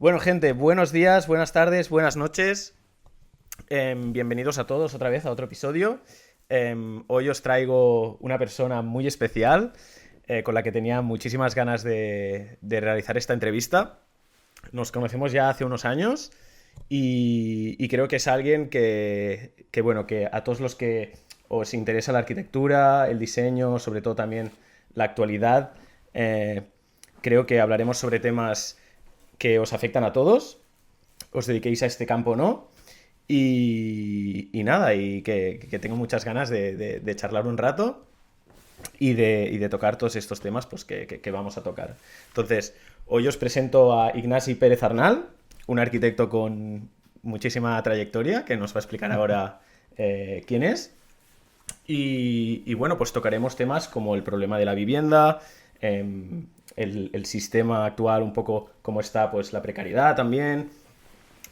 Bueno, gente, buenos días, buenas tardes, buenas noches. Bienvenidos a todos otra vez a otro episodio. Hoy os traigo una persona muy especial con la que tenía muchísimas ganas de realizar esta entrevista. Nos conocemos ya hace unos años y creo que es alguien que a todos los que os interesa la arquitectura, el diseño, sobre todo también la actualidad, creo que hablaremos sobre temas que os afectan a todos, os dediquéis a este campo o no. Y nada, que tengo muchas ganas de charlar un rato y de tocar todos estos temas pues, que vamos a tocar. Entonces, hoy os presento a Ignasi Pérez Arnal, un arquitecto con muchísima trayectoria, que nos va a explicar ahora quién es. Y bueno, pues tocaremos temas como el problema de la vivienda, el sistema actual, un poco cómo está pues la precariedad también,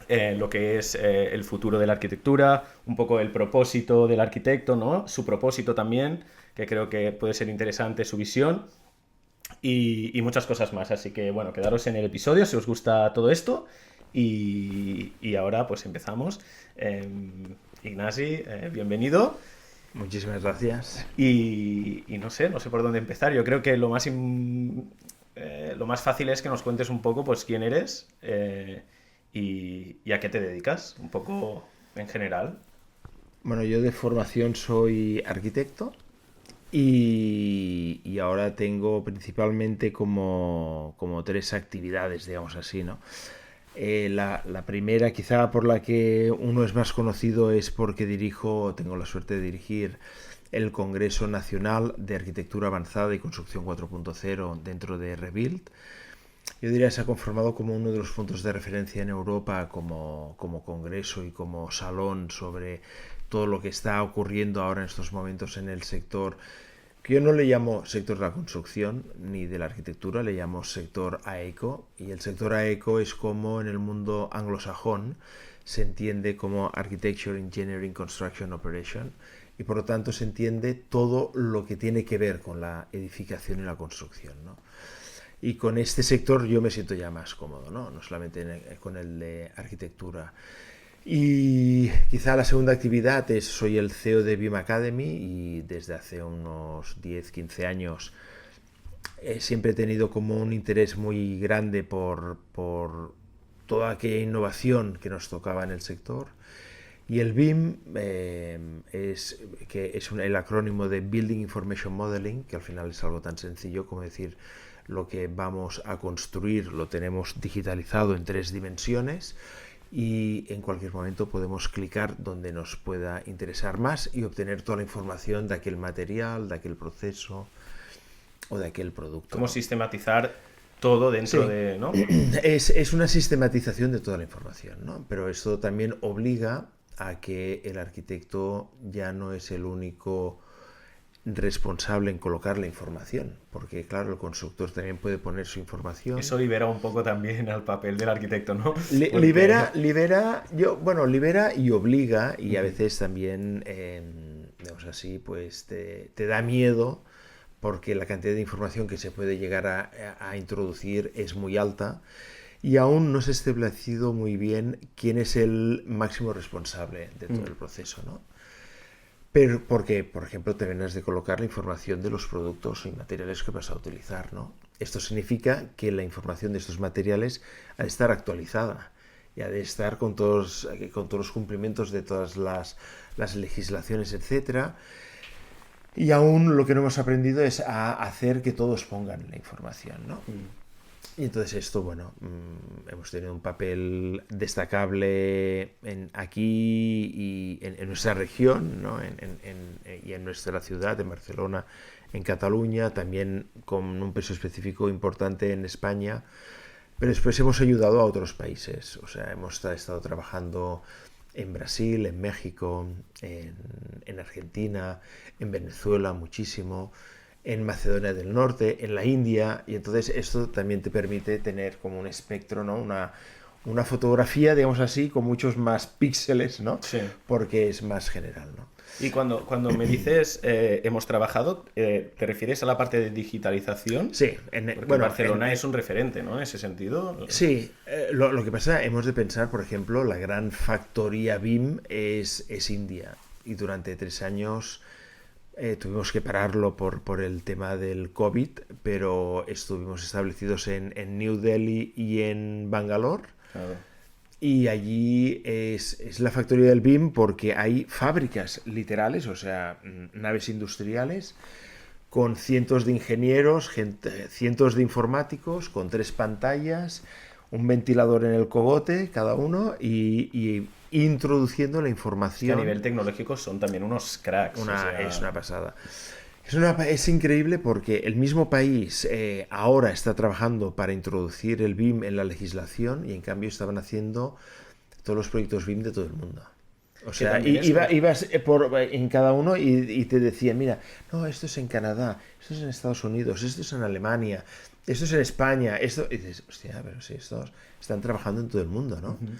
lo que es el futuro de la arquitectura, un poco el propósito del arquitecto, ¿no? Su propósito también, que creo que puede ser interesante su visión y muchas cosas más. Así que bueno, quedaros en el episodio si os gusta todo esto y ahora pues empezamos. Ignasi, bienvenido. Muchísimas gracias. Y no sé por dónde empezar. Yo creo que lo más fácil es que nos cuentes un poco pues quién eres y a qué te dedicas, un poco en general. Bueno, yo de formación soy arquitecto y ahora tengo principalmente como tres actividades, digamos así, ¿no? La primera, quizá por la que uno es más conocido, es porque tengo la suerte de dirigir el Congreso Nacional de Arquitectura Avanzada y Construcción 4.0 dentro de Rebuild. Yo diría que se ha conformado como uno de los puntos de referencia en Europa como congreso y como salón sobre todo lo que está ocurriendo ahora en estos momentos en el sector, que yo no le llamo sector de la construcción ni de la arquitectura, le llamo sector AECO, y el sector AECO es como en el mundo anglosajón se entiende como Architecture, Engineering, Construction, Operation, y por lo tanto se entiende todo lo que tiene que ver con la edificación y la construcción, ¿no? Y con este sector yo me siento ya más cómodo, no solamente con el de arquitectura. Y quizá la segunda actividad es, soy el CEO de BIM Academy y desde hace unos 10-15 años siempre he tenido como un interés muy grande por toda aquella innovación que nos tocaba en el sector. Y el BIM es el acrónimo de Building Information Modeling, que al final es algo tan sencillo como decir lo que vamos a construir lo tenemos digitalizado en 3 dimensiones y en cualquier momento podemos clicar donde nos pueda interesar más y obtener toda la información de aquel material, de aquel proceso o de aquel producto. ¿Cómo sistematizar todo dentro de, ¿no? Es una sistematización de toda la información, ¿no? Pero esto también obliga a que el arquitecto ya no es el único responsable en colocar la información, porque claro, el constructor también puede poner su información. Eso libera un poco también al papel del arquitecto, ¿no? Libera y obliga, y a veces también, digamos así, pues te da miedo porque la cantidad de información que se puede llegar a introducir es muy alta y aún no se ha establecido muy bien quién es el máximo responsable de todo el proceso, ¿no? Pero porque, por ejemplo, terminas de colocar la información de los productos y materiales que vas a utilizar, ¿no? Esto significa que la información de estos materiales ha de estar actualizada y ha de estar con todos los cumplimientos de todas las legislaciones, etcétera. Y aún lo que no hemos aprendido es a hacer que todos pongan la información, ¿no? Y entonces esto, bueno, hemos tenido un papel destacable aquí y en nuestra región, ¿no? Y en nuestra ciudad, en Barcelona, en Cataluña, también con un peso específico importante en España, pero después hemos ayudado a otros países, o sea, hemos estado trabajando en Brasil, en México, en Argentina, en Venezuela muchísimo, en Macedonia del Norte, en la India, y entonces esto también te permite tener como un espectro, ¿no? Una fotografía, digamos así, con muchos más píxeles, ¿no? Sí. Porque es más general, ¿no? Y cuando me dices hemos trabajado, ¿te refieres a la parte de digitalización? Sí, Porque Barcelona es un referente, ¿no? En ese sentido. Sí, lo que pasa, hemos de pensar, por ejemplo, la gran factoría BIM es India. Y durante 3 años tuvimos que pararlo por el tema del COVID, pero estuvimos establecidos en New Delhi y en Bangalore. Claro. Y allí es la factoría del BIM porque hay fábricas literales, o sea, naves industriales, con cientos de ingenieros, cientos de informáticos, con 3 pantallas, un ventilador en el cogote cada uno y introduciendo la Es que a información. nivel tecnológico son también unos cracks. Es una pasada. Es increíble porque el mismo país ahora está trabajando para introducir el BIM en la legislación y en cambio estaban haciendo todos los proyectos BIM de todo el mundo. O sea, ibas en cada uno y te decían, mira, no, esto es en Canadá, esto es en Estados Unidos, esto es en Alemania, esto es en España, esto... Y dices, hostia, pero si estos están trabajando en todo el mundo, ¿no? Uh-huh.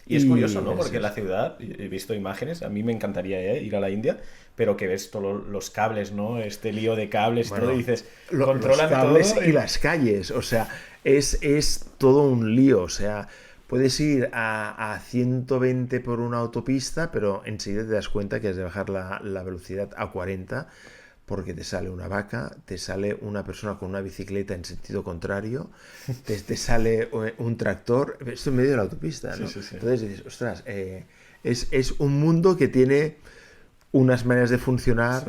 Y es curioso, ¿no? Porque la ciudad, he visto imágenes, a mí me encantaría ir a la India, pero que ves todos los cables, ¿no? Este lío de cables, todo, y dices, controlan los cables todo. Y las calles, o sea, es todo un lío, o sea, puedes ir a 120 por una autopista, pero enseguida te das cuenta que has de bajar la velocidad a 40 porque te sale una vaca, te sale una persona con una bicicleta en sentido contrario, te sale un tractor, esto en medio de la autopista, ¿no? Sí. Entonces dices, ostras, es un mundo que tiene unas maneras de funcionar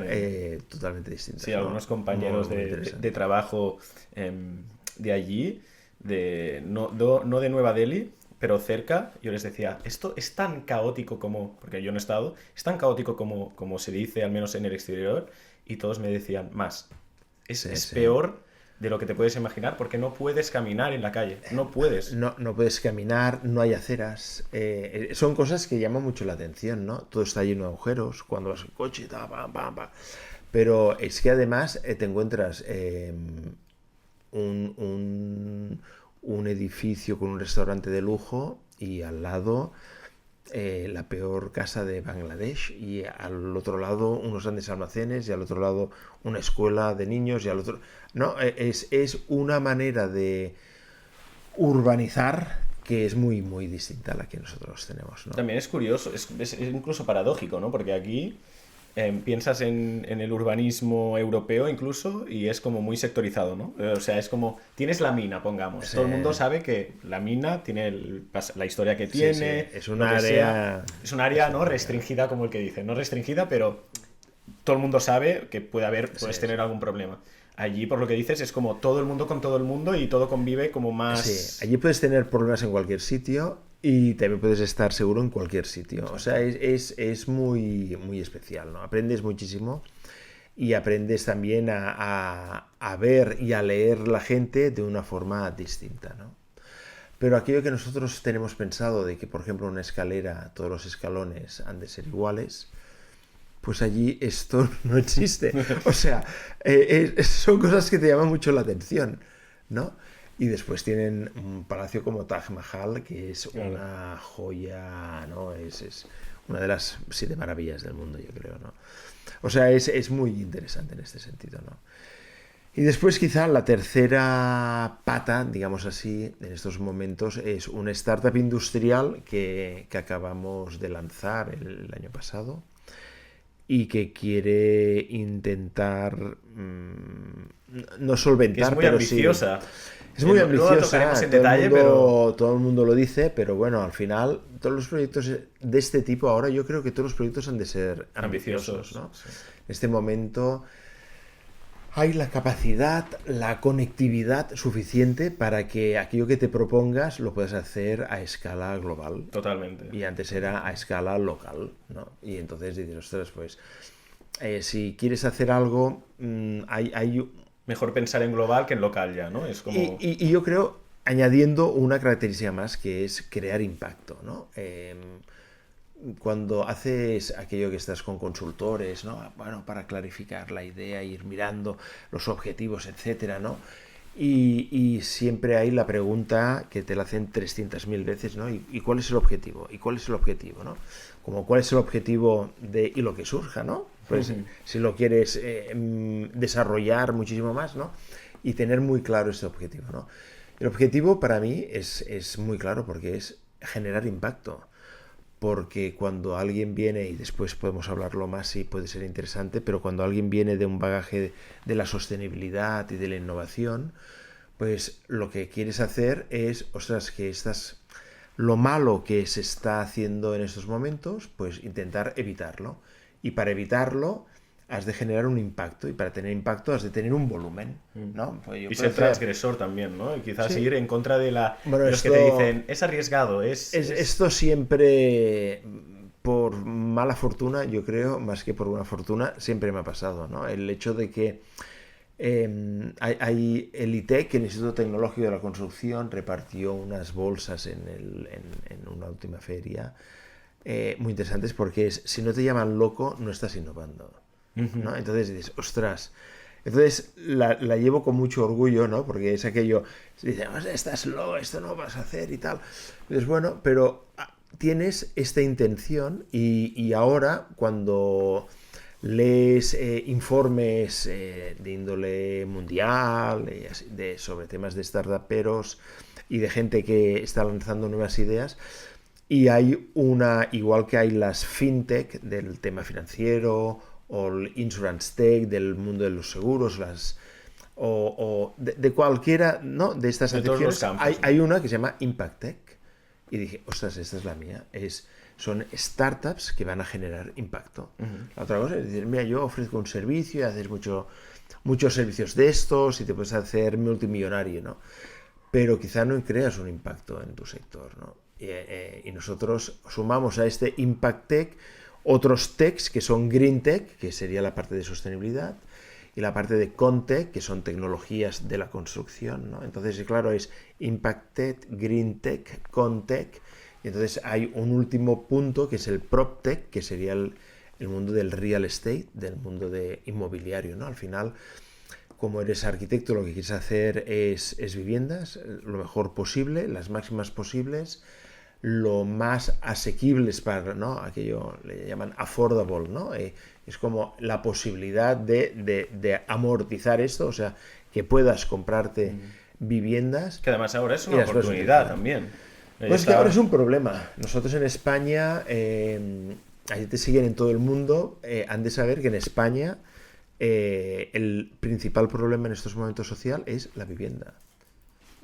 totalmente distintas. Sí, algunos compañeros de trabajo de allí, no de Nueva Delhi, pero cerca, yo les decía, esto es tan caótico como, porque yo no he estado, es tan caótico como se dice, al menos en el exterior, y todos me decían, más, es peor de lo que te puedes imaginar, porque no puedes caminar en la calle, no puedes. No puedes caminar, no hay aceras, son cosas que llaman mucho la atención, ¿no? Todo está lleno de agujeros, cuando vas en coche, pero es que además te encuentras un edificio con un restaurante de lujo y al lado la peor casa de Bangladesh y al otro lado unos grandes almacenes y al otro lado una escuela de niños y al otro... No, es una manera de urbanizar que es muy, muy distinta a la que nosotros tenemos, ¿no? También es curioso, es incluso paradójico, ¿no? Porque aquí piensas en el urbanismo europeo incluso y es como muy sectorizado, ¿no? O sea, es como, tienes la mina, pongamos. Sí. Todo el mundo sabe que la mina tiene la historia que tiene. Sí. Es un área... Es un área, ¿no? Restringida, como el que dice. No restringida, pero todo el mundo sabe que puedes tener algún problema. Allí, por lo que dices, es como todo el mundo con todo el mundo y todo convive como más... Sí, allí puedes tener problemas en cualquier sitio y también puedes estar seguro en cualquier sitio. O sea, es muy, muy especial, ¿no? Aprendes muchísimo y aprendes también a ver y a leer la gente de una forma distinta, ¿no? Pero aquello que nosotros tenemos pensado de que, por ejemplo, una escalera, todos los escalones han de ser iguales... Pues allí esto no existe. O sea, son cosas que te llaman mucho la atención, ¿no? Y después tienen un palacio como Taj Mahal, que es una joya, ¿no? Es una de las 7 maravillas del mundo, yo creo, ¿no? O sea, es muy interesante en este sentido, ¿no? Y después quizá la tercera pata, digamos así, en estos momentos, es una startup industrial que acabamos de lanzar el año pasado, y que quiere intentar no solventar, que es muy pero ambiciosa. Sí, es muy ambiciosa. En detalle, todo el mundo lo dice, pero bueno, al final todos los proyectos de este tipo ahora yo creo que todos los proyectos han de ser ambiciosos, ¿no? Sí. En este momento hay la capacidad, la conectividad suficiente para que aquello que te propongas lo puedas hacer a escala global. Totalmente. Y antes era a escala local, ¿no? Y entonces dices, ostras, pues si quieres hacer algo, hay... Mejor pensar en global que en local ya, ¿no? Es como... y yo creo, añadiendo una característica más, que es crear impacto, ¿no? Cuando haces aquello que estás con consultores, ¿no? Bueno, para clarificar la idea, ir mirando los objetivos, etcétera, ¿no? Y siempre hay la pregunta que te la hacen 300.000 veces, ¿no? ¿Y cuál es el objetivo? ¿Y cuál es el objetivo, no? Como cuál es el objetivo y lo que surja, ¿no? Pues si lo quieres desarrollar muchísimo más, ¿no? Y tener muy claro este objetivo, ¿no? El objetivo para mí es muy claro porque es generar impacto. Porque cuando alguien viene, y después podemos hablarlo más y puede ser interesante, pero cuando alguien viene de un bagaje de la sostenibilidad y de la innovación, pues lo que quieres hacer es, ostras, que lo malo que se está haciendo en estos momentos, pues intentar evitarlo. Y para evitarlo has de generar un impacto, y para tener impacto has de tener un volumen, ¿no? Pues y ser transgresor también, ¿no? Y quizás ir en contra de bueno, los que te dicen, es arriesgado, Esto siempre, por mala fortuna, yo creo, más que por buena fortuna, siempre me ha pasado, ¿no? El hecho de que hay el ITEC, el Instituto Tecnológico de la Construcción, repartió unas bolsas en una última feria muy interesantes, porque si no te llaman loco, no estás innovando, ¿no? Entonces dices, ostras. Entonces la llevo con mucho orgullo, ¿no? Porque es aquello, dices, estás loco, esto no vas a hacer y tal. Entonces, bueno, pero tienes esta intención y ahora cuando lees informes de índole mundial, sobre temas de startuperos y de gente que está lanzando nuevas ideas, y hay igual que hay las fintech del tema financiero, o el insurance tech del mundo de los seguros, o de cualquiera, ¿no? De estas acepciones, hay una que se llama Impact Tech, y dije, ostras, esta es la mía, son startups que van a generar impacto. La otra cosa es decir, mira, yo ofrezco un servicio y haces muchos servicios de estos y te puedes hacer multimillonario, ¿no? Pero quizá no creas un impacto en tu sector, ¿no? Y nosotros sumamos a este Impact Tech otros techs que son Green Tech, que sería la parte de sostenibilidad, y la parte de Contech, que son tecnologías de la construcción, ¿no? Entonces, claro, es Impact Tech, Green Tech, Contech, y entonces hay un último punto que es el Prop Tech, que sería el mundo del real estate, del mundo de inmobiliario, ¿no? Al final, como eres arquitecto, lo que quieres hacer es viviendas lo mejor posible, las máximas posibles, lo más asequibles para, ¿no? Aquello le llaman affordable, ¿no? Es como la posibilidad de amortizar esto, o sea, que puedas comprarte viviendas. Que además ahora es una oportunidad también. Pues que ahora es un problema. Nosotros en España, ahí te siguen en todo el mundo, han de saber que en España el principal problema en estos momentos social es la vivienda.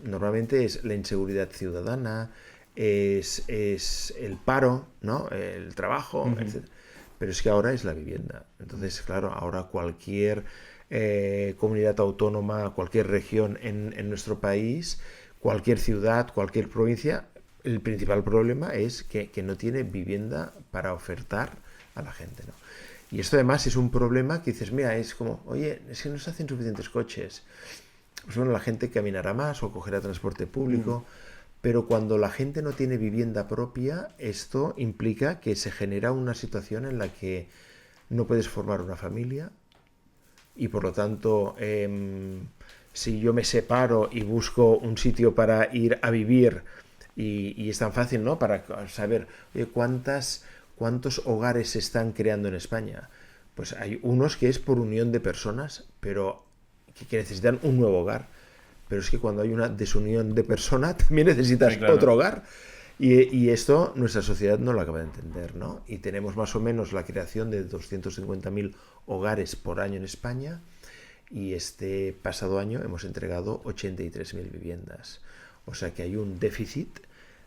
Normalmente es la inseguridad ciudadana, es el paro, ¿no? El trabajo, etc. Pero es que ahora es la vivienda. Entonces, claro, ahora cualquier comunidad autónoma, cualquier región en nuestro país, cualquier ciudad, cualquier provincia, el principal problema es que no tiene vivienda para ofertar a la gente, ¿no? Y esto además es un problema que dices, mira, es como, oye, es que no se hacen suficientes coches. Pues bueno, la gente caminará más o cogerá transporte público. Pero cuando la gente no tiene vivienda propia, esto implica que se genera una situación en la que no puedes formar una familia y por lo tanto, si yo me separo y busco un sitio para ir a vivir, y es tan fácil, ¿no? Para saber, oye, ¿cuántos hogares se están creando en España? Pues hay unos que es por unión de personas, pero que necesitan un nuevo hogar. Pero es que cuando hay una desunión de persona también necesitas otro hogar. Y esto nuestra sociedad no lo acaba de entender, ¿no? Y tenemos más o menos la creación de 250.000 hogares por año en España, y este pasado año hemos entregado 83.000 viviendas. O sea que hay un déficit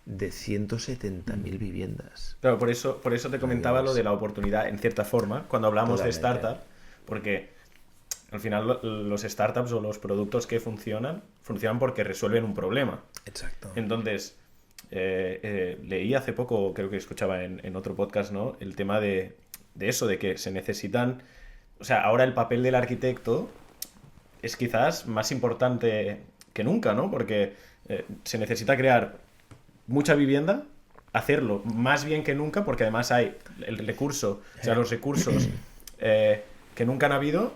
de 170.000 viviendas. Claro, por eso te comentaba lo de la oportunidad, en cierta forma, cuando hablamos de startup, porque al final los startups o los productos que funcionan porque resuelven un problema. Exacto. Entonces, leí hace poco, creo que escuchaba en otro podcast, ¿no? El tema de eso, de que se necesitan... O sea, ahora el papel del arquitecto es quizás más importante que nunca, ¿no? Porque se necesita crear mucha vivienda, hacerlo más bien que nunca, porque además hay el recurso, o sea, los recursos que nunca han habido.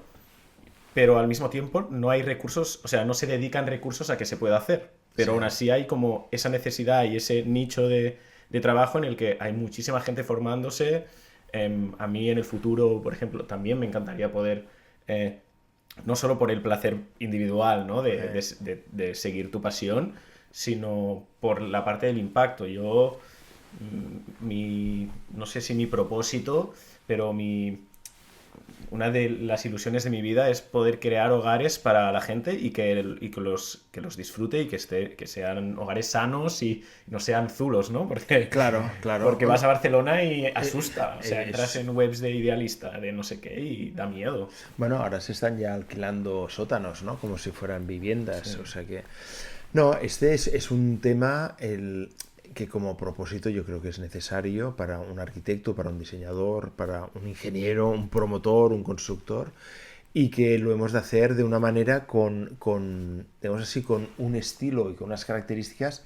pero al mismo tiempo no hay recursos, o sea, no se dedican recursos a que se pueda hacer. Pero Sí. aún así hay como esa necesidad y ese nicho de trabajo en el que hay muchísima gente formándose. A mí en el futuro, por ejemplo, también me encantaría poder, eh, no solo por el placer individual, ¿no? De seguir tu pasión, sino por la parte del impacto. Yo, no sé si mi propósito, pero una de las ilusiones de mi vida es poder crear hogares para la gente que los disfrute y que sean hogares sanos y no sean zulos, ¿no? Claro, claro. Porque vas Bueno, a Barcelona y asusta. O sea, entras es, en webs de idealista, de no sé qué, y da miedo. bueno, ahora se están ya alquilando sótanos, ¿no? Como si fueran Sí. viviendas. O sea que. No, este es un tema que como propósito yo creo que es necesario para un arquitecto, para un diseñador, para un ingeniero, un promotor, un constructor, y que lo hemos de hacer de una manera digamos así, con un estilo y con unas características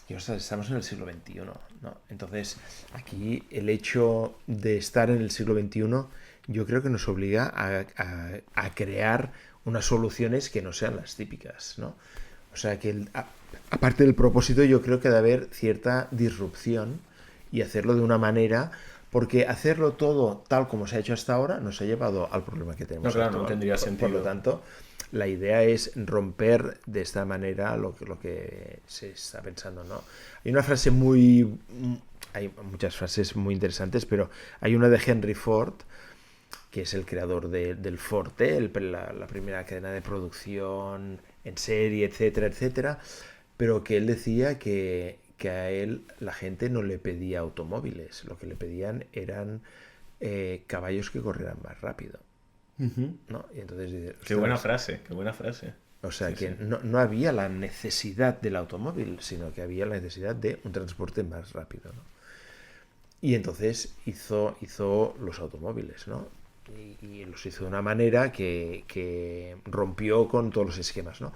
que estamos en el siglo XXI, ¿no? Entonces, aquí el hecho de estar en el siglo XXI yo creo que nos obliga a crear unas soluciones que no sean las típicas, ¿no? O sea que aparte del propósito yo creo que debe haber cierta disrupción y hacerlo de una manera, porque hacerlo todo tal como se ha hecho hasta ahora nos ha llevado al problema que No, tenemos claro, no actual. tendría Por lo sentido. tanto, la idea es romper de esta manera lo que se está pensando, ¿no? Hay una frase hay muchas frases muy interesantes, pero hay una de Henry Ford, que es el creador del Forte, la primera cadena de producción en serie, etcétera, etcétera, pero que él decía que a él la gente no le pedía automóviles, lo que le pedían eran caballos que corrieran más rápido, Ujú. ¿no? Y entonces dice, Qué buena ostras, frase, qué buena frase. o sea Sí, que sí. no había la necesidad del automóvil, sino que había la necesidad de un transporte más rápido, ¿no? Y entonces hizo los automóviles, ¿no? Y los hizo de una manera que rompió con todos los esquemas, ¿no?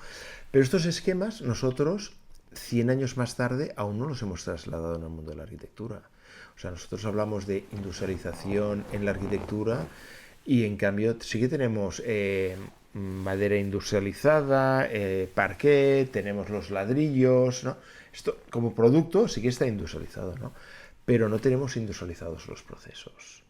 Pero estos esquemas nosotros, 100 años más tarde, aún no los hemos trasladado en el mundo de la arquitectura. O sea, nosotros hablamos de industrialización en la arquitectura y en cambio sí que tenemos madera industrializada, parquet, tenemos los ladrillos, ¿no? Esto como producto sí que está industrializado, ¿no? Pero no tenemos industrializados los procesos.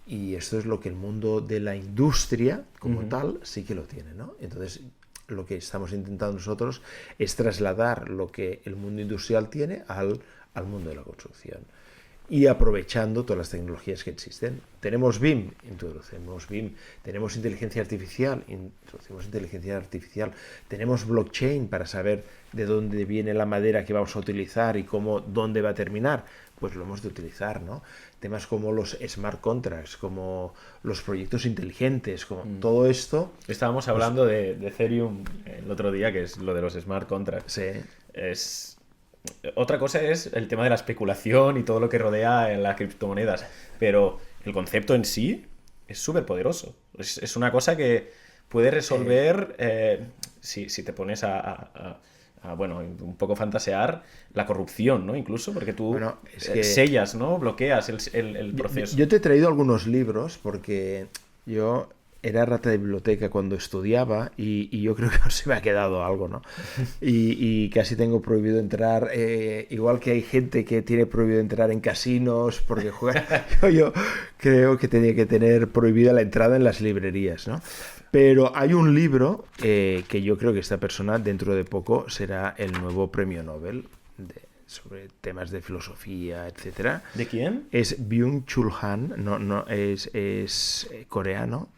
Y esto es lo que el mundo de la industria como Ujú. tal sí que lo tiene, ¿no? Entonces, lo que estamos intentando nosotros es trasladar lo que el mundo industrial tiene al mundo de la construcción. Y aprovechando todas las tecnologías que existen. Tenemos BIM, introducimos BIM. Tenemos inteligencia artificial, introducimos inteligencia artificial. Tenemos blockchain para saber de dónde viene la madera que vamos a utilizar y dónde va a terminar. Pues lo hemos de utilizar, ¿no? Temas como los smart contracts, como los proyectos inteligentes, como todo esto, Estábamos pues hablando de Ethereum el otro día, que es lo de los smart contracts. se Es... Otra cosa es el tema de la especulación y todo lo que rodea en las criptomonedas, pero el concepto en sí es súper poderoso. Es una cosa que puede resolver, si te pones bueno, un poco fantasear, la corrupción, ¿no? Incluso, porque tú bueno, es que sellas, ¿no? Bloqueas el proceso. yo te he traído algunos libros porque yo era rata de biblioteca cuando estudiaba y yo creo que se me ha quedado algo, ¿no? Y casi tengo prohibido entrar, igual que hay gente que tiene prohibido entrar en casinos porque juega, yo creo que tenía que tener prohibida la entrada en las librerías, ¿no? Pero hay un libro que yo creo que esta persona dentro de poco será el nuevo premio Nobel sobre temas de filosofía, etcétera. ¿De quién? Es Byung-Chul Han, no, es coreano,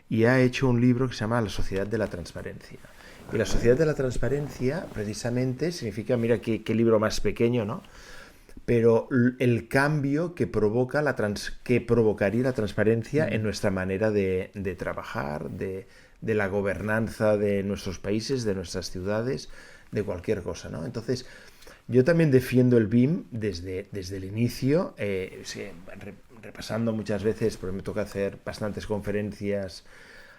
y ha hecho un libro que se llama La Sociedad de la Transparencia. Y la Sociedad de la Transparencia, precisamente, significa, mira qué libro más pequeño, ¿no? Pero el cambio que que provocaría la transparencia en nuestra manera de trabajar, de la gobernanza de nuestros países, de nuestras ciudades, de cualquier cosa, ¿no? Entonces, yo también defiendo el BIM desde el inicio, sí, repasando muchas veces, porque me toca hacer bastantes conferencias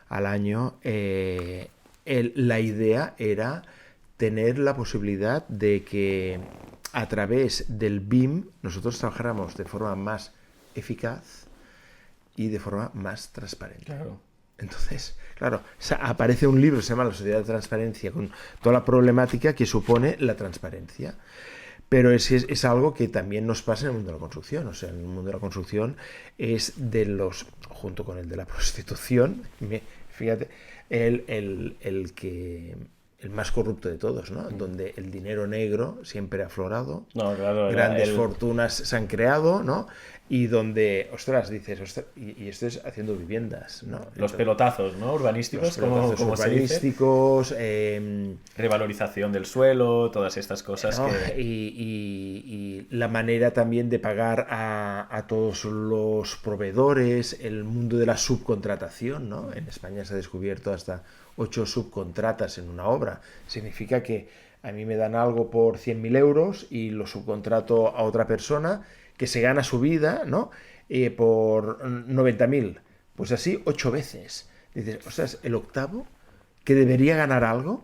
al año. La idea era tener la posibilidad de que a través del BIM nosotros trabajáramos de forma más eficaz y de forma más transparente. Claro. Entonces, claro, aparece un libro, se llama La Sociedad de Transparencia, con toda la problemática que supone la transparencia. Pero es algo que también nos pasa en el mundo de la construcción. O sea, en el mundo de la construcción es junto con el de la prostitución, fíjate, el más corrupto de todos, ¿no? Donde el dinero negro siempre ha aflorado, No, claro, grandes fortunas se han creado, ¿no? Y donde, ostras, dices, ostras, y esto es haciendo viviendas, ¿no? Los Entonces, pelotazos, ¿no? Urbanísticos, los pelotazos como se dice. urbanísticos, Revalorización del suelo, todas estas cosas ¿no? que... Y la manera también de pagar a todos los proveedores, el mundo de la subcontratación, ¿no? En España se ha descubierto hasta 8 subcontratas en una obra. Significa que a mí me dan algo por 100.000 euros y lo subcontrato a otra persona que se gana su vida, ¿no? Por 90.000. Pues así 8 veces. Dices, o sea, el octavo que debería ganar algo.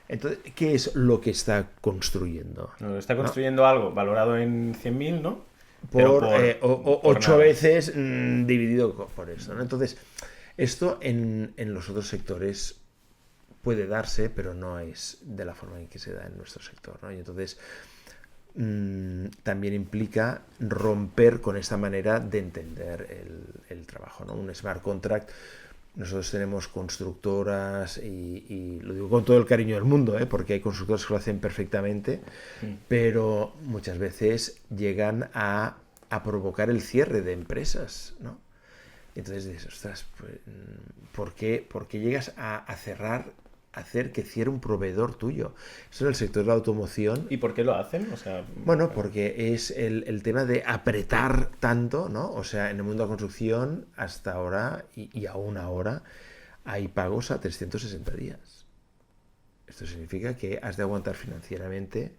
Entonces, ¿qué es lo que está construyendo? Está construyendo algo valorado en 100.000, ¿no? Por 8 nada. veces dividido por eso, ¿no? Entonces, esto en los otros sectores puede darse, pero no es de la forma en que se da en nuestro sector, ¿no? Y entonces también implica romper con esta manera de entender el trabajo, ¿no? Un smart contract. Nosotros tenemos constructoras y lo digo con todo el cariño del mundo, porque hay constructoras que lo hacen perfectamente, pero muchas veces llegan a provocar el cierre de empresas, ¿no? Entonces dices, ostras, pues, ¿por qué llegas a cerrar, a hacer que cierre un proveedor tuyo? Eso en el sector de la automoción. ¿Y por qué lo hacen? O sea, Bueno, porque es el tema de apretar tanto, ¿no? O sea, en el mundo de la construcción, hasta ahora y aún ahora, hay pagos a 360 días. Esto significa que has de aguantar financieramente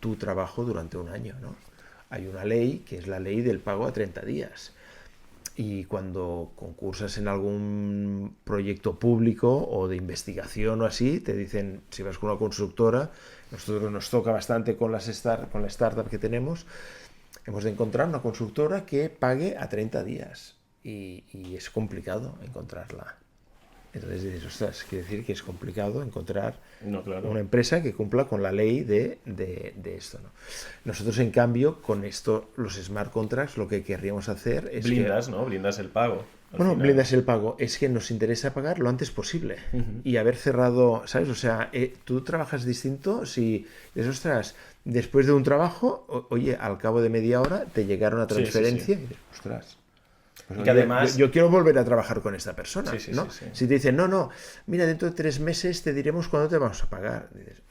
tu trabajo durante un año, ¿no? Hay una ley que es la ley del pago a 30 días. Y cuando concursas en algún proyecto público o de investigación o así, te dicen, si vas con una constructora, nosotros nos toca bastante con la startup que tenemos, hemos de encontrar una constructora que pague a 30 días. Y es complicado encontrarla. Entonces dices, ostras, quiere decir que es complicado encontrar una empresa que cumpla con la ley de esto, ¿no? Nosotros, en cambio, con esto, los smart contracts, lo que querríamos hacer es blindas, ¿no? Blindas el pago. Bueno, blindas el pago. Es que nos interesa pagar lo antes posible. Y haber cerrado, ¿sabes? O sea, tú trabajas distinto si dices, ostras, después de un trabajo, oye, al cabo de media hora te llegaron una transferencia y dices, ostras. Pues y que además... yo quiero volver a trabajar con esta persona, ¿no? Sí. Si te dicen, no, mira, dentro de 3 meses te diremos cuándo te vamos a pagar. Dices,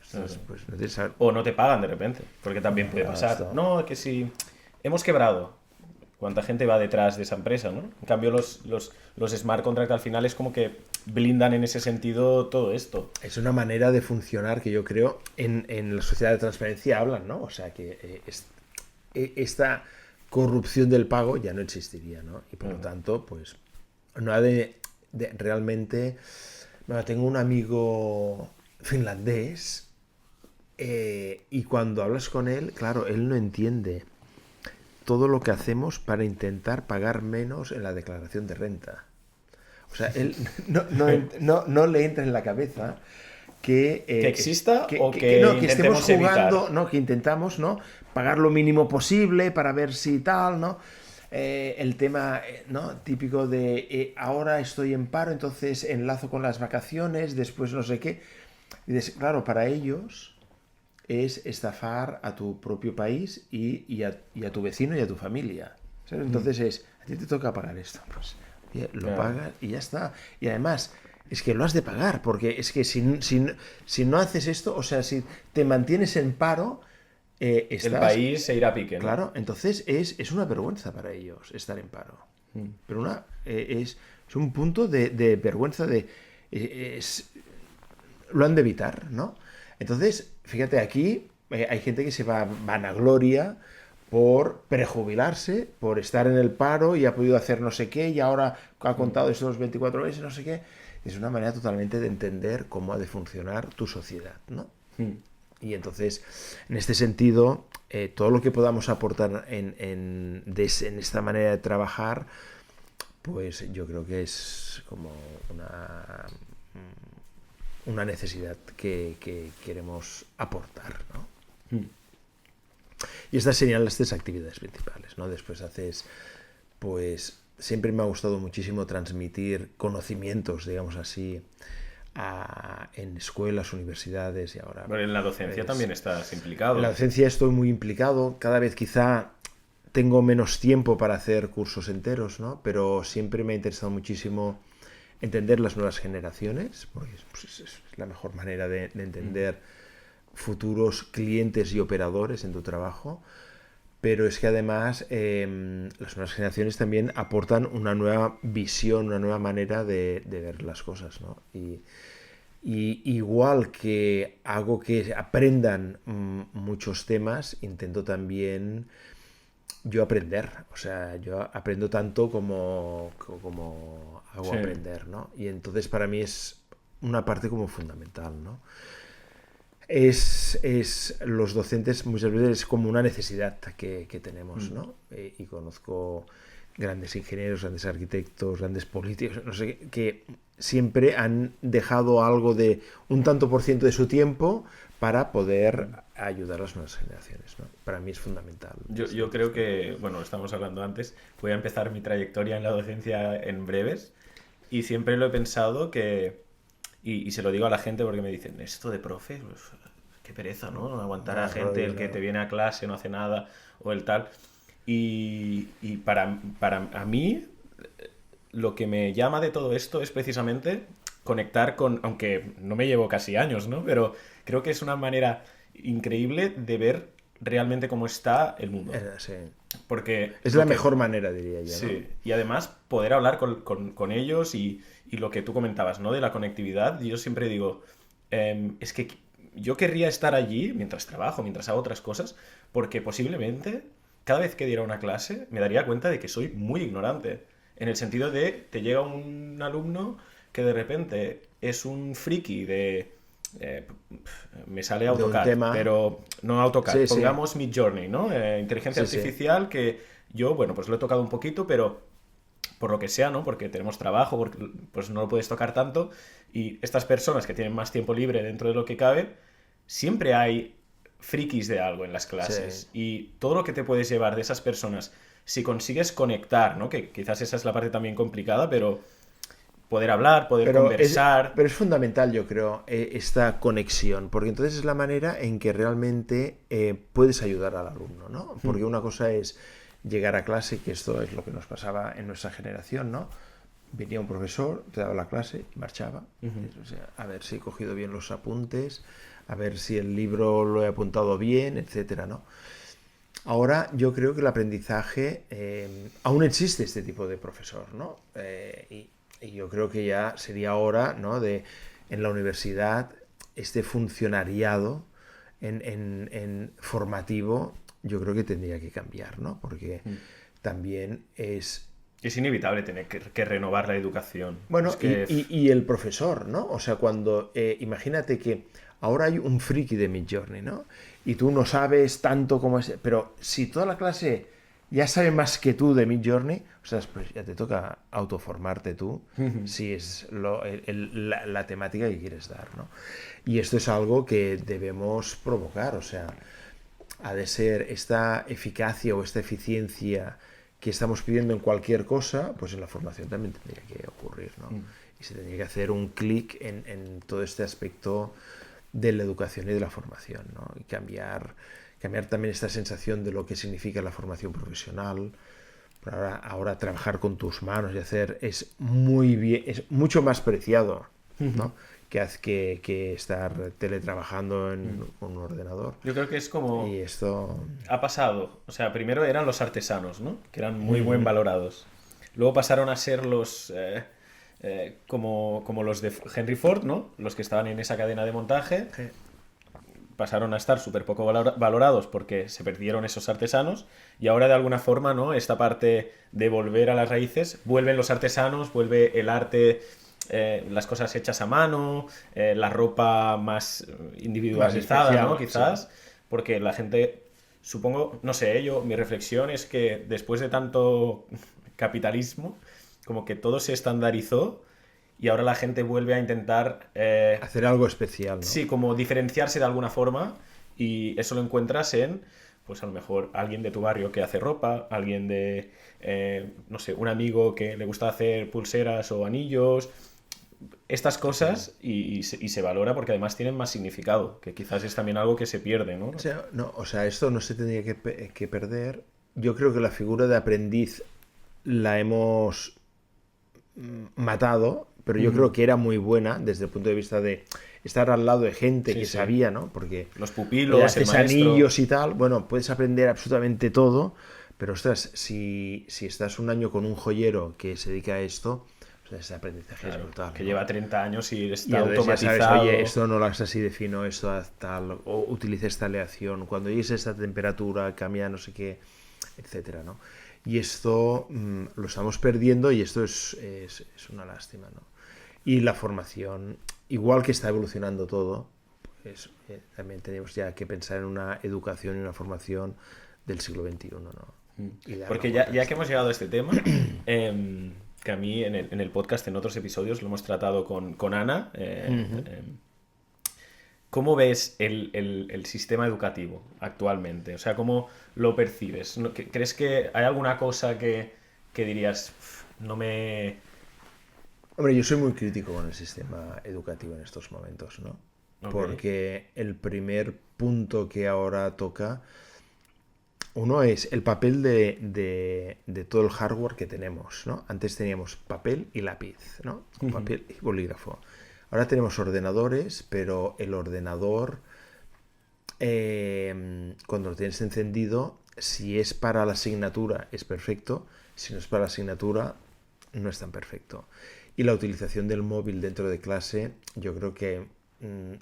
pues no tienes... O no te pagan de repente, porque también puede pasar. No, que si hemos quebrado, ¿cuánta gente va detrás de esa empresa, no? En cambio, los smart contract al final es como que blindan en ese sentido todo esto. Es una manera de funcionar que yo creo en la sociedad de transparencia hablan, ¿no? O sea, que esta corrupción del pago ya no existiría, ¿no? Y por lo tanto, pues, no ha de realmente... Bueno, tengo un amigo finlandés y cuando hablas con él, claro, él no entiende todo lo que hacemos para intentar pagar menos en la declaración de renta. O sea, él no le entra en la cabeza que exista o que estemos jugando, evitar. no, que intentamos, ¿no?, pagar lo mínimo posible para ver si tal, ¿no? El tema, ¿no?, típico de ahora estoy en paro, entonces enlazo con las vacaciones, después no sé qué. Y dices, claro, para ellos es estafar a tu propio país y a tu vecino y a tu familia, ¿sabes? Entonces a ti te toca pagar esto, pues lo pagas y ya está. Y además es que lo has de pagar, porque es que si no haces esto, o sea, si te mantienes en paro, el país se irá a pique, ¿no? Claro, entonces es una vergüenza para ellos estar en paro. Pero es un punto de vergüenza, lo han de evitar, ¿no? Entonces, fíjate, aquí hay gente que se va a vanagloria por prejubilarse, por estar en el paro y ha podido hacer no sé qué y ahora ha contado estos 24 meses, no sé qué. Es una manera totalmente de entender cómo ha de funcionar tu sociedad, ¿no? Y entonces, en este sentido, todo lo que podamos aportar en esta manera de trabajar, pues yo creo que es como una necesidad que queremos aportar, ¿no? Y estas serían las 3 actividades principales, ¿no? Después pues siempre me ha gustado muchísimo transmitir conocimientos, digamos así, en escuelas, universidades y ahora... Bueno, en la docencia también estás implicado. En la docencia estoy muy implicado, cada vez quizá tengo menos tiempo para hacer cursos enteros, ¿no? Pero siempre me ha interesado muchísimo entender las nuevas generaciones, porque pues, es la mejor manera de entender futuros clientes y operadores en tu trabajo. Pero es que además las nuevas generaciones también aportan una nueva visión, una nueva manera de ver las cosas, ¿no? Y igual que hago que aprendan muchos temas, intento también yo aprender. O sea, yo aprendo tanto como hago aprender, ¿no? Y entonces para mí es una parte como fundamental, ¿no? Los docentes muchas veces es como una necesidad que tenemos, ¿no? Y conozco grandes ingenieros, grandes arquitectos, grandes políticos, no sé, que siempre han dejado algo de un tanto por ciento de su tiempo para poder ayudar a las nuevas generaciones, ¿no? Para mí es fundamental. Yo creo que, bueno, estamos hablando antes, voy a empezar mi trayectoria en la docencia en breves y siempre lo he pensado que... Y se lo digo a la gente porque me dicen, esto de profe, pues, qué pereza, ¿no? Aguantar a gente, el que te viene a clase, no hace nada, o el tal. Y para a mí, lo que me llama de todo esto es precisamente conectar con, aunque no me llevo casi años, ¿no? Pero creo que es una manera increíble de ver realmente cómo está el mundo. Sí. Porque es la mejor manera, diría yo, ¿no? Sí, y además poder hablar con ellos y lo que tú comentabas, ¿no? De la conectividad. Yo siempre digo, es que yo querría estar allí mientras trabajo, mientras hago otras cosas, porque posiblemente cada vez que diera una clase me daría cuenta de que soy muy ignorante. En el sentido de, te llega un alumno que de repente es un friki de... me sale AutoCAD, pero no AutoCAD, sí, pongamos Midjourney, ¿no? Inteligencia artificial que yo, bueno, pues lo he tocado un poquito, pero por lo que sea, ¿no? Porque tenemos trabajo, porque pues no lo puedes tocar tanto, y estas personas que tienen más tiempo libre dentro de lo que cabe, siempre hay frikis de algo en las clases, y todo lo que te puedes llevar de esas personas, si consigues conectar, ¿no? Que quizás esa es la parte también complicada, pero poder hablar, poder conversar... Pero es fundamental, yo creo, esta conexión, porque entonces es la manera en que realmente puedes ayudar al alumno, ¿no? Porque una cosa es llegar a clase, que esto es lo que nos pasaba en nuestra generación, ¿no? Venía un profesor, te daba la clase y marchaba. O sea, a ver si he cogido bien los apuntes, a ver si el libro lo he apuntado bien, etcétera, ¿no? Ahora yo creo que el aprendizaje, aún existe este tipo de profesor, ¿no? Y yo creo que ya sería hora, ¿no? En la universidad, este funcionariado en formativo, yo creo que tendría que cambiar, ¿no? Porque también es inevitable tener que renovar la educación. Bueno, es que... y el profesor, ¿no? O sea, cuando... imagínate que ahora hay un friki de Midjourney, ¿no? Y tú no sabes tanto como es... Pero si toda la clase ya sabe más que tú de Midjourney, o sea, pues ya te toca autoformarte tú, si es la temática que quieres dar, ¿no? Y esto es algo que debemos provocar, o sea, ha de ser esta eficacia o esta eficiencia que estamos pidiendo en cualquier cosa, pues en la formación también tendría que ocurrir, ¿no? Y se tendría que hacer un clic en todo este aspecto de la educación y de la formación, ¿no? Y cambiar también esta sensación de lo que significa la formación profesional. Ahora trabajar con tus manos y hacer es mucho más preciado, ¿no? Que estar teletrabajando con un ordenador. Yo creo que es como... Y esto... Ha pasado. O sea, primero eran los artesanos, ¿no? Que eran muy buen valorados. Luego pasaron a ser los... como los de Henry Ford, ¿no? Los que estaban en esa cadena de montaje. Sí. Pasaron a estar súper poco valorados porque se perdieron esos artesanos. Y ahora, de alguna forma, ¿no? Esta parte de volver a las raíces, vuelven los artesanos, vuelve el arte... las cosas hechas a mano, la ropa más individualizada, más especial, ¿no? Quizás, sí. Porque la gente, supongo, no sé, mi reflexión es que después de tanto capitalismo, como que todo se estandarizó y ahora la gente vuelve a intentar... hacer algo especial, ¿no? Sí, como diferenciarse de alguna forma, y eso lo encuentras en, pues a lo mejor alguien de tu barrio que hace ropa, alguien de, no sé, un amigo que le gusta hacer pulseras o anillos, estas cosas, y se valora porque además tienen más significado, que quizás es también algo que se pierde, ¿no? O sea, no, o sea, esto no se tendría que perder. Yo creo que la figura de aprendiz la hemos matado, pero yo creo que era muy buena desde el punto de vista de estar al lado de gente que sabía, ¿no? Porque los pupilos, haces el maestro... anillos y tal, bueno, puedes aprender absolutamente todo, pero ostras, si estás un año con un joyero que se dedica a esto, o sea, ese aprendizaje es brutal, que ¿no? lleva 30 años y está Y entonces automatizado. ya sabes, oye, esto no lo hagas así de fino, esto haz tal, o utiliza esta aleación, cuando llegues a esta temperatura cambia no sé qué, etcétera, ¿no? Y esto lo estamos perdiendo y esto es una lástima, ¿no? Y la formación, igual que está evolucionando todo, pues también tenemos ya que pensar en una educación y una formación del siglo XXI, ¿no? Porque ya que hemos llegado a este tema, que a mí en el podcast, en otros episodios, lo hemos tratado con Ana. ¿Cómo ves el sistema educativo actualmente? O sea, ¿cómo lo percibes? ¿Crees que hay alguna cosa que dirías, no me... Hombre, yo soy muy crítico con el sistema educativo en estos momentos, ¿no? Ok. Porque el primer punto que ahora toca, uno es el papel de todo el hardware que tenemos, ¿no? Antes teníamos papel y lápiz, ¿no? Papel y bolígrafo. Ahora tenemos ordenadores, pero el ordenador, cuando lo tienes encendido, si es para la asignatura es perfecto, si no es para la asignatura no es tan perfecto. Y la utilización del móvil dentro de clase yo creo que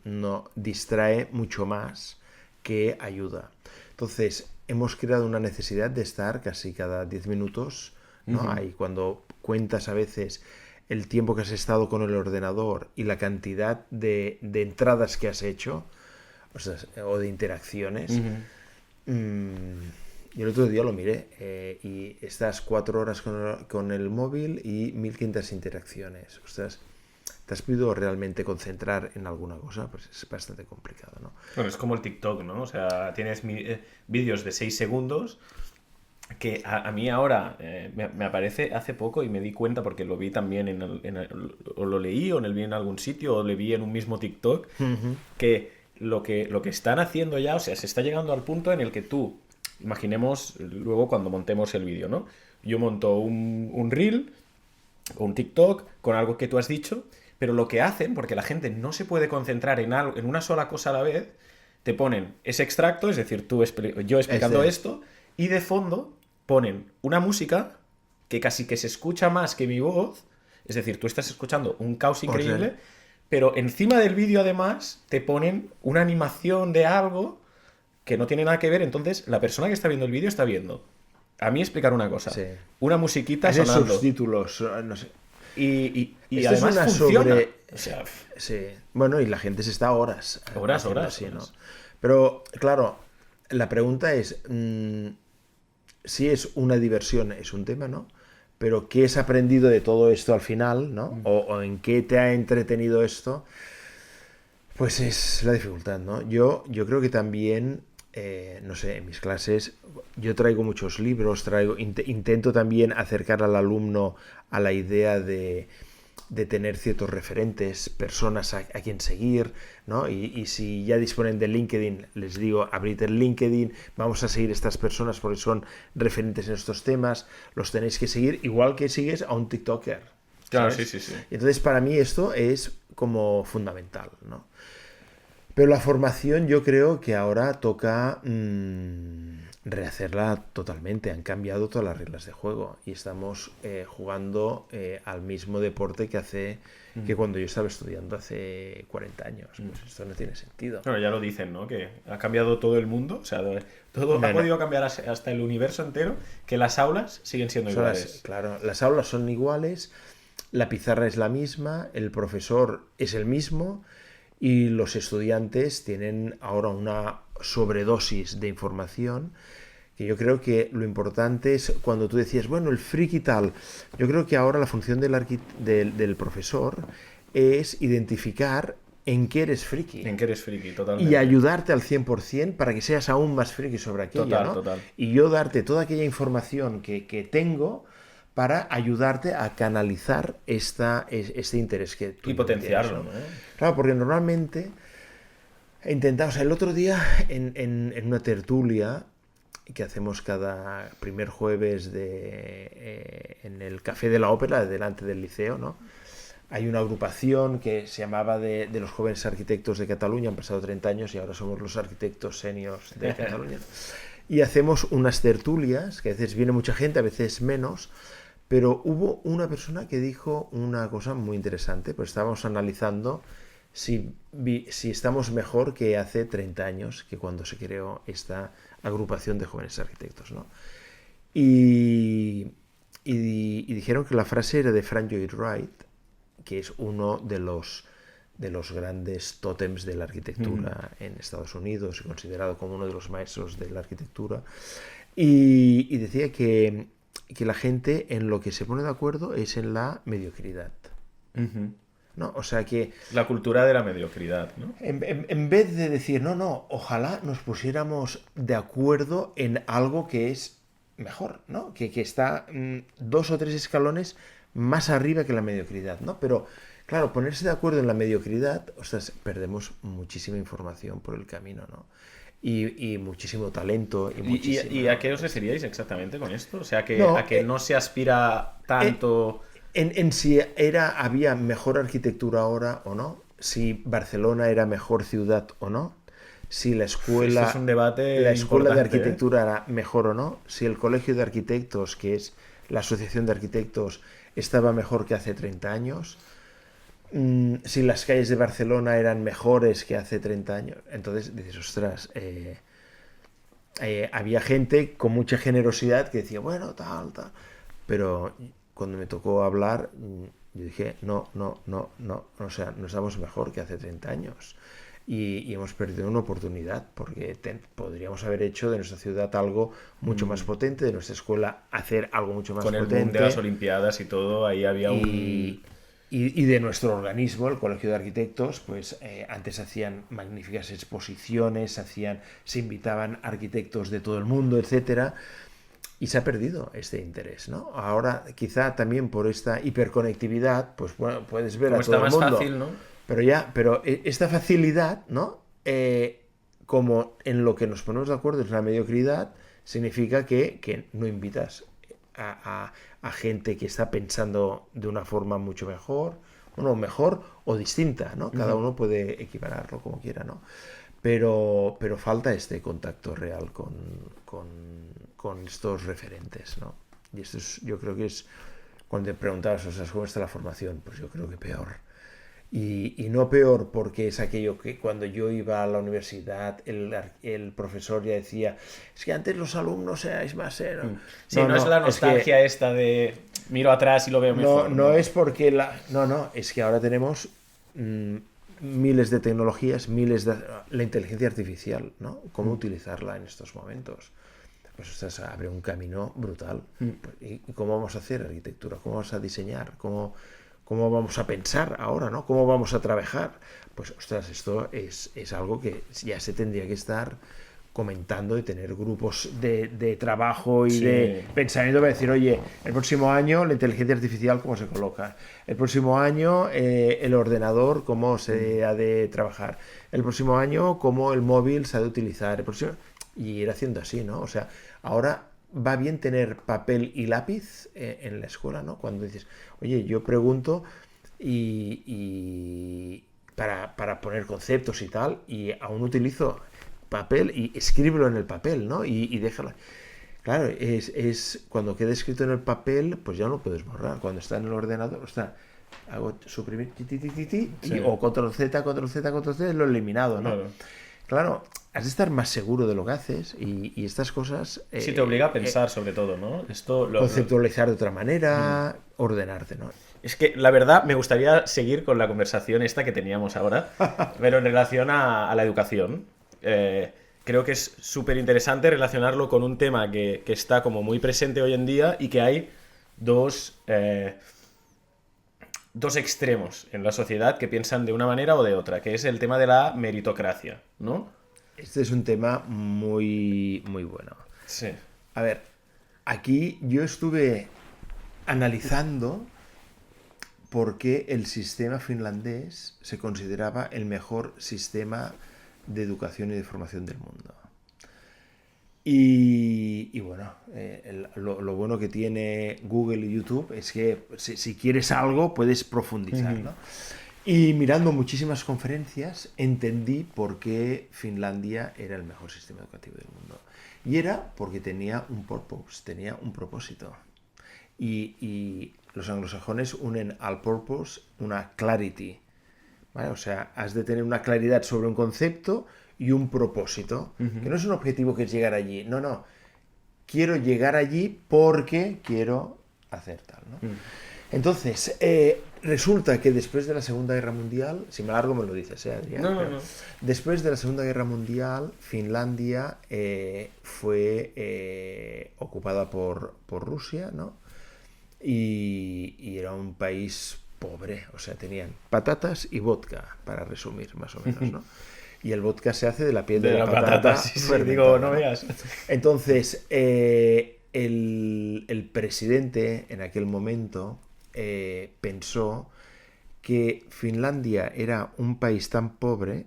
no distrae mucho más que ayuda. Entonces, hemos creado una necesidad de estar casi cada 10 minutos, ¿no? Ahí cuando cuentas a veces el tiempo que has estado con el ordenador y la cantidad de entradas que has hecho, o sea, o de interacciones. Y el otro día lo miré y estás 4 horas con el móvil y 1500 interacciones. Ostras, ¿te has podido realmente concentrar en alguna cosa? Pues es bastante complicado, ¿no? Bueno, es como el TikTok, ¿no? O sea, tienes vídeos de 6 segundos que a mí ahora me aparece hace poco y me di cuenta porque lo vi también o lo leí o vi en algún sitio o lo vi en un mismo TikTok, que lo que están haciendo ya, o sea, se está llegando al punto en el que tú, imaginemos luego cuando montemos el vídeo, ¿no? Yo monto un reel o un TikTok con algo que tú has dicho, pero lo que hacen, porque la gente no se puede concentrar en una sola cosa a la vez, te ponen ese extracto, es decir, yo explicando esto, y de fondo ponen una música que casi que se escucha más que mi voz, es decir, tú estás escuchando un caos increíble, pero encima del vídeo además te ponen una animación de algo que no tiene nada que ver, entonces la persona que está viendo el vídeo está viendo a mí explicar una cosa, una musiquita Hacer sonando, subtítulos, no sé. y Esto además es funciona. O sea, sí. Bueno, y la gente se está horas. Horas, así, ¿no? Pero, claro, la pregunta es, si es una diversión, es un tema, ¿no? Pero ¿qué has aprendido de todo esto al final, ¿no? O en qué te ha entretenido esto, pues es la dificultad, ¿no? Yo creo que también, no sé, en mis clases yo traigo muchos libros, intento también acercar al alumno a la idea de tener ciertos referentes, personas a quien seguir, ¿no? Y si ya disponen de LinkedIn, les digo, abrid el LinkedIn, vamos a seguir estas personas porque son referentes en estos temas, los tenéis que seguir, igual que sigues a un TikToker. claro, ¿sabes? sí. Y entonces para mí esto es como fundamental, ¿no? Pero la formación yo creo que ahora toca rehacerla totalmente. Han cambiado todas las reglas de juego y estamos jugando al mismo deporte que cuando yo estaba estudiando hace 40 años. Pues esto no tiene sentido. Bueno, ya lo dicen, ¿no? Que ha cambiado todo el mundo, o sea, todo ha podido cambiar hasta el universo entero, que las aulas siguen siendo iguales. Claro, las aulas son iguales, la pizarra es la misma, el profesor es el mismo y los estudiantes tienen ahora una sobredosis de información Que yo creo que lo importante es cuando tú decías, bueno, el friki tal. Yo creo que ahora la función del profesor es identificar en qué eres friki. En qué eres friki, totalmente. Y ayudarte al 100% para que seas aún más friki sobre aquello, Total, ¿no? total. Y yo darte toda aquella información que tengo para ayudarte a canalizar este interés que tú Y potenciarlo, tienes, ¿no? Claro, porque normalmente intentamos, o sea, el otro día en una tertulia que hacemos cada primer jueves en el Café de la Ópera, delante del liceo, ¿no? Hay una agrupación que se llamaba de los jóvenes arquitectos de Cataluña, han pasado 30 años y ahora somos los arquitectos seniors de Cataluña. Y hacemos unas tertulias, que a veces viene mucha gente, a veces menos, pero hubo una persona que dijo una cosa muy interesante, pues estábamos analizando si estamos mejor que hace 30 años, que cuando se creó esta agrupación de jóvenes arquitectos, ¿no? Y dijeron que la frase era de Frank Lloyd Wright, que es uno de los grandes tótems de la arquitectura en Estados Unidos y considerado como uno de los maestros de la arquitectura. Y decía que la gente en lo que se pone de acuerdo es en la mediocridad. ¿No? O sea que... La cultura de la mediocridad, ¿no? En vez de decir, no, ojalá nos pusiéramos de acuerdo en algo que es mejor, ¿no? Que está 2 o 3 escalones más arriba que la mediocridad, ¿no? Pero, claro, ponerse de acuerdo en la mediocridad, ostras, perdemos muchísima información por el camino, ¿no? Y muchísimo talento. ¿Y a qué os referíais exactamente con esto? O sea, a que no se aspira tanto... En si había mejor arquitectura ahora o no, si Barcelona era mejor ciudad o no, si la escuela, es un debate la escuela de importante, arquitectura era mejor o no, si el colegio de arquitectos, que es la asociación de arquitectos, estaba mejor que hace 30 años, si las calles de Barcelona eran mejores que hace 30 años. Entonces dices, ostras, había gente con mucha generosidad que decía, bueno, tal, pero cuando me tocó hablar, yo dije, no, o sea, no estamos mejor que hace 30 años. Y hemos perdido una oportunidad, porque podríamos haber hecho de nuestra ciudad algo mucho más potente, de nuestra escuela hacer algo mucho más potente. Con el boom de las Olimpiadas y todo, ahí había y de nuestro organismo, el Colegio de Arquitectos, pues antes hacían magníficas exposiciones, se invitaban arquitectos de todo el mundo, etcétera. Y se ha perdido este interés, ¿no? Ahora, quizá también por esta hiperconectividad, pues bueno, puedes ver como a todo el mundo. Está más fácil, ¿no? Pero esta facilidad, ¿no? Como en lo que nos ponemos de acuerdo es la mediocridad, significa que no invitas a gente que está pensando de una forma mucho mejor, bueno, mejor o distinta, ¿no? Cada uno puede equipararlo como quiera, ¿no? Pero falta este contacto real con estos referentes, ¿no? Y esto yo creo que es, cuando te preguntabas, o sea, ¿cómo está la formación? Pues yo creo que peor. Y no peor porque es aquello que cuando yo iba a la universidad el profesor ya decía, es que antes los alumnos erais más... Sí, no es la nostalgia esta de miro atrás y lo veo mejor. No es porque es que ahora tenemos miles de tecnologías, la inteligencia artificial, ¿no? ¿Cómo utilizarla en estos momentos? Pues ostras, abre un camino brutal. ¿Y cómo vamos a hacer arquitectura? ¿Cómo vamos a diseñar? ¿Cómo vamos a pensar ahora, ¿no? ¿Cómo vamos a trabajar? Pues, ostras, esto es algo que ya se tendría que estar comentando y tener grupos de trabajo y de pensamiento para decir, oye, el próximo año la inteligencia artificial cómo se coloca, el próximo año el ordenador cómo se ha de trabajar, el próximo año cómo el móvil se ha de utilizar, y ir haciendo así, ¿no? O sea, ahora va bien tener papel y lápiz en la escuela, ¿no? Cuando dices, oye, yo pregunto y para poner conceptos y tal, y aún utilizo papel y escríbelo en el papel, ¿no? Y déjalo. Claro, es cuando queda escrito en el papel, pues ya no lo puedes borrar. Cuando está en el ordenador, hago suprimir, o control Z, lo he eliminado, ¿no? Claro, has de estar más seguro de lo que haces y estas cosas... sí, te obliga a pensar sobre todo, ¿no? Conceptualizar de otra manera, ordenarte, ¿no? Es que, la verdad, me gustaría seguir con la conversación esta que teníamos ahora, pero en relación a la educación. Que creo que es súper interesante relacionarlo con un tema que está como muy presente hoy en día y que hay dos extremos en la sociedad que piensan de una manera o de otra, que es el tema de la meritocracia, ¿no? Este es un tema muy, muy bueno. Sí. A ver, aquí yo estuve analizando por qué el sistema finlandés se consideraba el mejor sistema de educación y de formación del mundo. Y bueno, lo bueno que tiene Google y YouTube es que si quieres algo puedes profundizar, ¿no? Y mirando muchísimas conferencias entendí por qué Finlandia era el mejor sistema educativo del mundo. Y era porque tenía un purpose, tenía un propósito. Y los anglosajones unen al purpose una clarity, ¿vale? O sea, has de tener una claridad sobre un concepto y un propósito, que no es un objetivo que es llegar allí, no, quiero llegar allí porque quiero hacer tal, ¿no? Entonces, resulta que después de la Segunda Guerra Mundial, si me largo me lo dices, Adrián. No. Después de la Segunda Guerra Mundial, Finlandia fue ocupada por Rusia, ¿no? Y era un país pobre, o sea, tenían patatas y vodka, para resumir, más o menos, ¿no? Y el vodka se hace de la piel de la patata. Sí, digo, no veas. Entonces, el presidente en aquel momento pensó que Finlandia era un país tan pobre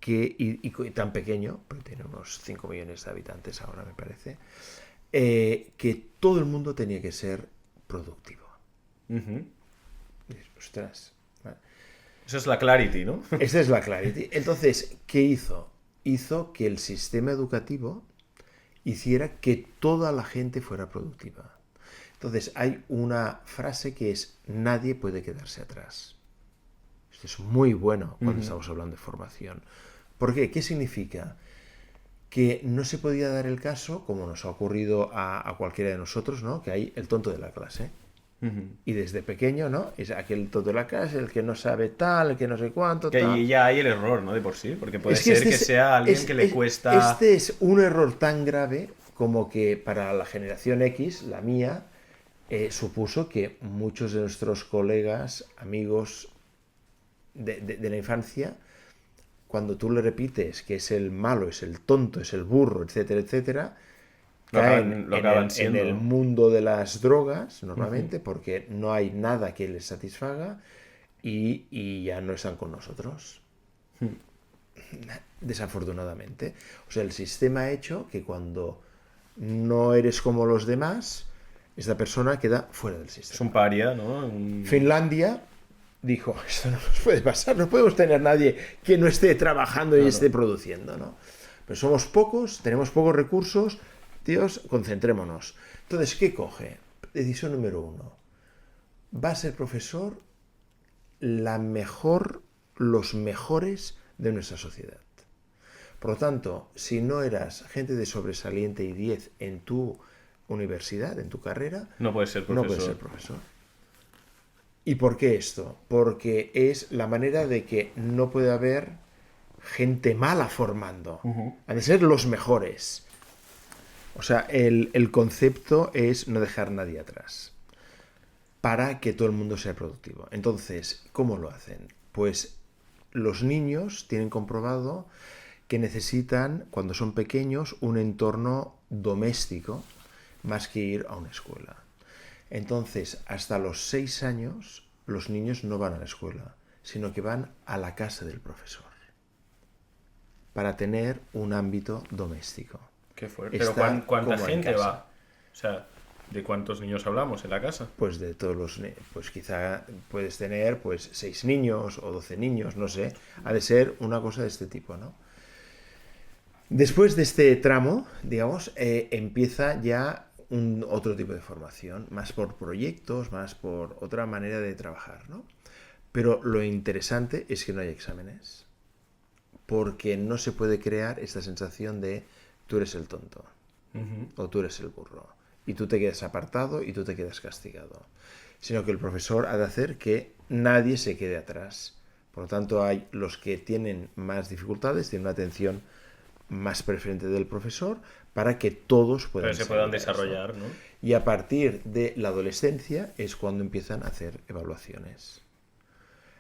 y tan pequeño, porque tiene unos 5 millones de habitantes ahora, me parece, que todo el mundo tenía que ser productivo. Ostras. Vale. Eso es la clarity, ¿no? Esta es la clarity. Entonces, ¿qué hizo? Hizo que el sistema educativo hiciera que toda la gente fuera productiva. Entonces, hay una frase que es: nadie puede quedarse atrás. Esto es muy bueno cuando estamos hablando de formación. ¿Por qué? ¿Qué significa? Que no se podía dar el caso, como nos ha ocurrido a cualquiera de nosotros, ¿no? Que hay el tonto de la clase. Y desde pequeño, ¿no? Es aquel tonto de la clase, el que no sabe tal, el que no sé cuánto, que tal. ahí ya hay el error, ¿no? De por sí, porque puede Es que ser que sea alguien que le cuesta... Este es un error tan grave como que para la generación X, la mía, supuso que muchos de nuestros colegas, amigos de la infancia, cuando tú le repites que es el malo, es el tonto, es el burro, etcétera, etcétera, caen en el mundo de las drogas, normalmente, porque no hay nada que les satisfaga y ya no están con nosotros. Desafortunadamente. O sea, el sistema ha hecho que cuando no eres como los demás, esta persona queda fuera del sistema. Es un paria, ¿no? Finlandia dijo: esto no nos puede pasar, no podemos tener nadie que no esté trabajando y esté produciendo, ¿no? Pero somos pocos, tenemos pocos recursos, tíos, concentrémonos. Entonces, ¿qué coge? Decisión número 1. Va a ser profesor los mejores de nuestra sociedad. Por lo tanto, si no eras gente de sobresaliente y 10 en tu universidad, en tu carrera, no puedes ser profesor. No puedes ser profesor. ¿Y por qué esto? Porque es la manera de que no puede haber gente mala formando. Han de ser los mejores. O sea, el concepto es no dejar nadie atrás para que todo el mundo sea productivo. Entonces, ¿cómo lo hacen? Pues los niños tienen comprobado que necesitan, cuando son pequeños, un entorno doméstico más que ir a una escuela. Entonces, hasta los 6 años, los niños no van a la escuela, sino que van a la casa del profesor para tener un ámbito doméstico. Qué fuerte. Pero ¿cuánta gente va? O sea, ¿de cuántos niños hablamos en la casa? Pues de todos los... Pues quizá puedes tener 6 niños o 12 niños, no sé. Ha de ser una cosa de este tipo, ¿no? Después de este tramo, digamos, empieza ya otro tipo de formación, más por proyectos, más por otra manera de trabajar, ¿no? Pero lo interesante es que no hay exámenes, porque no se puede crear esta sensación de tú eres el tonto o tú eres el burro y tú te quedas apartado y tú te quedas castigado, sino que el profesor ha de hacer que nadie se quede atrás. Por lo tanto, hay los que tienen más dificultades, tienen una atención más preferente del profesor para que todos puedan se puedan eso. desarrollar, ¿no? Y a partir de la adolescencia es cuando empiezan a hacer evaluaciones.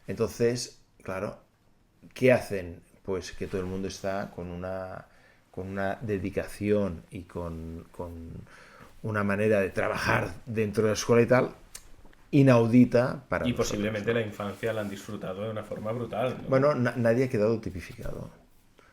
Entonces, claro, ¿qué hacen? Pues que todo el mundo está con una dedicación y con una manera de trabajar dentro de la escuela y tal, inaudita para Y nosotros, posiblemente ¿no? la infancia la han disfrutado de una forma brutal, ¿no? Bueno, nadie ha quedado tipificado.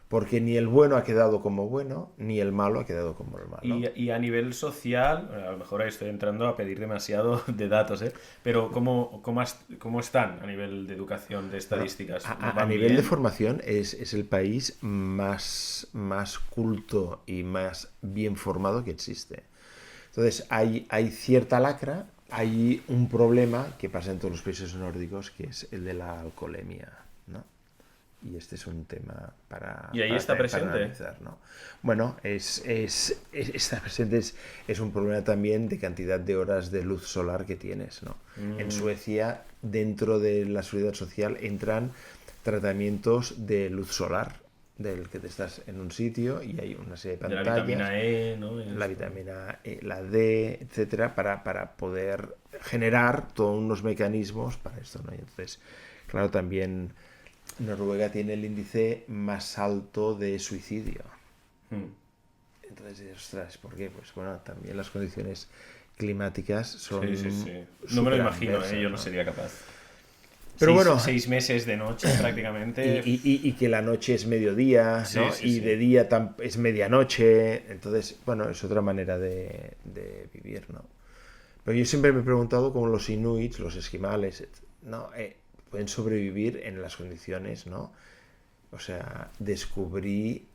Porque ni el bueno ha quedado como bueno, ni el malo ha quedado como el malo. Y a nivel social, a lo mejor ahí estoy entrando a pedir demasiado de datos, ¿eh? Pero ¿cómo están a nivel de educación, de estadísticas? A ¿Van nivel bien? de formación es el país más culto y más bien formado que existe. Entonces hay cierta lacra, hay un problema que pasa en todos los países nórdicos, que es el de la alcoholemia, ¿no? Y este es un tema para, ¿Y ahí para, está para presente? analizar, ¿no? Bueno, está presente, es un problema también de cantidad de horas de luz solar que tienes, ¿no? En Suecia, dentro de la seguridad social, entran tratamientos de luz solar, del que te estás en un sitio y hay una serie de De la pantallas, vitamina E, ¿no? la vitamina E, la D, etcétera, para poder generar todos unos mecanismos para esto, ¿no? Y entonces, claro, también Noruega tiene el índice más alto de suicidio. Entonces, ostras, ¿por qué? Pues bueno, también las condiciones climáticas son Sí. No me lo imagino, superadversas, yo no ¿no? sería capaz. Pero bueno, 6 meses de noche prácticamente. y que la noche es mediodía, Sí, ¿no? sí, Y sí. de día es medianoche. Entonces, bueno, es otra manera de vivir, ¿no? Pero yo siempre me he preguntado cómo los inuits, los esquimales, ¿no? Pueden sobrevivir en las condiciones, ¿no? O sea, descubrí,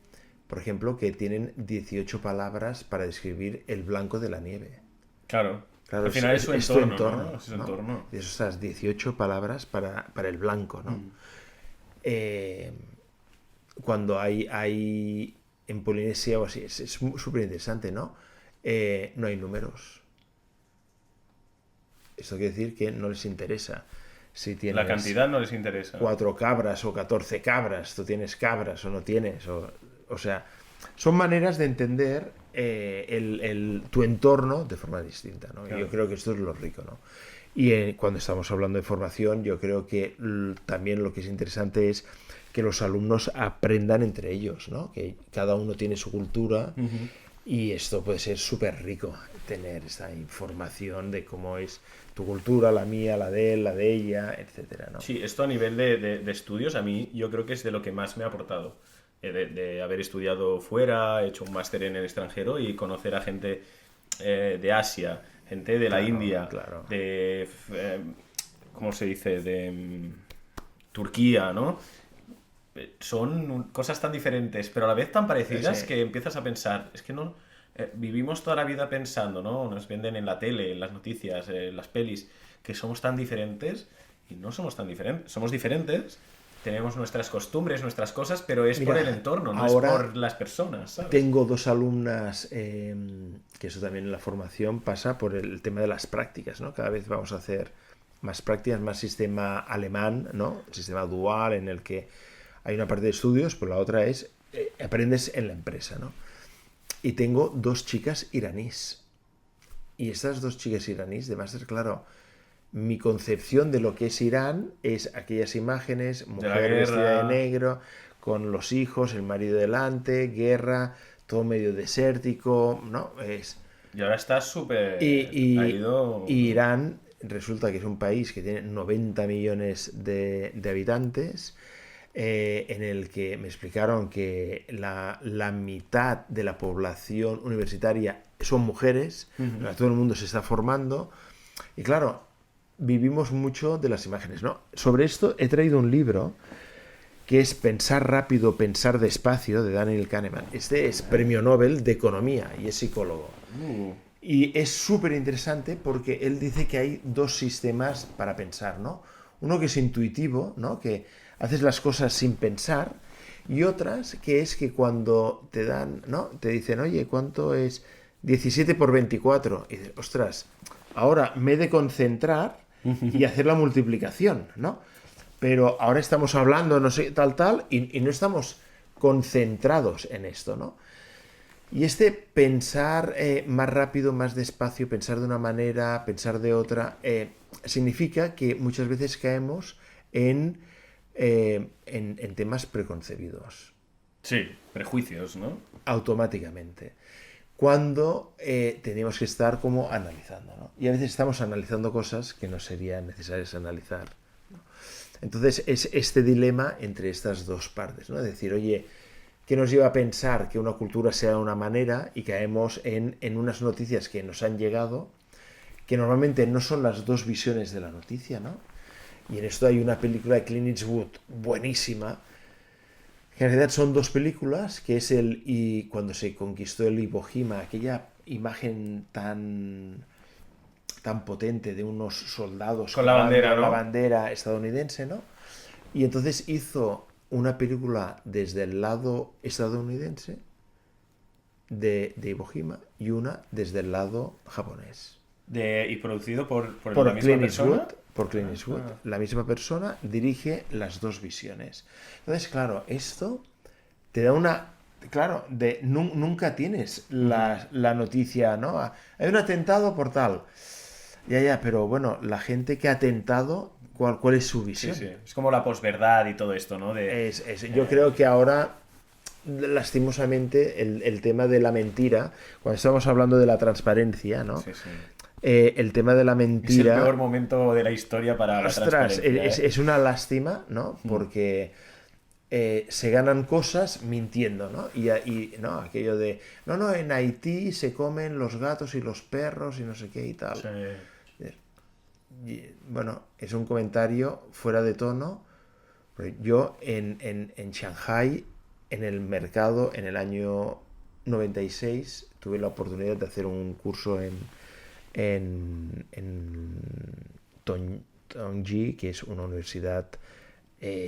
por ejemplo, que tienen 18 palabras para describir el blanco de la nieve. Claro. Claro, Al final es su tu entorno, ¿no? Es su ¿no? entorno. Y esas 18 palabras para el blanco, ¿no? Cuando hay en Polinesia o así, es súper interesante, ¿no? No hay números. Esto quiere decir que no les interesa. Si tienes La cantidad no les interesa. 4 cabras o 14 cabras, tú tienes cabras o no tienes. O sea, son maneras de entender tu entorno de forma distinta, ¿no? Claro. Yo creo que esto es lo rico, ¿no? Y cuando estamos hablando de formación, yo creo que también lo que es interesante es que los alumnos aprendan entre ellos, ¿no? Que cada uno tiene su cultura y esto puede ser súper rico, tener esta información de cómo es tu cultura, la mía, la de él, la de ella, etcétera, ¿no? Sí, esto a nivel de estudios, a mí yo creo que es de lo que más me ha aportado. De haber estudiado fuera, he hecho un máster en el extranjero y conocer a gente de Asia, gente de la India, claro. de, ¿cómo se dice? De Turquía, ¿no? Son cosas tan diferentes, pero a la vez tan parecidas Sí. que empiezas a pensar, es que no... vivimos toda la vida pensando, ¿no? Nos venden en la tele, en las noticias, en las pelis, que somos tan diferentes y no somos tan diferentes. Somos diferentes, tenemos nuestras costumbres, nuestras cosas, pero es Mira, por el entorno, no ahora es por las personas, ¿sabes? Tengo dos alumnas, que eso también en la formación pasa por el tema de las prácticas, ¿no? Cada vez vamos a hacer más prácticas, más sistema alemán, ¿no? Sistema dual en el que hay una parte de estudios, pero la otra es aprendes en la empresa, ¿no? Y tengo dos chicas iraníes. Y estas dos chicas iraníes de máster, claro, mi concepción de lo que es Irán es aquellas imágenes, mujer vestida de negro, con los hijos, el marido delante, guerra, todo medio desértico, ¿no? Y ahora está súper... Y ha ido... Irán resulta que es un país que tiene 90 millones de habitantes, en el que me explicaron que la mitad de la población universitaria son mujeres, todo el mundo se está formando, y claro, vivimos mucho de las imágenes, ¿no? Sobre esto he traído un libro que es Pensar rápido, pensar despacio, de Daniel Kahneman. Este es premio Nobel de Economía y es psicólogo. Y es súper interesante porque él dice que hay dos sistemas para pensar, ¿no? Uno que es intuitivo, ¿no? Que haces las cosas sin pensar, y otras que es que cuando te dan, ¿no? Te dicen, oye, ¿cuánto es 17 por 24? Y dices, ostras, ahora me he de concentrar y hacer la multiplicación, ¿no? Pero ahora estamos hablando, no sé, tal, y no estamos concentrados en esto, ¿no? Y este pensar más rápido, más despacio, pensar de una manera, pensar de otra, significa que muchas veces caemos en temas preconcebidos. Sí, prejuicios, ¿no? Automáticamente. Cuando tenemos que estar como analizando, ¿no? Y a veces estamos analizando cosas que no serían necesarias analizar, ¿no? Entonces es este dilema entre estas dos partes, ¿no? Es decir, oye, ¿qué nos lleva a pensar que una cultura sea de una manera y caemos en unas noticias que nos han llegado, que normalmente no son las dos visiones de la noticia, ¿no? Y en esto hay una película de Clint Eastwood buenísima, que en realidad son dos películas, que es y cuando se conquistó el Iwo Jima, aquella imagen tan potente de unos soldados con la bandera, ¿no? la bandera estadounidense, ¿no? Y entonces hizo una película desde el lado estadounidense de Iwo Jima y una desde el lado japonés. Y producido por la misma Clint persona. Eastwood, por Clint Eastwood. La misma persona dirige las dos visiones. Entonces, claro, esto te da una... Claro, nunca tienes la noticia, ¿no? Hay un atentado por tal. Ya, pero bueno, la gente que ha atentado, ¿cuál es su visión? Sí, sí. Es como la posverdad y todo esto, ¿no? Yo creo que ahora, lastimosamente, el tema de la mentira, cuando estamos hablando de la transparencia, ¿no? Sí, sí. El tema de la mentira... Es el peor momento de la historia para la transparencia. Es una lástima, ¿no? Porque se ganan cosas mintiendo, ¿no? Y no, aquello de... No, en Haití se comen los gatos y los perros y no sé qué y tal. Sí. Y, bueno, es un comentario fuera de tono. Yo en Shanghai, en el mercado, en el año 96, tuve la oportunidad de hacer un curso en Tongji, que es una universidad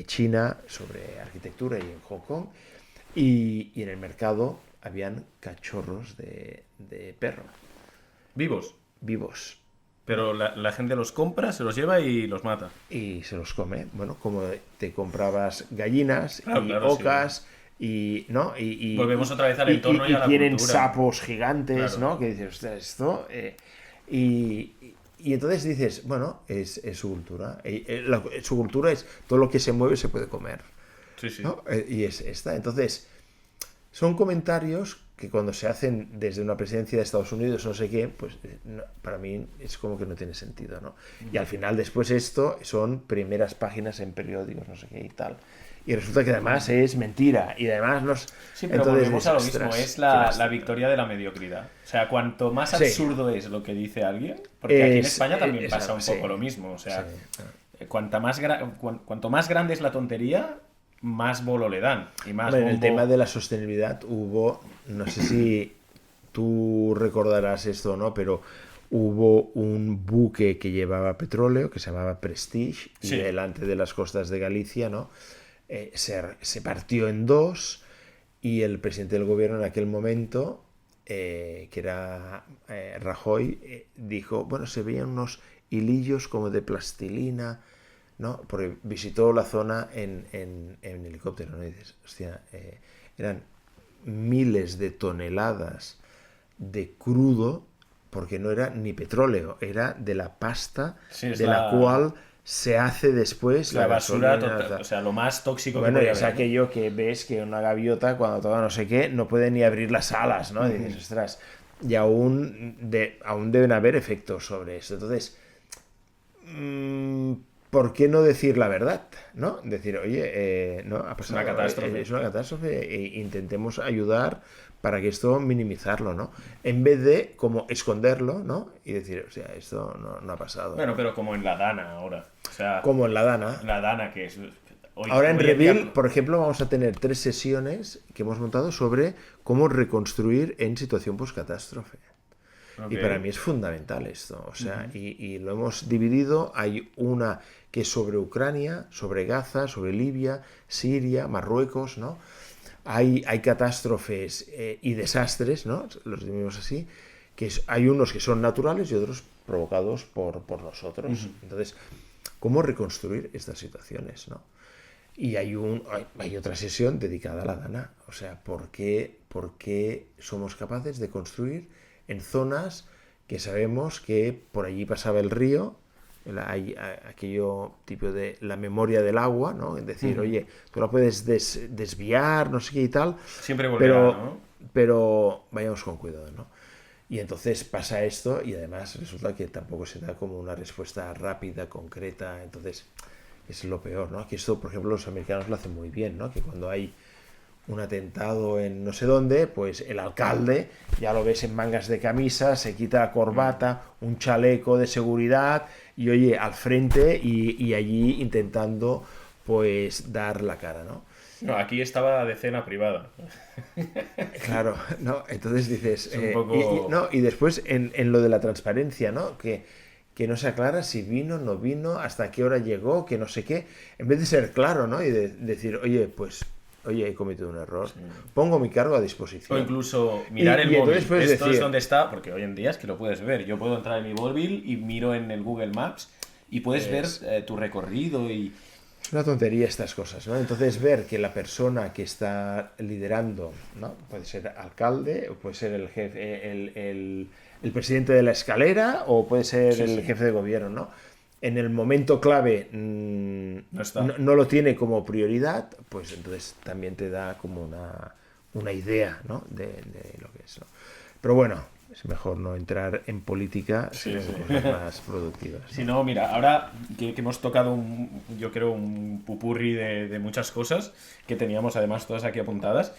china sobre arquitectura, y en Hong Kong, y en el mercado habían cachorros de perro. Vivos. Pero la gente los compra, se los lleva y los mata. Y se los come. Bueno, como te comprabas gallinas claro, ocas, sí. ¿no? Volvemos otra vez al entorno y a la tienen cultura. sapos gigantes, Claro. ¿no? Que dices, ostras, esto... y entonces dices, bueno, es su cultura. Su cultura es todo lo que se mueve se puede comer. Sí, sí. ¿No? Y es esta. Entonces, son comentarios que cuando se hacen desde una presidencia de Estados Unidos, no sé qué, pues no, para mí es como que no tiene sentido, ¿no? Y al final después esto son primeras páginas en periódicos, no sé qué y tal. Y resulta que además es mentira. Y además nos... Sí, pero entonces, volvemos a lo mismo, ostras, es la victoria de la mediocridad. O sea, cuanto más absurdo es lo que dice alguien, porque aquí en España también pasa un poco lo mismo. O sea, cuanto más grande es la tontería, más bolo le dan. Y más en el tema de la sostenibilidad hubo, no sé si tú recordarás esto o no, pero hubo un buque que llevaba petróleo que se llamaba Prestige, y delante de las costas de Galicia, ¿no? Se partió en dos, y el presidente del gobierno en aquel momento, que era Rajoy, dijo, bueno, se veían unos hilillos como de plastilina, ¿no? Porque visitó la zona en helicóptero, ¿no? Y dices, hostia, eran miles de toneladas de crudo, porque no era ni petróleo, era de la pasta la cual se hace después la basura total, o sea, lo más tóxico que puede haber. Es aquello que ves que una gaviota cuando toca no sé qué no puede ni abrir las alas, ¿no? Y dices, ostras, y aún deben haber efectos sobre esto. Entonces, ¿por qué no decir la verdad? ¿No? Decir, oye, no, ha pasado, una catástrofe. Es una catástrofe, e intentemos ayudar para que esto minimizarlo, ¿no? En vez de como esconderlo, ¿no? Y decir, o sea, esto no ha pasado. Bueno, pero como en la Dana ahora. O sea, como en la Dana. La Dana, que es... Ahora en Reveal, por ejemplo, vamos a tener 3 sesiones que hemos montado sobre cómo reconstruir en situación post-catástrofe. Okay. Y para mí es fundamental esto. O sea, y lo hemos dividido. Hay una que es sobre Ucrania, sobre Gaza, sobre Libia, Siria, Marruecos, ¿no? Hay catástrofes y desastres, ¿no? Los dividimos así. Hay unos que son naturales y otros provocados por nosotros. Entonces, ¿cómo reconstruir estas situaciones, ¿no? Y hay otra sesión dedicada a la Dana. O sea, ¿por qué somos capaces de construir en zonas que sabemos que por allí pasaba el río? Hay aquello tipo de la memoria del agua, ¿no? Es decir, oye, tú la puedes desviar, no sé qué y tal, Siempre volverá, pero, ¿no? pero vayamos con cuidado, ¿no? Y entonces pasa esto y además resulta que tampoco se da como una respuesta rápida, concreta. Entonces, es lo peor, ¿no? Que esto, por ejemplo, los americanos lo hacen muy bien, ¿no? Que cuando hay un atentado en no sé dónde, pues el alcalde ya lo ves en mangas de camisa, se quita la corbata, un chaleco de seguridad y oye, al frente y allí intentando pues dar la cara, ¿no? No, aquí estaba de cena privada. Claro, ¿no? Entonces dices, Es un poco... no, y después en lo de la transparencia, ¿no? Que no se aclara si vino, no vino, hasta qué hora llegó, que no sé qué, en vez de ser claro, ¿no? Y decir, oye, pues, oye, he cometido un error, pongo mi cargo a O disposición. incluso mirar el Y entonces móvil. puedes Esto es decir, donde está, porque hoy en día es que lo puedes ver. Yo puedo entrar en mi móvil y miro en el Google Maps y puedes ver es, tu recorrido y... es una tontería estas cosas, ¿no? Entonces ver que la persona que está liderando, ¿no? Puede ser alcalde, o puede ser el jefe, el presidente de la escalera, o puede ser Sí, el sí. jefe de gobierno, ¿no? En el momento clave No está. no lo tiene como prioridad, pues entonces también te da como una idea, ¿no? De lo que es, ¿no? Pero bueno, es mejor no entrar en política, Sí, sino sí. en cosas más productivas, Si ¿no? no, mira, ahora que hemos tocado, yo creo, un pupurri de muchas cosas que teníamos además todas aquí apuntadas,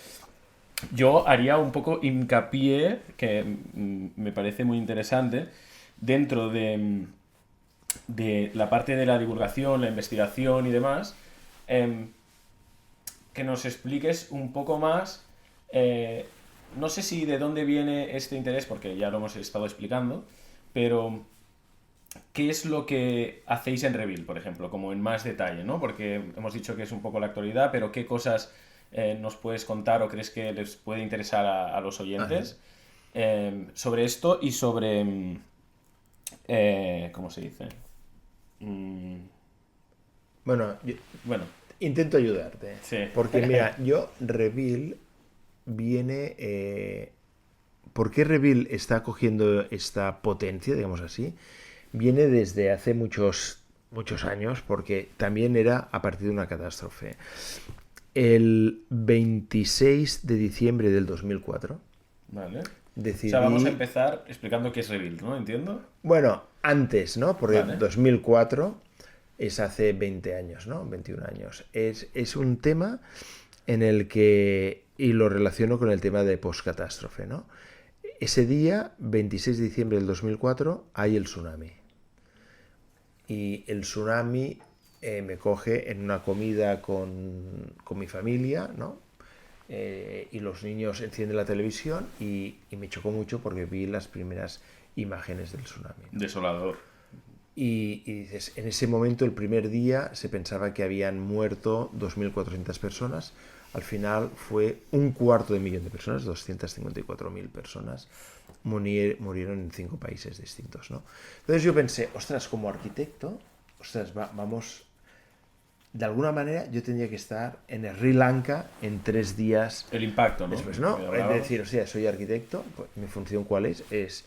yo haría un poco hincapié, que me parece muy interesante, dentro de la parte de la divulgación, la investigación y demás, em, que nos expliques un poco más, no sé si de dónde viene este interés, porque ya lo hemos estado explicando, pero ¿qué es lo que hacéis en Reveal, por ejemplo, como en más detalle, ¿no? Porque hemos dicho que es un poco la actualidad, pero ¿qué cosas nos puedes contar o crees que les puede interesar a los Ajá. oyentes sobre esto y sobre... ¿cómo se dice? Mm, Bueno, bueno, intento ayudarte, sí. porque mira, yo Reveal viene... ¿por qué Reveal está cogiendo esta potencia, digamos así? Viene desde hace muchos años, porque también era a partir de una catástrofe. El 26 de diciembre del 2004 Vale. O sea, vamos a decidí, empezar explicando qué es Reveal, ¿no? ¿Entiendo? bueno, antes, ¿no? Porque Vale. 2004 es hace 20 años, ¿no? 21 años. Es un tema en el que, y lo relaciono con el tema de postcatástrofe, ¿no? Ese día, 26 de diciembre del 2004, hay el tsunami. Y el tsunami me coge en una comida con mi familia, ¿no? Y los niños encienden la televisión y me chocó mucho porque vi las primeras imágenes del tsunami, ¿no? Desolador. Y dices, en ese momento, el primer día, se pensaba que habían muerto 2.400 personas. Al final fue 250.000 de personas, 254.000 personas murieron en 5 países distintos, ¿no? Entonces yo pensé, ostras, como arquitecto, ostras, vamos, de alguna manera yo tendría que estar en Sri Lanka en 3 días El impacto, ¿no? después, ¿no? Que Es hablábamos. decir, o sea, soy arquitecto, pues, mi función cuál es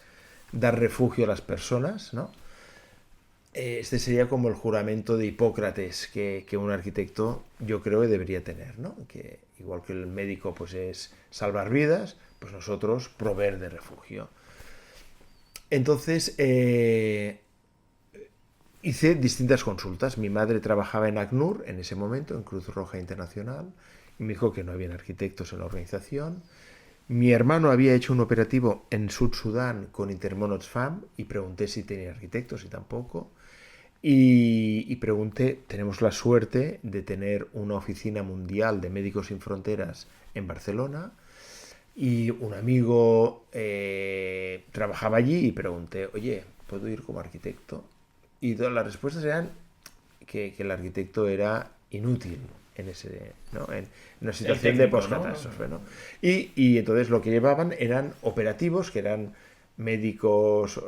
dar refugio a las personas, ¿no? Este sería como el juramento de Hipócrates que un arquitecto yo creo que debería tener, ¿no? Que igual que el médico pues es salvar vidas, pues nosotros proveer de refugio. Entonces hice distintas consultas. Mi madre trabajaba en ACNUR en ese momento, en Cruz Roja Internacional, y me dijo que no habían arquitectos en la organización. Mi hermano había hecho un operativo en Sud Sudán con Intermon Oxfam y pregunté si tenía arquitectos y tampoco. Y pregunté, tenemos la suerte de tener una oficina mundial de Médicos Sin Fronteras en Barcelona y un amigo trabajaba allí y pregunté, oye, ¿puedo ir como arquitecto? Y todas las respuestas eran que el arquitecto era inútil en ese, ¿no? En una El situación de técnico, ¿no? postcatástrofe, ¿no? Y entonces lo que llevaban eran operativos, que eran médicos,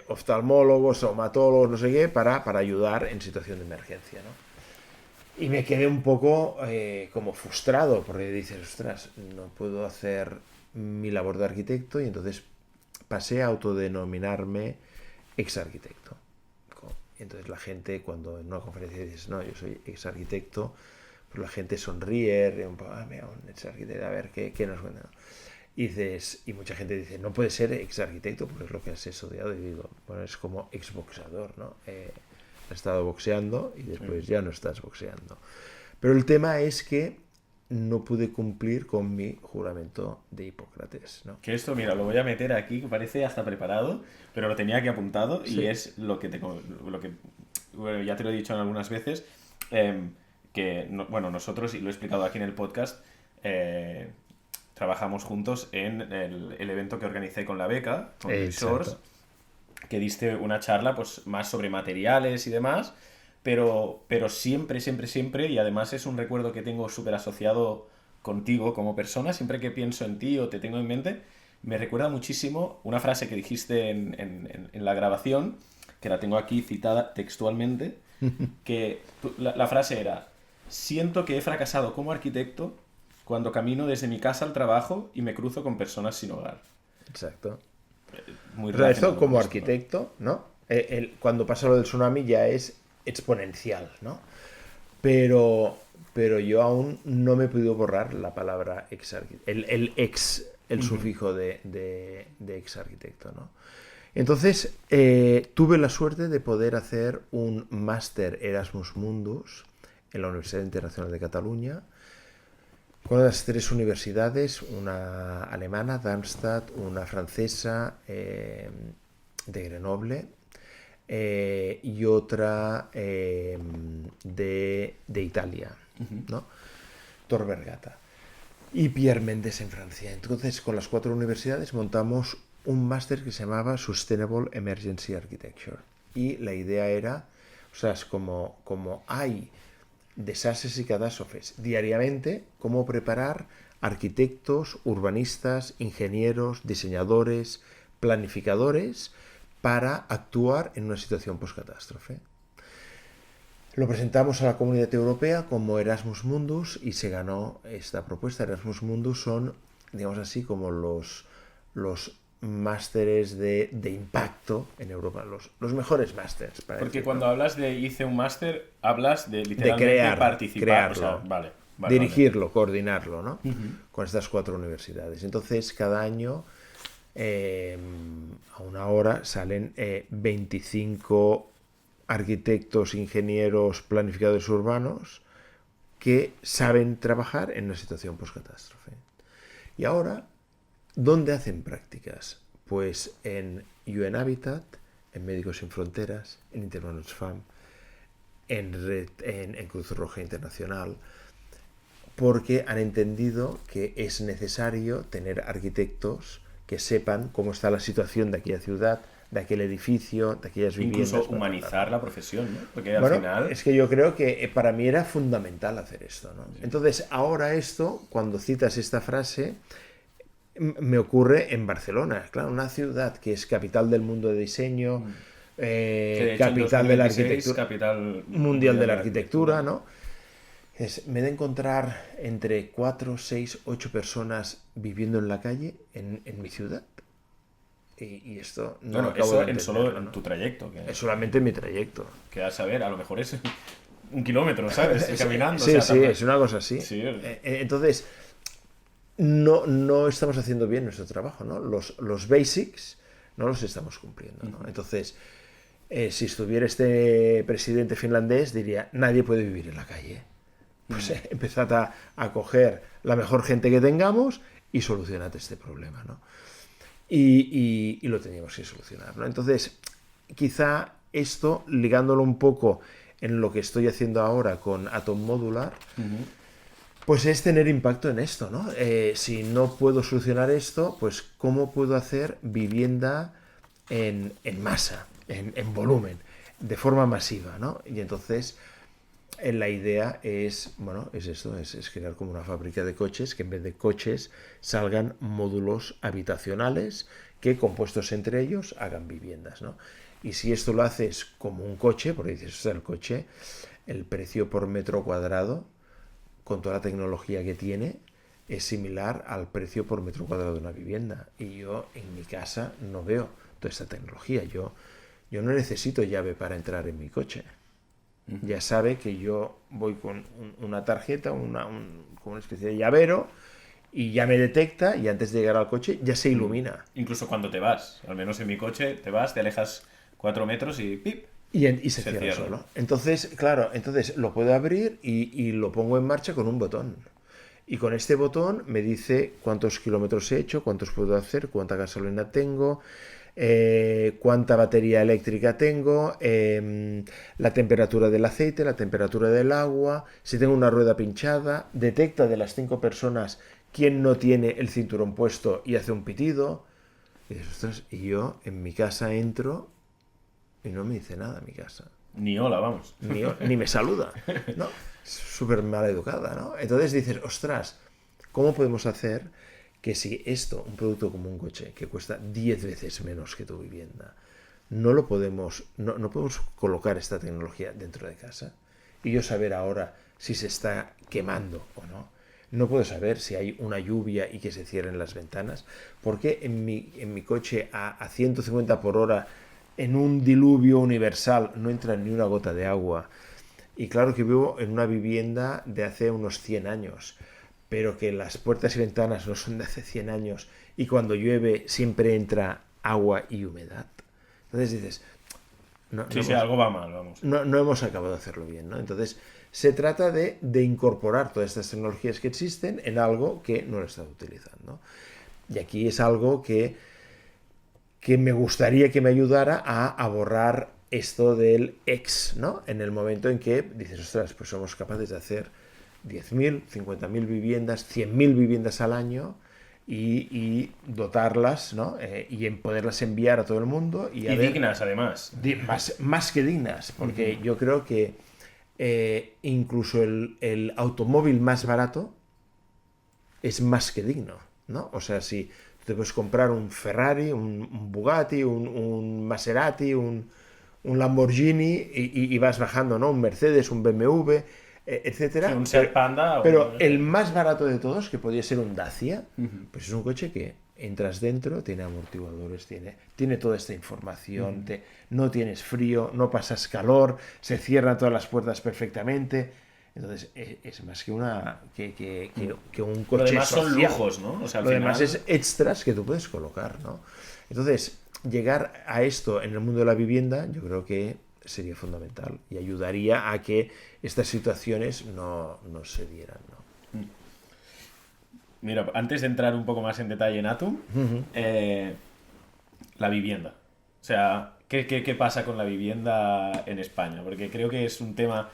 oftalmólogos, traumatólogos, no sé qué, para ayudar en situación de emergencia, ¿no? Y me quedé un poco como frustrado, porque dices, ostras, no puedo hacer mi labor de arquitecto, y entonces pasé a autodenominarme ex arquitecto. Y entonces la gente, cuando en una conferencia dices, no, yo soy ex arquitecto, pues la gente sonríe, un poco, mira, un ex arquitecto, a ver, ¿qué nos cuenta? Y dices, y mucha gente dice, no puede ser ex arquitecto porque es lo que has estudiado. Y digo, bueno, es como ex boxeador, ¿no? Has estado boxeando y después ya no estás boxeando. Pero el tema es que no pude cumplir con mi juramento de Hipócrates, ¿no? Que esto, mira, lo voy a meter aquí, que parece hasta preparado, pero lo tenía aquí apuntado y Sí. es lo que bueno, ya te lo he dicho en algunas veces, que, bueno, nosotros, y lo he explicado aquí en el podcast, trabajamos juntos en el evento que organicé con la beca, con Resource, Exacto. que diste una charla pues más sobre materiales y demás, pero siempre, siempre, siempre, y además es un recuerdo que tengo súper asociado contigo como persona, siempre que pienso en ti o te tengo en mente, me recuerda muchísimo una frase que dijiste en la grabación, que la tengo aquí citada textualmente, que la frase era, siento que he fracasado como arquitecto cuando camino desde mi casa al trabajo y me cruzo con personas sin hogar. Exacto. Muy O sea, esto relacionado con como esto, ¿no? arquitecto, ¿no? Cuando pasa lo del tsunami ya es exponencial, ¿no? Pero, pero yo aún no me he podido borrar la palabra ex arquitecto, el ex, el sufijo de ex arquitecto, ¿no? Entonces, tuve la suerte de poder hacer un máster Erasmus Mundus en la Universidad Internacional de Cataluña, con las tres universidades, una alemana, Darmstadt, una francesa, de Grenoble, y otra de Italia, ¿no? Tor Vergata. Y Pierre Mendes en Francia. Entonces, con las cuatro universidades montamos un máster que se llamaba Sustainable Emergency Architecture. Y la idea era, o sea, es como hay desastres y catástrofes diariamente, cómo preparar arquitectos, urbanistas, ingenieros, diseñadores, planificadores para actuar en una situación post-catástrofe. Lo presentamos a la Comunidad Europea como Erasmus Mundus y se ganó esta propuesta. Erasmus Mundus son, digamos así, como los másteres de impacto en Europa, los mejores másteres, para Porque decir, cuando ¿no? hablas de hice un máster, hablas de De literalmente participar. O sea, crearlo, vale, vale, vale. dirigirlo, coordinarlo, ¿no? Con estas cuatro universidades. Entonces, cada año, a una hora, salen 25 arquitectos, ingenieros, planificadores urbanos que saben trabajar en una situación post-catástrofe. Y ahora, ¿dónde hacen prácticas? Pues en UN Habitat, en Médicos Sin Fronteras, en Intermanos Oxfam, en Cruz Roja Internacional, porque han entendido que es necesario tener arquitectos que sepan cómo está la situación de aquella ciudad, de aquel edificio, de aquellas viviendas. Incluso humanizar la profesión, ¿no? Porque al Bueno, final... es que yo creo que para mí era fundamental hacer esto, ¿no? Sí. Entonces, ahora esto, cuando citas esta frase, me ocurre en Barcelona, claro, una ciudad que es capital del mundo de diseño, Que de hecho en capital de la 2026, arquitectura, capital mundial de la arquitectura, ¿no? Me he de encontrar entre 4, 6, 8 personas viviendo en la calle en mi ciudad. Y esto no Bueno, acabo eso de en solo entenderlo, en ¿no? tu trayecto. Que, Es solamente mi trayecto. que a saber, a lo mejor es 1 kilómetro, ¿sabes? Caminando. Sí, o sea, sí, es una cosa así. Sí, Entonces, no estamos haciendo bien nuestro trabajo, ¿no? Los basics no los estamos cumpliendo, ¿no? Entonces, si estuviera este presidente finlandés, diría, nadie puede vivir en la calle. Pues empezad a coger la mejor gente que tengamos y solucionad este problema, ¿no? Y lo teníamos que solucionar, ¿no? Entonces, quizá esto, ligándolo un poco en lo que estoy haciendo ahora con Atom Modular, pues es tener impacto en esto, ¿no? Si no puedo solucionar esto, pues ¿cómo puedo hacer vivienda en masa, en volumen, de forma masiva, ¿no? Y entonces la idea es, bueno, es esto, es crear como una fábrica de coches, que en vez de coches salgan módulos habitacionales que compuestos entre ellos hagan viviendas, ¿no? Y si esto lo haces como un coche, porque dices, o sea, el coche, el precio por metro cuadrado, con toda la tecnología que tiene, es similar al precio por metro cuadrado de una vivienda. Y yo en mi casa no veo toda esta tecnología. Yo no necesito llave para entrar en mi coche. Ya sabe que yo voy con una tarjeta, como una especie de llavero, y ya me detecta, y antes de llegar al coche ya se ilumina. Incluso cuando te vas, al menos en mi coche, te vas, te alejas 4 metros y ¡pip! Y se cierra solo. Entonces, claro, lo puedo abrir y lo pongo en marcha con un botón. Y con este botón me dice cuántos kilómetros he hecho, cuántos puedo hacer, cuánta gasolina tengo, cuánta batería eléctrica tengo, la temperatura del aceite, la temperatura del agua, si tengo una rueda pinchada, detecta de las 5 personas quién no tiene el cinturón puesto y hace un pitido. Y dices, ostras, y yo en mi casa entro y no me dice nada mi casa. Ni hola, vamos. Ni me saluda, ¿no? Súper mal educada, ¿no? Entonces dices, ostras, ¿cómo podemos hacer que si esto, un producto como un coche, que cuesta 10 veces menos que tu vivienda, no podemos colocar esta tecnología dentro de casa? Y yo saber ahora si se está quemando o no. No puedo saber si hay una lluvia y que se cierren las ventanas. Porque en mi coche a 150 por hora, en un diluvio universal, no entra ni una gota de agua? Y claro que vivo en una vivienda de hace unos 100 años, pero que las puertas y ventanas no son de hace 100 años y cuando llueve siempre entra agua y humedad. Entonces dices, algo va mal, vamos. No hemos acabado de hacerlo bien, ¿no? Entonces se trata de incorporar todas estas tecnologías que existen en algo que no lo he estado utilizando. Y aquí es algo que me gustaría que me ayudara a borrar esto del ex, ¿no? En el momento en que dices, ostras, pues somos capaces de hacer 10.000, 50.000 viviendas, 100.000 viviendas al año y dotarlas, ¿no? Y en poderlas enviar a todo el mundo. Y dignas, además. Más que dignas, porque yo creo que incluso el automóvil más barato es más que digno, ¿no? O sea, si te puedes comprar un Ferrari, un Bugatti, un Maserati, un Lamborghini y vas bajando, ¿no? Un Mercedes, un BMW, etcétera. Sí, un Seat Panda. Pero el más barato de todos, que podría ser un Dacia, pues es un coche que entras dentro, tiene amortiguadores, tiene toda esta información, no tienes frío, no pasas calor, se cierran todas las puertas perfectamente. Entonces es más que un coche. Lo demás social. Son lujos, ¿no? O sea, Lo demás es extras que tú puedes colocar, ¿no? Entonces, llegar a esto en el mundo de la vivienda, yo creo que sería fundamental y ayudaría a que estas situaciones no se dieran, ¿no? Mira, antes de entrar un poco más en detalle en Atom, la vivienda. O sea, ¿qué pasa con la vivienda en España? Porque creo que es un tema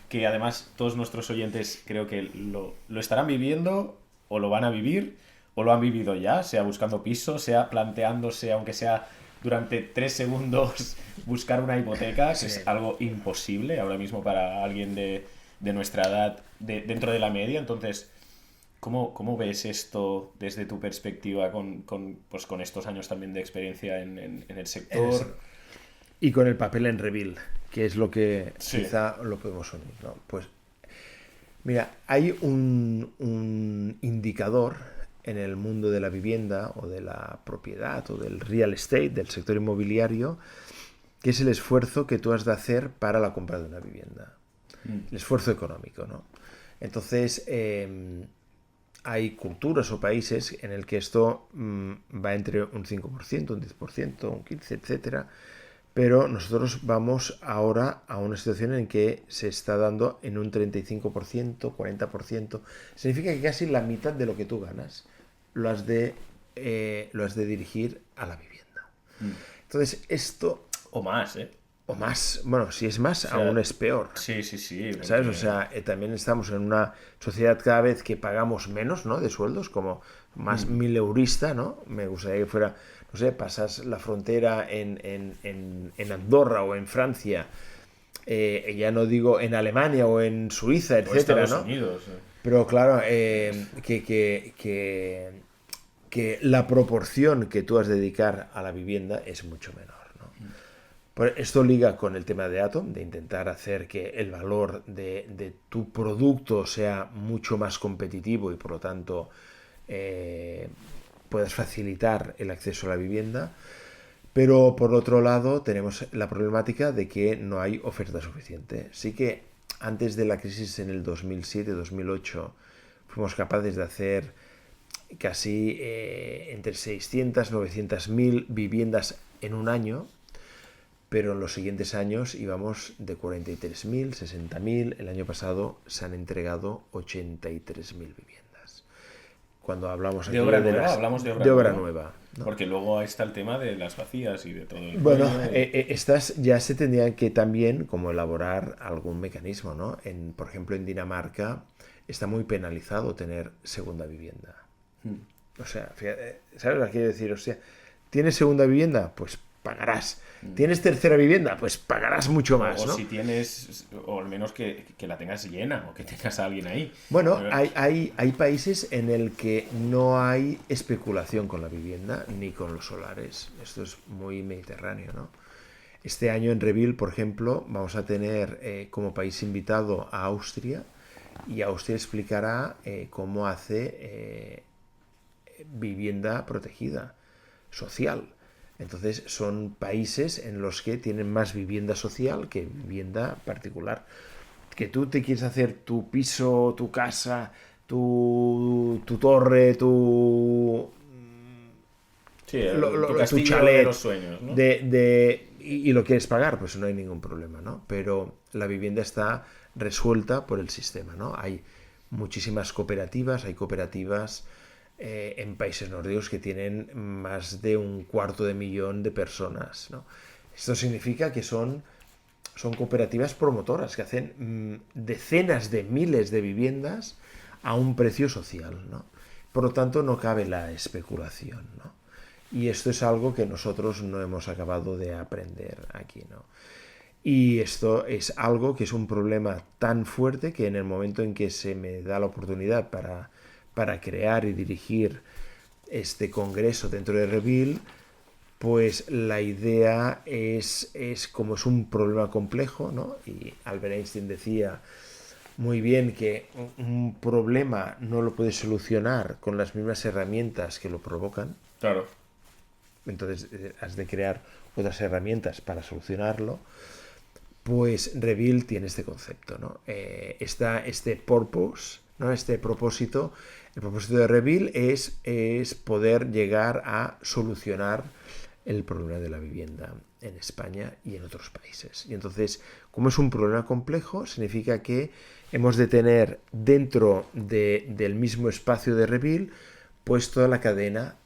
que además todos nuestros oyentes creo que lo estarán viviendo o lo van a vivir o lo han vivido ya, sea buscando piso, sea planteándose, aunque sea durante 3 segundos, buscar una hipoteca, que es algo imposible ahora mismo para alguien de nuestra edad dentro de la media. Entonces, ¿cómo ves esto desde tu perspectiva con estos años también de experiencia en el sector? Y con el papel en Revil, que es lo que quizá lo podemos unir, ¿no? Pues mira, hay un indicador en el mundo de la vivienda o de la propiedad o del real estate, del sector inmobiliario, que es el esfuerzo que tú has de hacer para la compra de una vivienda. El esfuerzo económico, ¿no? Entonces, hay culturas o países en el que esto va entre un 5%, un 10%, un 15%, etcétera. Pero nosotros vamos ahora a una situación en que se está dando en un 35%, 40%. Significa que casi la mitad de lo que tú ganas lo has de dirigir a la vivienda. Entonces, esto... O más, ¿eh? O más. Bueno, si es más, aún es peor. Sí. ¿Sabes? O sea, también estamos en una sociedad cada vez que pagamos menos, ¿no? De sueldos, como más mileurista, ¿no? Me gustaría que fuera... No sé, pasas la frontera en Andorra o en Francia, ya no digo en Alemania o en Suiza, etcétera, o Estados ¿no? Unidos. Pero claro, que la proporción que tú has de dedicar a la vivienda es mucho menor, ¿no? Esto liga con el tema de Atom, de intentar hacer que el valor de tu producto sea mucho más competitivo y por lo tanto puedas facilitar el acceso a la vivienda. Pero por otro lado tenemos la problemática de que no hay oferta suficiente. Sí que antes de la crisis en el 2007-2008 fuimos capaces de hacer casi entre 600 y 900.000 viviendas en un año, pero en los siguientes años íbamos de 43.000, 60.000. El año pasado se han entregado 83.000 viviendas. Cuando hablamos aquí hablamos de obra nueva, ¿no? Porque luego está el tema de las vacías y de todo el Bueno, rollo. estas ya se tendrían que también como elaborar algún mecanismo, ¿no? Por ejemplo, en Dinamarca está muy penalizado tener segunda vivienda. O sea, ¿sabes lo que quiero decir? O sea, ¿tienes segunda vivienda? Pues pagarás. ¿Tienes tercera vivienda? Pues pagarás mucho más, o ¿no? si tienes, o al menos que la tengas llena, o que tengas a alguien ahí. Bueno, hay países en el que no hay especulación con la vivienda ni con los solares. Esto es muy mediterráneo, ¿no? Este año en Reville, por ejemplo, vamos a tener como país invitado a Austria, y Austria explicará cómo hace vivienda protegida, social. Entonces son países en los que tienen más vivienda social que vivienda particular. Que tú te quieres hacer tu piso, tu casa, tu torre, tu tu castillo tu chalet de los sueños, ¿no? y lo quieres pagar, pues no hay ningún problema, ¿no? Pero la vivienda está resuelta por el sistema, ¿no? Hay muchísimas cooperativas, hay cooperativas en países nórdicos que tienen más de 250.000 de personas, ¿no? Esto significa que son cooperativas promotoras que hacen decenas de miles de viviendas a un precio social, ¿no? Por lo tanto, no cabe la especulación, ¿no? Y esto es algo que nosotros no hemos acabado de aprender aquí, ¿no? Y esto es algo que es un problema tan fuerte que en el momento en que se me da la oportunidad para crear y dirigir este congreso dentro de Reville, pues la idea es como es un problema complejo, ¿no? Y Albert Einstein decía muy bien que un problema no lo puedes solucionar con las mismas herramientas que lo provocan. Claro. Entonces has de crear otras herramientas para solucionarlo. Pues Reville tiene este concepto, ¿no? Está este purpose, ¿no? Este propósito. El propósito de Reville es poder llegar a solucionar el problema de la vivienda en España y en otros países. Y entonces, como es un problema complejo, significa que hemos de tener dentro del mismo espacio de Reville pues toda la cadena,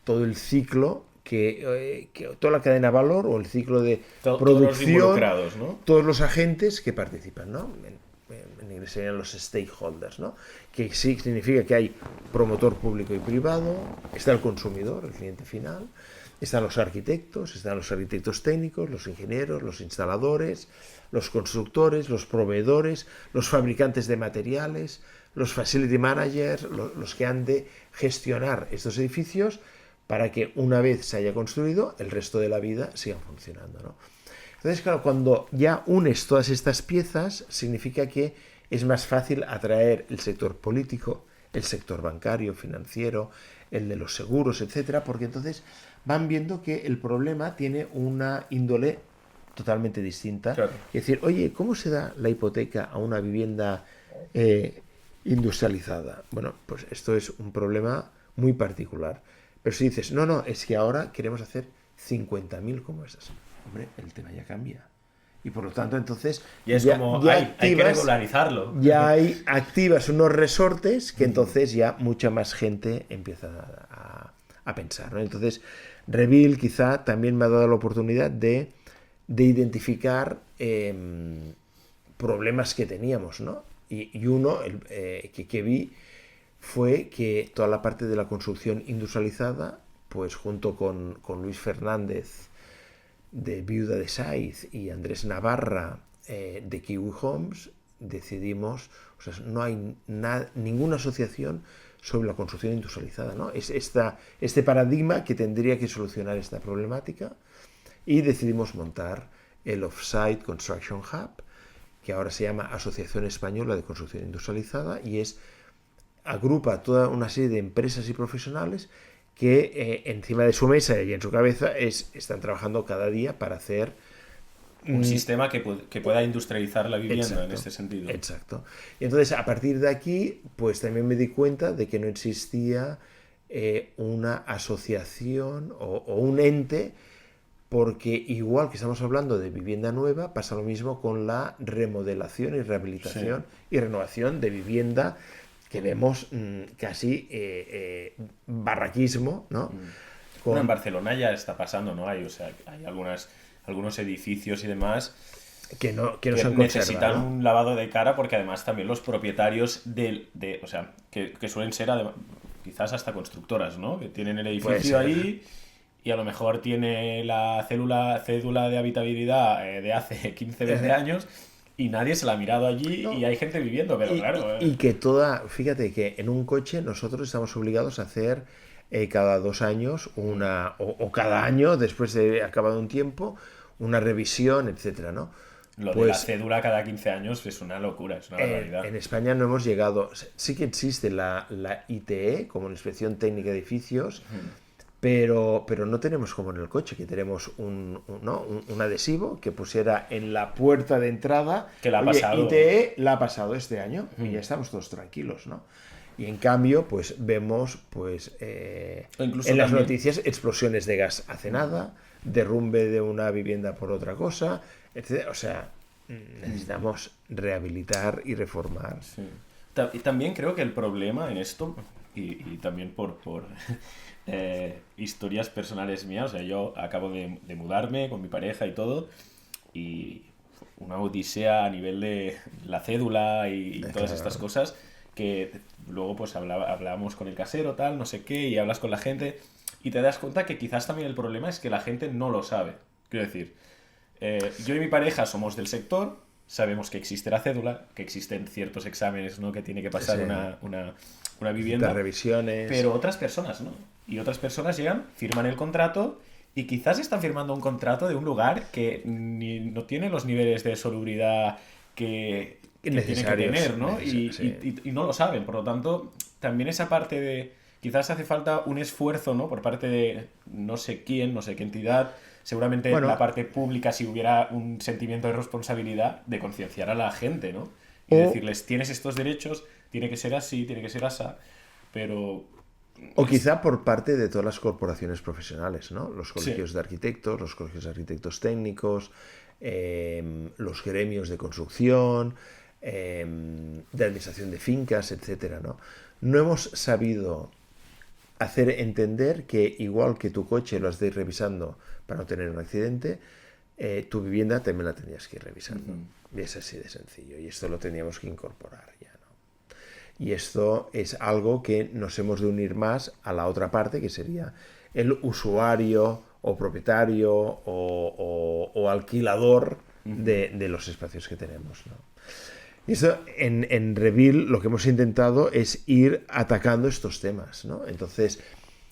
todo el ciclo, que toda la cadena de valor o el ciclo de producción, ¿no? todos los agentes que participan, ¿no? En inglés serían los stakeholders, ¿no? Que sí significa que hay promotor público y privado, está el consumidor, el cliente final, están los arquitectos técnicos, los ingenieros, los instaladores, los constructores, los proveedores, los fabricantes de materiales, los facility managers, los que han de gestionar estos edificios para que una vez se haya construido, el resto de la vida sigan funcionando, ¿no? Entonces, claro, cuando ya unes todas estas piezas, significa que es más fácil atraer el sector político, el sector bancario, financiero, el de los seguros, etcétera, porque entonces van viendo que el problema tiene una índole totalmente distinta. Claro. Es decir, oye, ¿cómo se da la hipoteca a una vivienda industrializada? Bueno, pues esto es un problema muy particular. Pero si dices, no, es que ahora queremos hacer 50.000 como esas, hombre, el tema ya cambia. Y por lo tanto, entonces, y es como, hay que regularizarlo. Ya activas unos resortes que entonces ya mucha más gente empieza a pensar, ¿no? Entonces, Reville quizá también me ha dado la oportunidad de identificar problemas que teníamos, ¿no? Y uno que vi fue que toda la parte de la construcción industrializada, pues junto con Luis Fernández de Viuda de Saiz y Andrés Navarra de Kiwi Homes, decidimos, o sea, no hay ninguna asociación sobre la construcción industrializada, ¿no? Es este paradigma que tendría que solucionar esta problemática, y decidimos montar el Offsite Construction Hub, que ahora se llama Asociación Española de Construcción Industrializada, y agrupa toda una serie de empresas y profesionales que encima de su mesa y en su cabeza están trabajando cada día para hacer un sistema que pueda industrializar la vivienda. Exacto, en este sentido. Exacto. Y entonces, a partir de aquí, pues también me di cuenta de que no existía una asociación o un ente, porque igual que estamos hablando de vivienda nueva, pasa lo mismo con la remodelación y rehabilitación y renovación de vivienda, que vemos casi barraquismo, ¿no? Bueno, en Barcelona ya está pasando, ¿no? Hay algunos edificios y demás que no se han necesitan conservado, ¿no? un lavado de cara, porque además también los propietarios o sea, que suelen ser quizás hasta constructoras, ¿no? Que tienen el edificio ahí y a lo mejor tiene la cédula de habitabilidad de hace 15, 20 años y nadie se la ha mirado allí, ¿no? Y hay gente viviendo, pero claro. Y que fíjate que en un coche nosotros estamos obligados a hacer cada 2 años o cada año, después de acabado un tiempo, una revisión, etcétera, ¿no? Lo de la cédula cada 15 años es una locura, es una barbaridad. En España no hemos llegado. Sí que existe la ITE, como la Inspección Técnica de Edificios, pero no tenemos como en el coche, que tenemos un adhesivo que pusiera en la puerta de entrada, que la ha pasado. ITE la ha pasado este año, y ya estamos todos tranquilos, ¿no? Y en cambio, pues vemos en las noticias explosiones de gas hace nada, derrumbe de una vivienda por otra cosa, etc. O sea, necesitamos rehabilitar y reformar. Sí. Y también creo que el problema en esto, y también por historias personales mías, o sea, yo acabo de mudarme con mi pareja y todo, y una odisea a nivel de la cédula y todas estas cosas, que luego pues hablábamos con el casero, tal, no sé qué, y hablas con la gente y te das cuenta que quizás también el problema es que la gente no lo sabe. Quiero decir, yo y mi pareja somos del sector, sabemos que existe la cédula, que existen ciertos exámenes, ¿no?, que tiene que pasar una vivienda, revisiones, pero otras personas no. Y otras personas llegan, firman el contrato y quizás están firmando un contrato de un lugar que no tiene los niveles de salubridad que tiene que tener, ¿no? Y no lo saben. Por lo tanto, también esa parte de... Quizás hace falta un esfuerzo, ¿no?, por parte de no sé quién, no sé qué entidad, seguramente la parte pública, si hubiera un sentimiento de responsabilidad, de concienciar a la gente, ¿no? Y decirles, tienes estos derechos, tiene que ser así, tiene que ser asá, pero... O quizá por parte de todas las corporaciones profesionales, ¿no? Los colegios de arquitectos, los colegios de arquitectos técnicos, los gremios de construcción, de administración de fincas, etcétera, ¿no? No hemos sabido hacer entender que igual que tu coche lo has de ir revisando para no tener un accidente, tu vivienda también la tenías que ir revisando. Y es así de sencillo. Y esto lo teníamos que incorporar ya, ¿no? Y esto es algo que nos hemos de unir más a la otra parte, que sería el usuario o propietario o alquilador de los espacios que tenemos, ¿no? Y eso, en Revil lo que hemos intentado es ir atacando estos temas, ¿no? Entonces,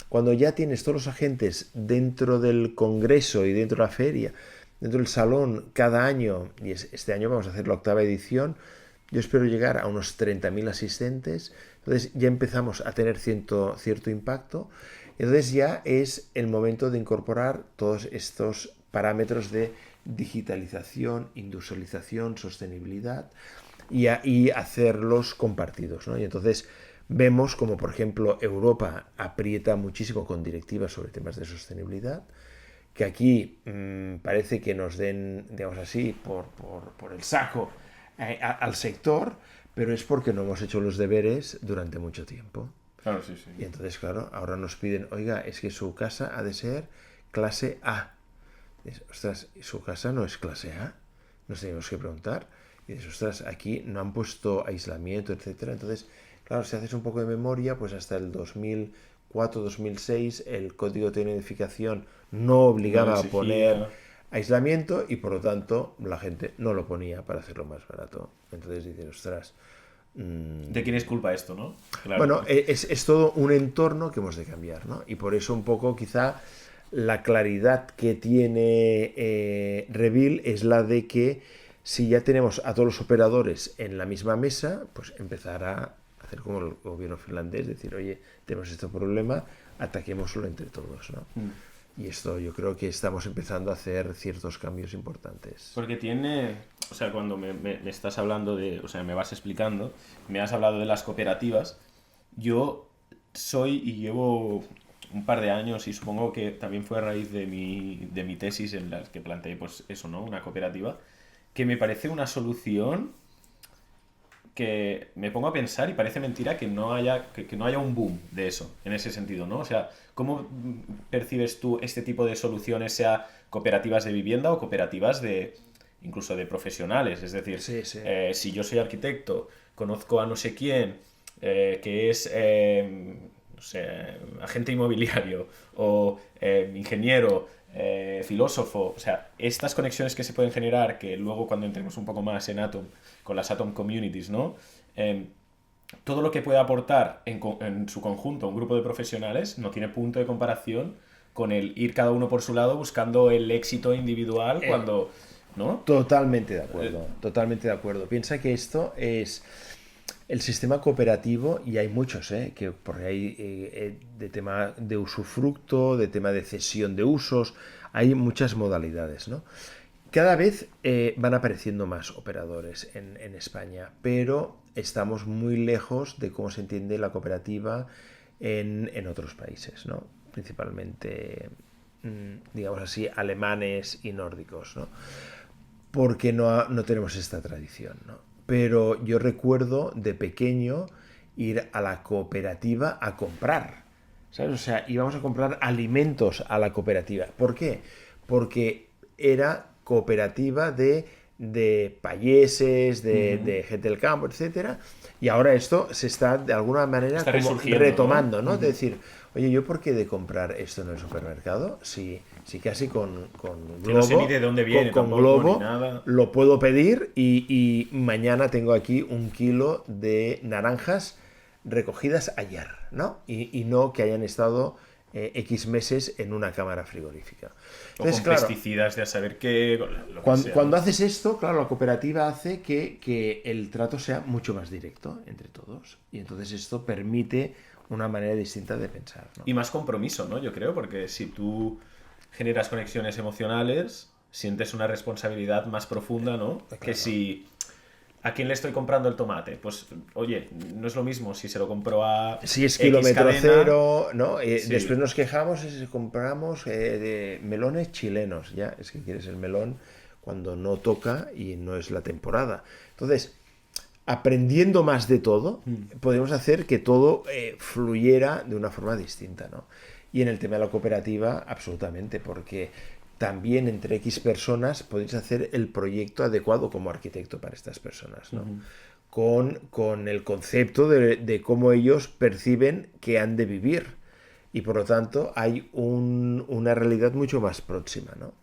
cuando ya tienes todos los agentes dentro del congreso y dentro de la feria, dentro del salón, cada año, y este año vamos a hacer la 8ª edición, yo espero llegar a unos 30.000 asistentes, entonces ya empezamos a tener cierto impacto, entonces ya es el momento de incorporar todos estos parámetros de digitalización, industrialización, sostenibilidad, y hacerlos compartidos, ¿no? Y entonces vemos como, por ejemplo, Europa aprieta muchísimo con directivas sobre temas de sostenibilidad, que aquí parece que nos den, digamos así, por el saco al sector, pero es porque no hemos hecho los deberes durante mucho tiempo. Claro, sí, sí. Y entonces, claro, ahora nos piden, oiga, es que su casa ha de ser clase A. Y dices, ostras, ¿su casa no es clase A? Nos tenemos que preguntar. Y dices, ostras, aquí no han puesto aislamiento, etcétera. Entonces, claro, si haces un poco de memoria, pues hasta el 2004-2006 el Código de Edificación no obligaba a poner aislamiento y por lo tanto la gente no lo ponía para hacerlo más barato. Entonces dices, ostras... ¿De quién es culpa esto, no? Claro. Bueno, es todo un entorno que hemos de cambiar, ¿no? Y por eso un poco quizá La claridad que tiene Revil es la de que si ya tenemos a todos los operadores en la misma mesa, pues empezar a hacer como el gobierno finlandés, decir, oye, tenemos este problema, ataquémoslo entre todos, ¿no? Y esto yo creo que estamos empezando a hacer ciertos cambios importantes. Porque tiene, o sea, cuando me estás hablando de, o sea, me vas explicando, me has hablado de las cooperativas, yo soy y llevo un par de años y supongo que también fue a raíz de mi tesis en la que planteé, pues eso, ¿no? Una cooperativa, que me parece una solución que me pongo a pensar y parece mentira que no haya, que no haya un boom de eso, en ese sentido, ¿no? O sea, ¿cómo percibes tú este tipo de soluciones, sea cooperativas de vivienda o cooperativas de incluso de profesionales? Es decir, Sí, sí. Si yo soy arquitecto, conozco a no sé quién, que es, no sé, agente inmobiliario o ingeniero, filósofo, o sea, estas conexiones que se pueden generar, que luego cuando entremos un poco más en Atom, con las Atom Communities, ¿no? Todo lo que puede aportar en su conjunto un grupo de profesionales no tiene punto de comparación con el ir cada uno por su lado buscando el éxito individual cuando, ¿no? Totalmente de acuerdo, totalmente de acuerdo. Piensa que esto es el sistema cooperativo y hay muchos, que porque hay de tema de usufructo, de tema de cesión de usos, hay muchas modalidades, ¿no? Cada vez van apareciendo más operadores en España, pero estamos muy lejos de cómo se entiende la cooperativa en otros países, ¿no? Principalmente, digamos así, alemanes y nórdicos, ¿no? Porque no tenemos esta tradición, ¿no? Pero yo recuerdo de pequeño ir a la cooperativa a comprar, ¿sabes? O sea, íbamos a comprar alimentos a la cooperativa. ¿Por qué? Porque era cooperativa de payeses, de gente del campo, etcétera. Y ahora esto se está de alguna manera Está como resurgiendo, retomando, ¿no? ¿no? De decir, oye, ¿yo por qué de comprar esto en el supermercado? Si casi con Que no sé Globo, ni de dónde viene con tampoco, Globo ni nada. lo puedo pedir y mañana tengo aquí 1 kilo de naranjas recogidas ayer, ¿no? Y no que hayan estado X meses en una cámara frigorífica. O con pesticidas de a saber qué, lo que sea, Cuando ¿no? haces esto, claro, la cooperativa hace que el trato sea mucho más directo entre todos. Y entonces esto permite una manera distinta de pensar, ¿no? Y más compromiso, ¿no? Yo creo, porque si tú generas conexiones emocionales, sientes una responsabilidad más profunda, ¿no? Claro. Que si... ¿A quién le estoy comprando el tomate? Pues, oye, no es lo mismo si se lo compro a Si es X kilómetro cadena. cero, ¿no? Sí. Después nos quejamos si compramos de melones chilenos. Ya, es que quieres el melón cuando no toca y no es la temporada. Entonces, aprendiendo más de todo, podemos hacer que todo fluyera de una forma distinta, ¿no? Y en el tema de la cooperativa, absolutamente, porque también entre X personas podéis hacer el proyecto adecuado como arquitecto para estas personas, ¿no? Con el concepto de cómo ellos perciben que han de vivir. Y por lo tanto hay una realidad mucho más próxima, ¿no?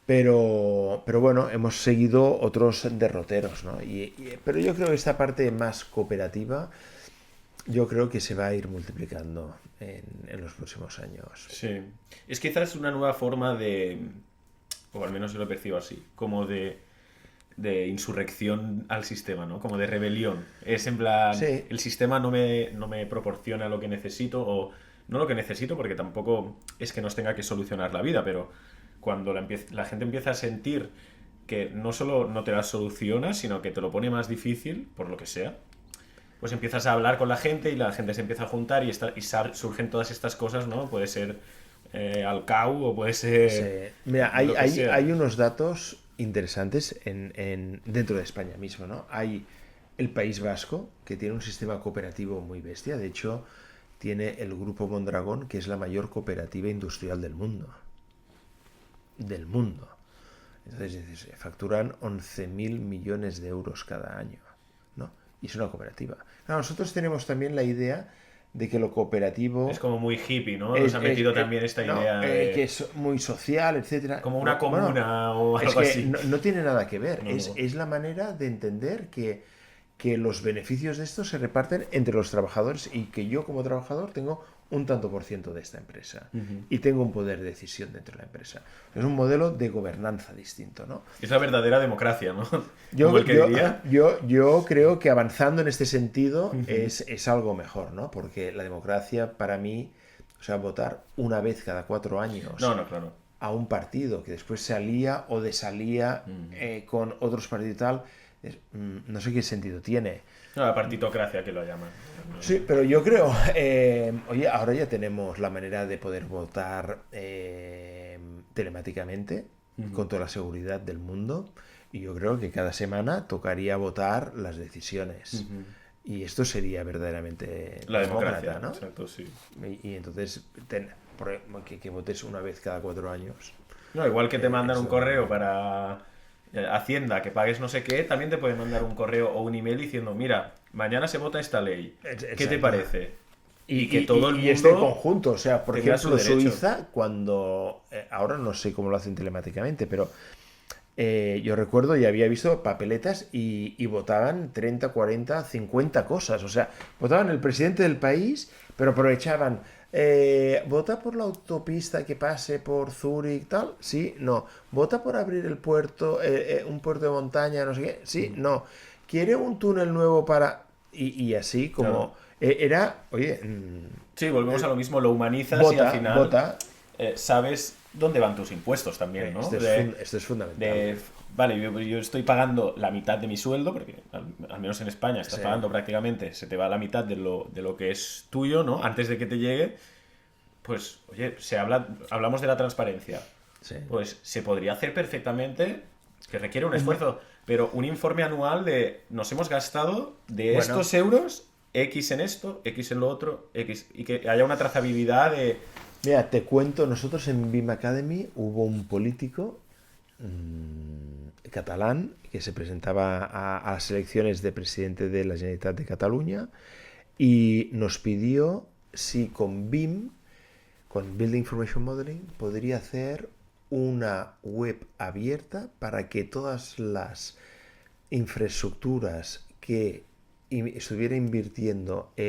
Pero bueno, hemos seguido otros derroteros, ¿no? Pero yo creo que esta parte más cooperativa, yo creo que se va a ir multiplicando en los próximos años. Sí. Es quizás una nueva forma de, o al menos yo lo percibo así, como de insurrección al sistema, ¿no? Como de rebelión. Es en plan, Sí. el sistema no me proporciona lo que necesito, o no lo que necesito, porque tampoco es que nos tenga que solucionar la vida, pero cuando la gente empieza a sentir que no solo no te la soluciona, sino que te lo pone más difícil, por lo que sea, pues empiezas a hablar con la gente y la gente se empieza a juntar y surgen todas estas cosas, ¿no? Puede ser Alcau o puede ser... Sí. Mira, lo que sea. hay unos datos interesantes dentro de España mismo, ¿no? Hay el País Vasco, que tiene un sistema cooperativo muy bestia. De hecho, tiene el Grupo Mondragón, que es la mayor cooperativa industrial del mundo. Del mundo. Entonces, facturan 11.000 millones de euros cada año, ¿no? Y es una cooperativa. Claro, nosotros tenemos también la idea de que lo cooperativo... Es como muy hippie, ¿no? Nos ha metido también esta no, idea de... que es muy social, etcétera. Como una Bueno, comuna o algo es que así. no tiene nada que ver. No. Es la manera de entender que los beneficios de esto se reparten entre los trabajadores y que yo como trabajador tengo un tanto por ciento de esta empresa Ujú. y tengo un poder de decisión dentro de la empresa. Es un modelo de gobernanza distinto, ¿no? Es la verdadera democracia, ¿no? Yo, Como el que yo, diría. yo creo que avanzando en este sentido Ujú. es algo mejor, ¿no? Porque la democracia para mí, o sea, votar una vez cada 4 años No, no, claro. a un partido que después se alía o desalía con otros partidos y tal, no sé qué sentido tiene. No, la partitocracia que lo llaman. Sí, pero yo creo, oye, ahora ya tenemos la manera de poder votar telemáticamente con toda la seguridad del mundo y yo creo que cada semana tocaría votar las decisiones. Y esto sería verdaderamente La demócrata, democracia, ¿no? exacto, sí. Y entonces que votes una vez cada 4 años. No, igual que te mandan un eso- correo para Hacienda, que pagues no sé qué, también te pueden mandar un correo o un email diciendo, mira, mañana se vota esta ley. ¿Qué te Exacto. parece? Y, Y que todo el y este mundo conjunto, o sea, por tenga su ejemplo, derecho. Suiza, cuando, ahora no sé cómo lo hacen telemáticamente, pero yo recuerdo y había visto papeletas y votaban 30, 40, 50 cosas. O sea, votaban el presidente del país, pero aprovechaban. ¿Vota por la autopista que pase por Zúrich, tal? Sí, no. ¿Vota por abrir el puerto, un puerto de montaña, no sé qué? Sí, no. ¿Quiere un túnel nuevo para...? Y así Claro. como... era, oye, Sí, volvemos a lo mismo, lo humanizas y al vota, final vota. sabes dónde van tus impuestos también, ¿no? Esto es fundamental. Vale, yo estoy pagando la mitad de mi sueldo, porque al menos en España estás Sí. pagando prácticamente, se te va la mitad de lo que es tuyo, ¿no? Antes de que te llegue, pues, oye, hablamos de la transparencia. Sí. Pues se podría hacer perfectamente, que requiere un esfuerzo, pero un informe anual de nos hemos gastado de Bueno. estos euros X en esto, X en lo otro, X, y que haya una trazabilidad de... Mira, te cuento, nosotros en BIM Academy hubo un político catalán que se presentaba a las elecciones de presidente de la Generalitat de Cataluña y nos pidió si con BIM, con Building Information Modeling, podría hacer una web abierta para que todas las infraestructuras que estuviera invirtiendo la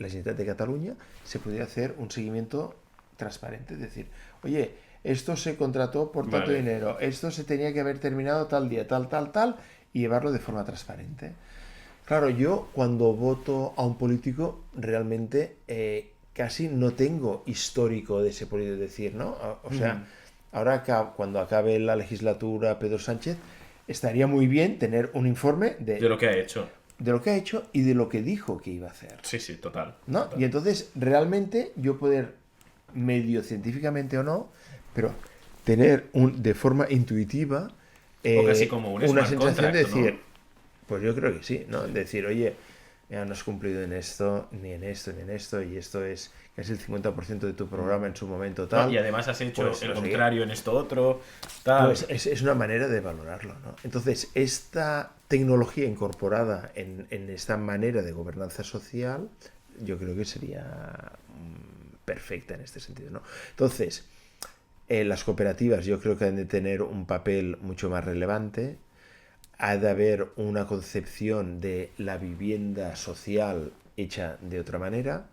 Generalitat de Cataluña se pudiera hacer un seguimiento transparente, es decir, oye, esto se contrató por tanto Vale. dinero, esto se tenía que haber terminado tal día, tal, y llevarlo de forma transparente. Claro, yo cuando voto a un político realmente casi no tengo histórico de ese político, decir, ¿no? O sea, ahora cuando acabe la legislatura Pedro Sánchez, estaría muy bien tener un informe De lo que ha hecho. de lo que ha hecho y de lo que dijo que iba a hacer, Sí, sí, total. ¿no? Total. Y entonces realmente yo poder, medio científicamente o no, pero tener de forma intuitiva O casi como un una smart sensación de contract, ¿no? decir, pues yo creo que sí, ¿no? De decir, oye, mira, no has cumplido en esto, ni en esto, ni en esto, y esto es casi el 50% de tu programa en su momento No, tal. y además has hecho pues, el no sé qué. contrario en esto otro, tal. Pues es una manera de valorarlo, ¿no? Entonces, esta tecnología incorporada en esta manera de gobernanza social, yo creo que sería perfecta en este sentido, ¿no? Entonces, las cooperativas yo creo que han de tener un papel mucho más relevante. Ha de haber una concepción de la vivienda social hecha de otra manera.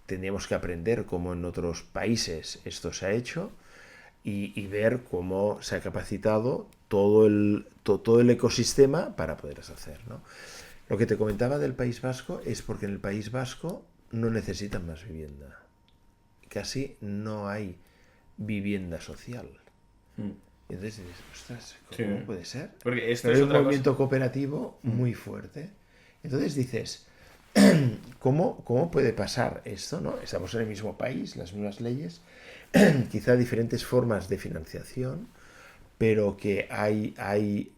Tendríamos que aprender cómo en otros países esto se ha hecho y ver cómo se ha capacitado todo el ecosistema para poderlas hacer, ¿no? Lo que te comentaba del País Vasco es porque en el País Vasco no necesitan más vivienda. Casi no hay vivienda social. Y entonces dices, ostras, ¿cómo Sí. puede ser? Porque esto Pero es hay un otra movimiento cosa. cooperativo muy fuerte. Entonces dices, ¿cómo puede pasar esto? ¿No? Estamos en el mismo país, las mismas leyes, quizá diferentes formas de financiación, pero que hay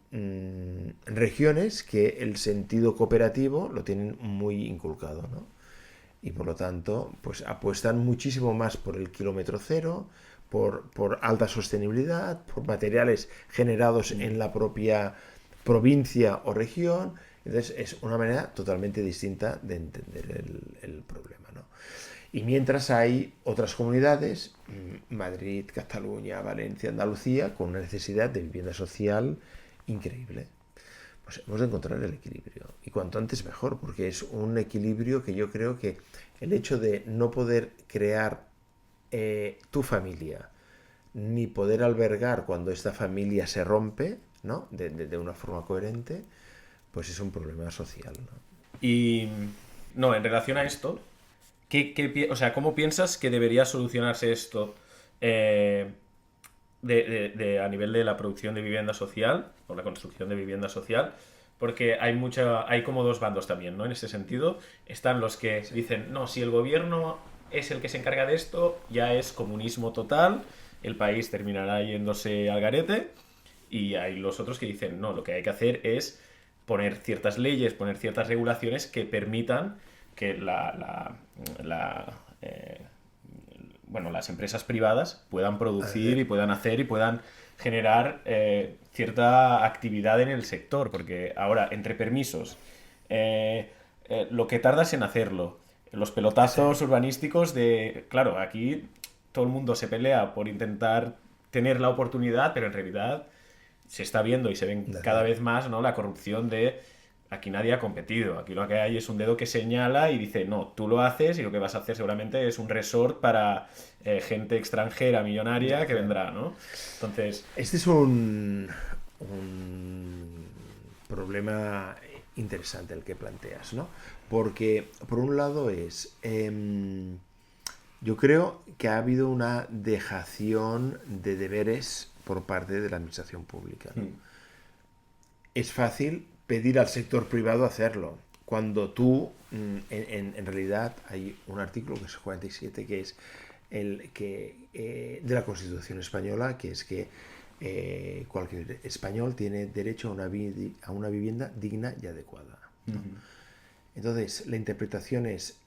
regiones que el sentido cooperativo lo tienen muy inculcado, ¿no? Y por lo tanto, pues apuestan muchísimo más por el kilómetro cero, por alta sostenibilidad, por materiales generados en la propia provincia o región. Entonces es una manera totalmente distinta de entender el problema, ¿no? Y mientras hay otras comunidades, Madrid, Cataluña, Valencia, Andalucía, con una necesidad de vivienda social increíble. pues hemos de encontrar el equilibrio. Y cuanto antes mejor, porque es un equilibrio que yo creo que el hecho de no poder crear tu familia, ni poder albergar cuando esta familia se rompe, ¿no? De una forma coherente, pues es un problema social, ¿no? Y no, en relación a esto, o sea, ¿cómo piensas que debería solucionarse esto a nivel de la producción de vivienda social o la construcción de vivienda social? Porque hay como dos bandos también, ¿no? En ese sentido, están los que dicen, no, si el gobierno es el que se encarga de esto, ya es comunismo total, el país terminará yéndose al garete, y hay los otros que dicen, no, lo que hay que hacer es poner ciertas leyes, poner ciertas regulaciones que permitan que bueno, las empresas privadas puedan producir y puedan hacer y puedan generar cierta actividad en el sector, porque ahora, entre permisos, lo que tardas en hacerlo, los pelotazos urbanísticos de... Claro, aquí todo el mundo se pelea por intentar tener la oportunidad, pero en realidad se está viendo y se ven cada vez más, ¿no? La corrupción de... Aquí nadie ha competido, aquí lo que hay es un dedo que señala y dice, no, tú lo haces y lo que vas a hacer seguramente es un resort para gente extranjera millonaria que vendrá, ¿no? Entonces... Este es un problema interesante el que planteas, ¿no? Porque, por un lado, yo creo que ha habido una dejación de deberes por parte de la administración pública, ¿no? Es fácil pedir al sector privado hacerlo, cuando tú, en realidad, hay un artículo que es 47, que es el que de la Constitución española, que es que cualquier español tiene derecho a una vivienda digna y adecuada, ¿no? Entonces, la interpretación es,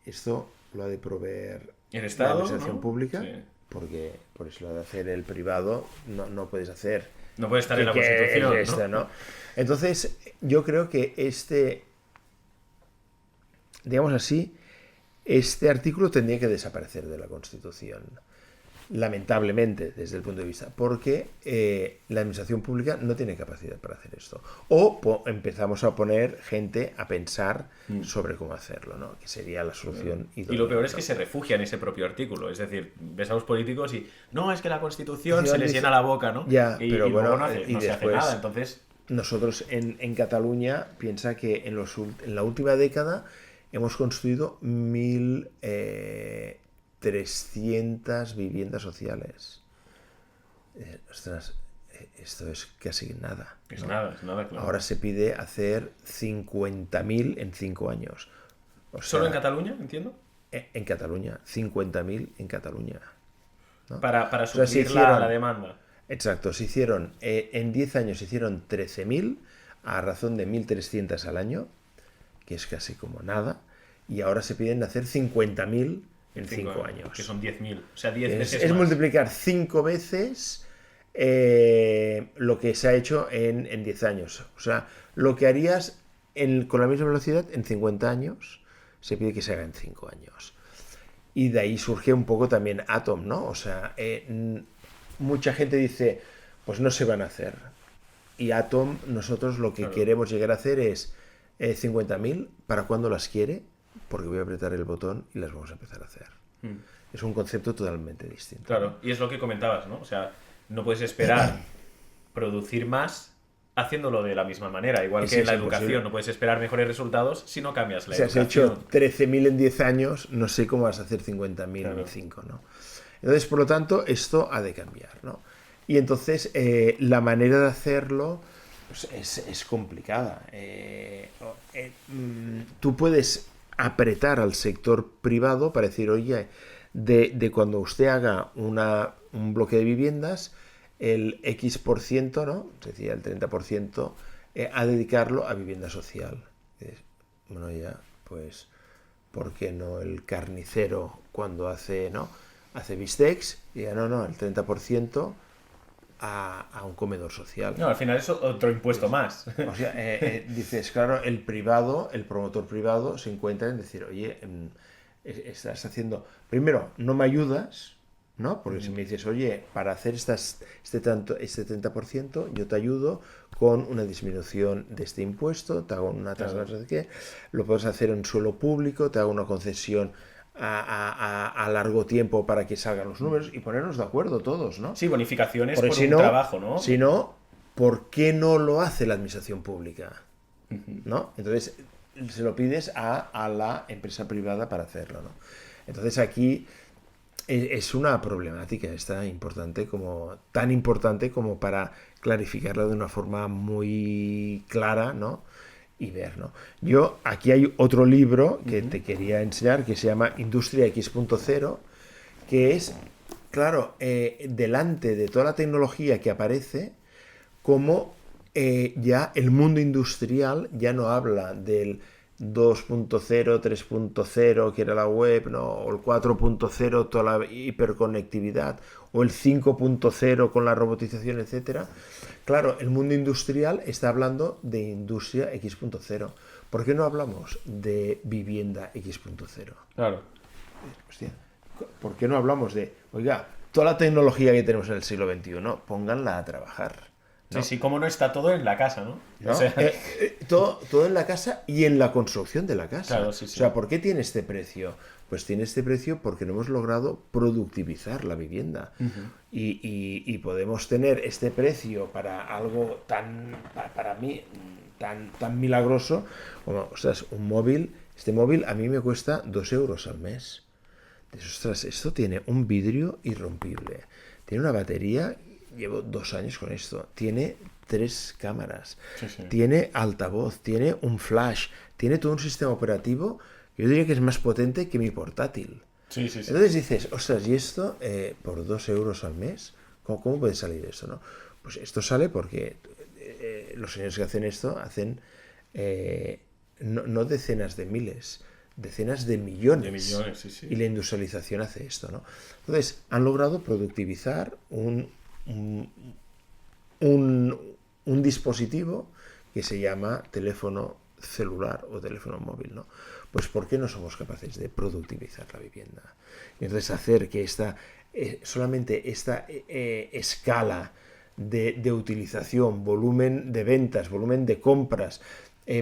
esto lo ha de proveer el la Estado, administración ¿no? pública, Sí. porque por eso lo ha de hacer el privado, no puedes hacer... No puede estar en la Constitución, es esto, ¿no? Entonces, yo creo que digamos así, este artículo tendría que desaparecer de la Constitución, lamentablemente, desde el punto de vista, porque la administración pública no tiene capacidad para hacer esto. O empezamos a poner gente a pensar sobre cómo hacerlo, ¿no? Que sería la solución idónea. Y lo peor es que se refugia en ese propio artículo. Es decir, ves a los políticos y no, es que la Constitución se les llena la boca, ¿no? Ya, y pero luego bueno, no se hace nada, entonces... Nosotros en Cataluña, piensa que en la última década hemos construido 1.300 viviendas sociales. Ostras, esto es casi nada, ¿no? Es nada, claro. Ahora se pide hacer 50.000 en 5 años. O sea, ¿Solo en Cataluña, entiendo? En Cataluña, 50.000 en Cataluña, ¿no? Para O sea, suplir la demanda. Exacto, en 10 años se hicieron 13.000 a razón de 1.300 al año, que es casi como nada, y ahora se piden hacer 50.000 en 5 años. Que son 10.000, o sea, 10 veces Es más. multiplicar 5 veces lo que se ha hecho en 10 años. O sea, lo que harías con la misma velocidad en 50 años, se pide que se haga en 5 años. Y de ahí surge un poco también Atom, ¿no? O sea, mucha gente dice, pues no se van a hacer. Y Atom, nosotros lo que queremos llegar a hacer es 50.000, ¿para cuándo las quiere? Porque voy a apretar el botón y las vamos a empezar a hacer. Es un concepto totalmente distinto. Claro, y es lo que comentabas, ¿no? O sea, no puedes esperar producir más haciéndolo de la misma manera. Igual que en la educación, no puedes esperar mejores resultados si no cambias la educación. Si has hecho 13.000 en 10 años, no sé cómo vas a hacer 50.000 en 5, ¿no? Entonces, por lo tanto, esto ha de cambiar, ¿no? Y entonces, la manera de hacerlo pues, es complicada. Tú puedes apretar al sector privado para decir, oye, de cuando usted haga un bloque de viviendas, el X%, ¿no? Es decir, el 30%, a dedicarlo a vivienda social. Bueno, ya, pues, ¿por qué no el carnicero cuando hace bistecs? Y ya no, el 30% a un comedor social. No, al final es otro impuesto más. O sea, dices, claro, el promotor privado se encuentra en decir, oye, estás haciendo... Primero, no me ayudas, ¿no? Porque si me dices, oye, para hacer este 30%, yo te ayudo con una disminución de este impuesto, te hago una tasa de no sé qué, lo puedes hacer en suelo público, te hago una concesión a largo tiempo para que salgan los números y ponernos de acuerdo todos, ¿no? Sí, bonificaciones Porque por si un no, trabajo, ¿no? si no, ¿por qué no lo hace la administración pública? ¿No? Entonces, se lo pides a la empresa privada para hacerlo, ¿no? Entonces aquí es una problemática esta importante, tan importante como para clarificarla de una forma muy clara, ¿no? Y ver, ¿no? Aquí hay otro libro que te quería enseñar que se llama Industria X.0, que es, claro, delante de toda la tecnología que aparece, como ya el mundo industrial ya no habla del 2.0, 3.0, que era la web, ¿no? O el 4.0, toda la hiperconectividad, o el 5.0 con la robotización, etcétera. Claro, el mundo industrial está hablando de industria X.0. ¿Por qué no hablamos de vivienda X.0? Claro. Hostia, ¿por qué no hablamos de, oiga, toda la tecnología que tenemos en el siglo XXI, pónganla a trabajar? ¿No? Sí, como no está todo en la casa, ¿no? ¿No? O sea, todo en la casa y en la construcción de la casa. Claro, sí. O sea, ¿por qué tiene este precio? Pues tiene este precio porque no hemos logrado productivizar la vivienda. Y podemos tener este precio para algo para mí, tan milagroso como, ostras, este móvil a mí me cuesta 2 euros al mes. Ostras, esto tiene un vidrio irrompible, tiene una batería. Llevo 2 años con esto. Tiene 3 cámaras. Sí. Tiene altavoz. Tiene un flash. Tiene todo un sistema operativo que yo diría que es más potente que mi portátil. Sí. Entonces dices, ostras, ¿y esto por 2 euros al mes? ¿Cómo puede salir esto, no? Pues esto sale porque los señores que hacen esto hacen no decenas de miles, decenas de millones. De millones, sí. Y la industrialización hace esto, ¿no? Entonces, han logrado productivizar un dispositivo que se llama teléfono celular o teléfono móvil, ¿no? Pues ¿por qué no somos capaces de productivizar la vivienda? Y entonces hacer que solamente esta escala de utilización, volumen de ventas, volumen de compras,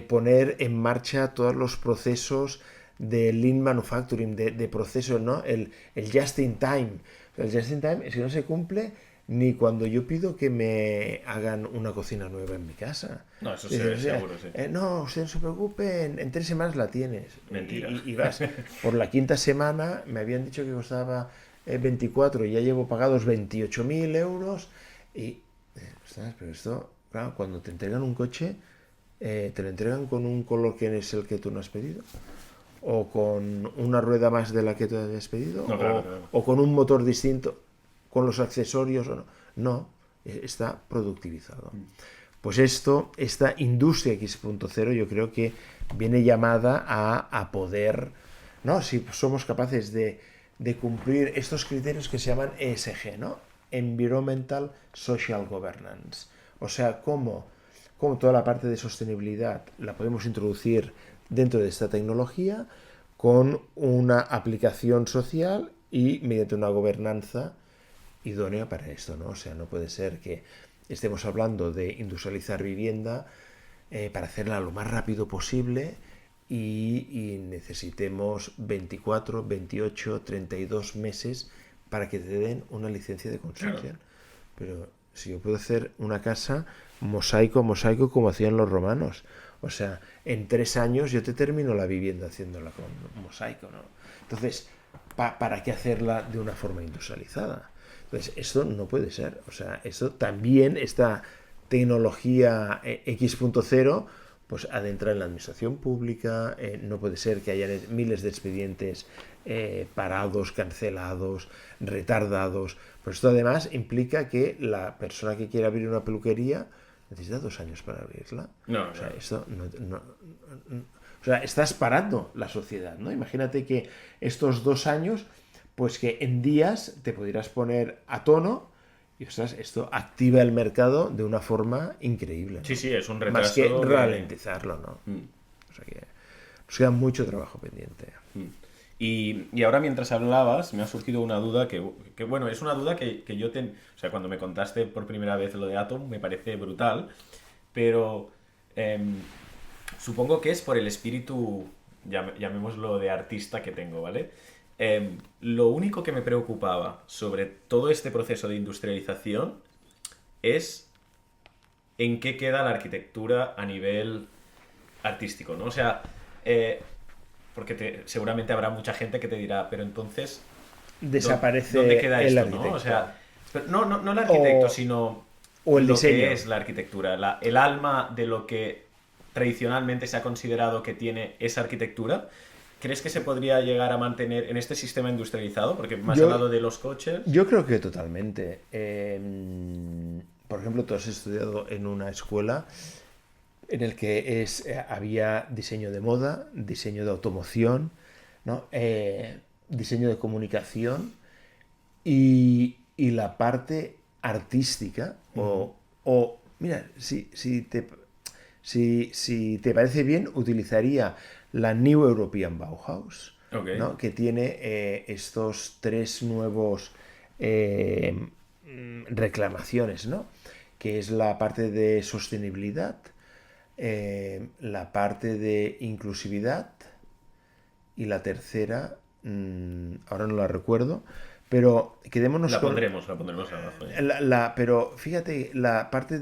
poner en marcha todos los procesos de lean manufacturing, de procesos, ¿no? El just in time. El just in time es que no se cumple ni cuando yo pido que me hagan una cocina nueva en mi casa. No, eso sí, seguro, sí. No, usted no se preocupe, en 3 semanas la tienes. Mentira. Y vas. Por la 5ª semana me habían dicho que costaba 24 y ya llevo pagados 28.000 euros. Y, ¿sabes? Pero esto, claro, cuando te entregan un coche, te lo entregan con un color que es el que tú no has pedido. O con una rueda más de la que tú habías pedido. No, claro. O con un motor distinto, con los accesorios o no. No, está productivizado. Pues esta industria X.0 yo creo que viene llamada a poder, ¿no? Si somos capaces de cumplir estos criterios que se llaman ESG, ¿no? Environmental Social Governance. O sea, cómo toda la parte de sostenibilidad la podemos introducir dentro de esta tecnología con una aplicación social y mediante una gobernanza idónea para esto, ¿no? O sea, no puede ser que estemos hablando de industrializar vivienda para hacerla lo más rápido posible y necesitemos 24, 28, 32 meses para que te den una licencia de construcción. Claro. Pero si yo puedo hacer una casa mosaico a mosaico como hacían los romanos, o sea, en 3 años yo te termino la vivienda haciéndola con mosaico, ¿no? Entonces, ¿para qué hacerla de una forma industrializada? Entonces, esto no puede ser. O sea, esto también, esta tecnología X.0, pues adentra en la administración pública. No puede ser que haya miles de expedientes parados, cancelados, retardados. Pero esto además implica que la persona que quiere abrir una peluquería necesita 2 años para abrirla. No, o sea, esto o sea, estás parando la sociedad, ¿no? Imagínate que estos 2 años, pues que en días te pudieras poner a tono y, ostras, esto activa el mercado de una forma increíble, ¿no? Sí, es un retraso. Más que ralentizarlo, ¿no? O sea que nos queda mucho trabajo pendiente. Y ahora mientras hablabas me ha surgido una duda bueno, es una duda que yo o sea, cuando me contaste por primera vez lo de Atom me parece brutal, pero em, supongo que es por el espíritu, llamémoslo de artista que tengo, ¿vale? Lo único que me preocupaba sobre todo este proceso de industrialización es en qué queda la arquitectura a nivel artístico, ¿no? O sea, porque seguramente habrá mucha gente que te dirá, pero entonces, ¿dónde Desaparece queda el esto, no? O arquitecto. sea, no el arquitecto, O, sino o el lo que diseño. es la arquitectura, el alma de lo que tradicionalmente se ha considerado que tiene esa arquitectura. ¿Crees que se podría llegar a mantener en este sistema industrializado? Porque me has Yo, hablado de los coches. yo creo que totalmente. Por ejemplo, tú has estudiado en una escuela en el que había diseño de moda, diseño de automoción, ¿no? Diseño de comunicación y la parte artística mira, si te parece bien, utilizaría la New European Bauhaus, Ok. ¿no? Que tiene estos tres nuevos eh, reclamaciones, ¿no? Que es la parte de sostenibilidad, la parte de inclusividad y la tercera, ahora no la recuerdo, pero quedémonos La con pondremos abajo ya. pero fíjate, la parte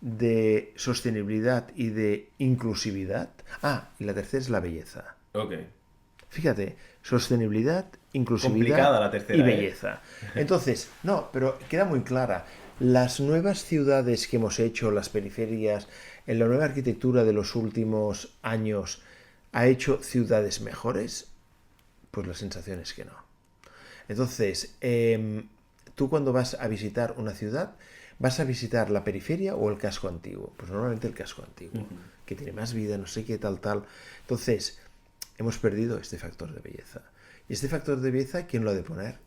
de sostenibilidad y de inclusividad. Ah, y la tercera es la belleza. Ok. Fíjate, sostenibilidad, inclusividad Complicada la y tercera, ¿eh? belleza. Entonces, no, pero queda muy clara. Las nuevas ciudades que hemos hecho, las periferias, en la nueva arquitectura de los últimos años, ¿ha hecho ciudades mejores? Pues la sensación es que no. Entonces, tú cuando vas a visitar una ciudad, ¿vas a visitar la periferia o el casco antiguo? Pues normalmente el casco antiguo, que tiene más vida, no sé qué, tal. Entonces, hemos perdido este factor de belleza. Y este factor de belleza, ¿quién lo ha de poner?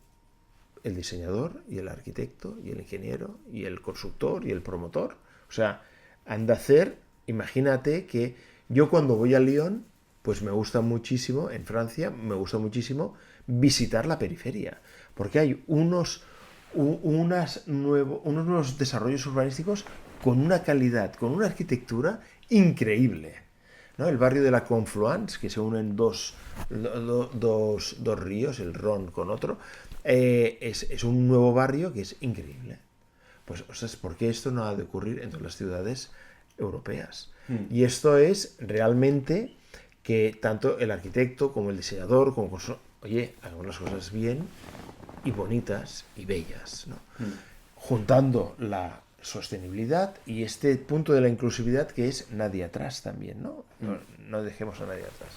El diseñador y el arquitecto y el ingeniero y el constructor y el promotor. O sea, han de hacer, imagínate que yo cuando voy a Lyon, pues me gusta muchísimo, en Francia, me gusta muchísimo visitar la periferia, porque hay unos nuevos desarrollos urbanísticos con una calidad, con una arquitectura increíble, ¿no? El barrio de la Confluence, que se unen dos ríos, el Ron con otro, es un nuevo barrio que es increíble. Pues, o sea, ¿por qué esto no ha de ocurrir en todas las ciudades europeas? Y esto es realmente que tanto el arquitecto como el diseñador, oye, hagamos las cosas bien y bonitas y bellas, ¿no? Juntando la sostenibilidad y este punto de la inclusividad que es nadie atrás también, ¿no? No dejemos a nadie atrás.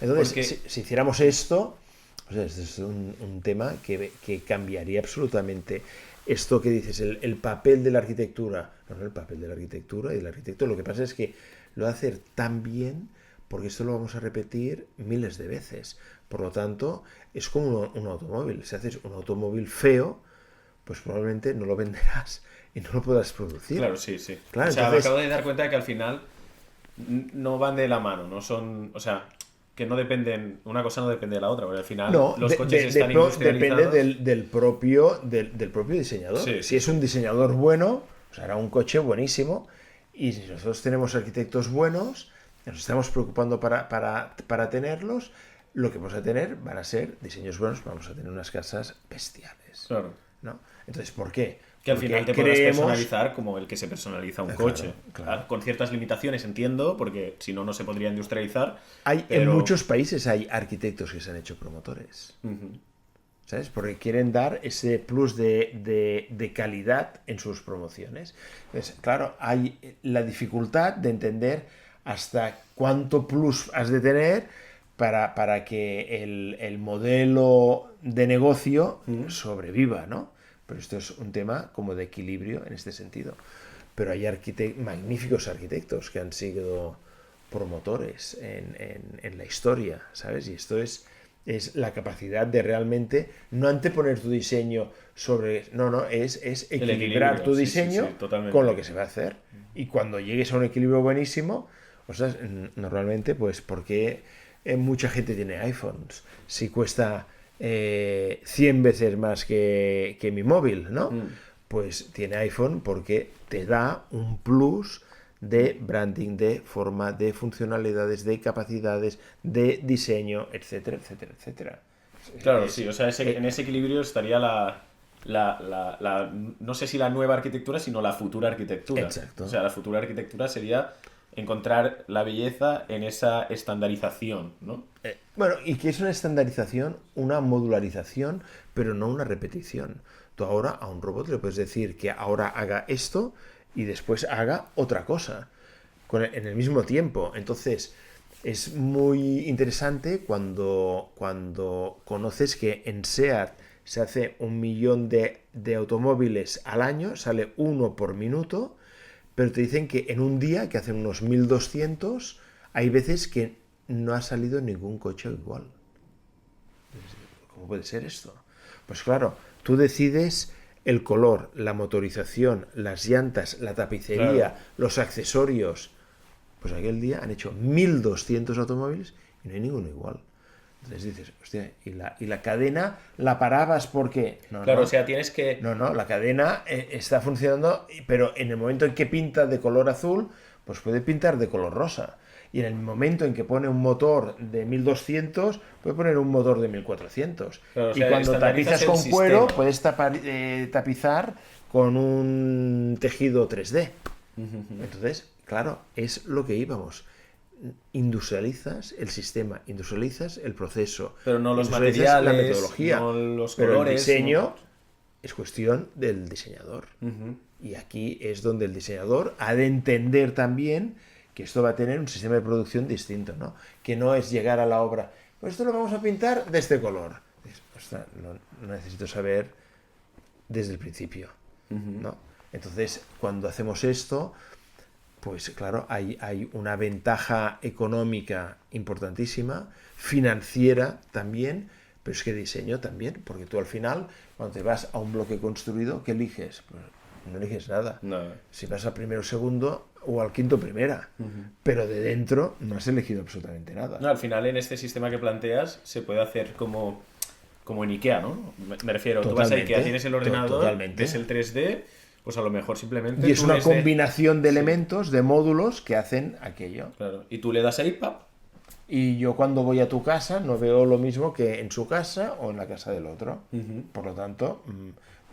Entonces, Porque si hiciéramos esto, pues este es un tema que cambiaría absolutamente esto que dices, el papel de la arquitectura. No, el papel de la arquitectura y del arquitecto. Lo que pasa es que lo va a hacer tan bien porque esto lo vamos a repetir miles de veces. Por lo tanto, es como un automóvil. Si haces un automóvil feo, pues probablemente no lo venderás y no lo podrás producir. claro, sí, sí. Claro, O sea, entonces, me acabo de dar cuenta de que al final no van de la mano, no son. O sea, que no dependen. Una cosa no depende de la otra, porque al final no, los coches están depende industrializados. del propio diseñador. Sí, Si sí, es sí. un diseñador bueno, pues hará un coche buenísimo. Y si nosotros tenemos arquitectos buenos, nos estamos preocupando para tenerlos, lo que vamos a tener van a ser diseños buenos, vamos a tener unas casas bestiales, Claro. ¿no? Entonces, ¿por qué? Que al Porque final te podrás personalizar como el que se personaliza un coche. claro. Con ciertas limitaciones, entiendo, porque si no, no se podría industrializar. En Pero. muchos países hay arquitectos que se han hecho promotores. ¿Sabes? Porque quieren dar ese plus de calidad en sus promociones. Entonces, claro, hay la dificultad de entender hasta cuánto plus has de tener para que el modelo de negocio sobreviva, ¿no? Pero esto es un tema como de equilibrio en este sentido. Pero hay magníficos arquitectos que han sido promotores en la historia, ¿sabes? Y esto es la capacidad de realmente no anteponer tu diseño sobre. No, es equilibrar tu diseño con lo que se va a hacer. Y cuando llegues a un equilibrio buenísimo, o sea, normalmente, pues, ¿por qué mucha gente tiene iPhones. Si cuesta 100 veces más que mi móvil, ¿no? Pues tiene iPhone porque te da un plus de branding, de forma, de funcionalidades, de capacidades, de diseño, etcétera, etcétera, etcétera. Claro, sí, o sea, en ese equilibrio estaría no sé si la nueva arquitectura, sino la futura arquitectura. Exacto. O sea, la futura arquitectura sería encontrar la belleza en esa estandarización, ¿no? Bueno, y que es una estandarización, una modularización, pero no una repetición. Tú ahora a un robot le puedes decir que ahora haga esto y después haga otra cosa en el mismo tiempo. Entonces, es muy interesante cuando conoces que en SEAT se hace 1 millón de automóviles al año, sale uno por minuto, pero te dicen que en un día, que hacen unos 1200, hay veces que no ha salido ningún coche igual. ¿Cómo puede ser esto? Pues claro, tú decides el color, la motorización, las llantas, la tapicería, Claro. los accesorios. Pues aquel día han hecho 1200 automóviles y no hay ninguno igual. Entonces dices, hostia, y la cadena la parabas porque... No, Claro, no, o sea, tienes que... no, la cadena está funcionando, pero en el momento en que pinta de color azul, pues puede pintar de color rosa. Y en el momento en que pone un motor de 1200, puede poner un motor de 1400. Claro, o Y sea, cuando estandarizas tapizas el con cuero, sistema. puedes tapizar con un tejido 3D. Entonces, claro, es lo que íbamos. Industrializas el sistema, industrializas el proceso, Pero no los industrializas la materiales, metodología, no los pero el colores. diseño No. es cuestión del diseñador. Y aquí es donde el diseñador ha de entender también que esto va a tener un sistema de producción distinto, ¿no? Que no es llegar a la obra, pues esto lo vamos a pintar de este color. Ostras, no necesito saber desde el principio, ¿no? Entonces, cuando hacemos esto, pues claro, hay una ventaja económica importantísima, financiera también, pero es que diseño también, porque tú al final, cuando te vas a un bloque construido, ¿qué eliges? Pues no eliges nada. No. Si vas al primero segundo o al quinto primera, pero de dentro no has elegido absolutamente nada. No, al final en este sistema que planteas se puede hacer como en IKEA, ¿no? Me refiero, tú vas a Totalmente, IKEA, tienes el ordenador, totalmente. ves el 3D, pues a lo mejor simplemente Y es tú una desde... combinación de Sí, elementos, de módulos que hacen aquello. claro. Y tú le das ahí, ¡pap! Y yo cuando voy a tu casa no veo lo mismo que en su casa o en la casa del otro. Por lo tanto,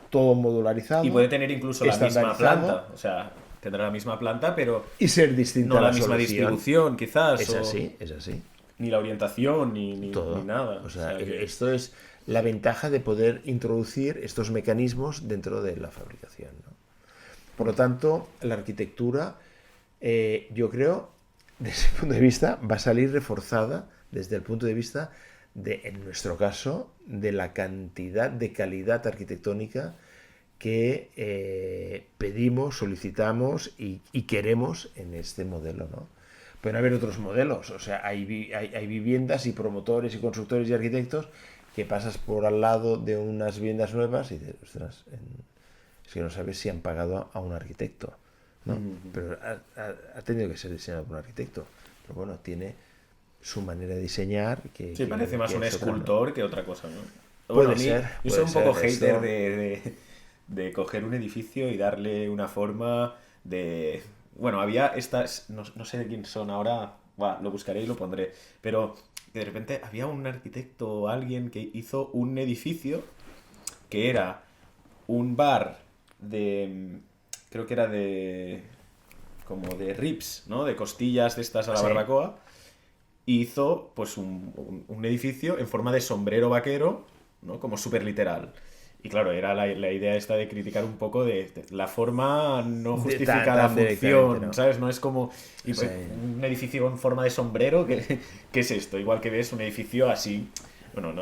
todo modularizado. Y puede tener incluso la misma estandarizado, planta, o sea, tendrá la misma planta, pero y ser distinta no la la misma solución. distribución, quizás, Es o así, es así. ni la orientación, ni Todo. nada. O sea, que- esto es la ventaja de poder introducir estos mecanismos dentro de la fabricación, ¿no? Por lo tanto, la arquitectura, yo creo, desde el punto de vista, va a salir reforzada desde el punto de vista de, en nuestro caso, de la cantidad de calidad arquitectónica que pedimos, solicitamos y queremos en este modelo, ¿no? Pueden haber otros modelos, o sea, hay viviendas y promotores y constructores y arquitectos que pasas por al lado de unas viviendas nuevas y dices, ostras, es que no sabes si han pagado a un arquitecto, ¿no? Pero ha tenido que ser diseñado por un arquitecto. Pero bueno, tiene su manera de diseñar Sí, parece más un es otra, ¿no? escultor que otra cosa, ¿no? Puede Bueno, a mí, ser, yo puede soy un poco ser, hater esto- de coger un edificio y darle una forma de... Bueno, había estas, no sé de quién son ahora, buah, lo buscaré y lo pondré, pero que de repente había un arquitecto o alguien que hizo un edificio que era un bar de... Creo que era de... como de ribs, ¿no? De costillas de estas a la Sí. barbacoa. Y hizo pues un edificio en forma de sombrero vaquero, ¿no? Como súper literal. Y claro, era la idea esta de criticar un poco de la forma no justifica tan la directamente, función, ¿no? ¿sabes? No es como y, Sí. un edificio en forma de sombrero, ¿qué es esto? Igual que ves un edificio así, bueno,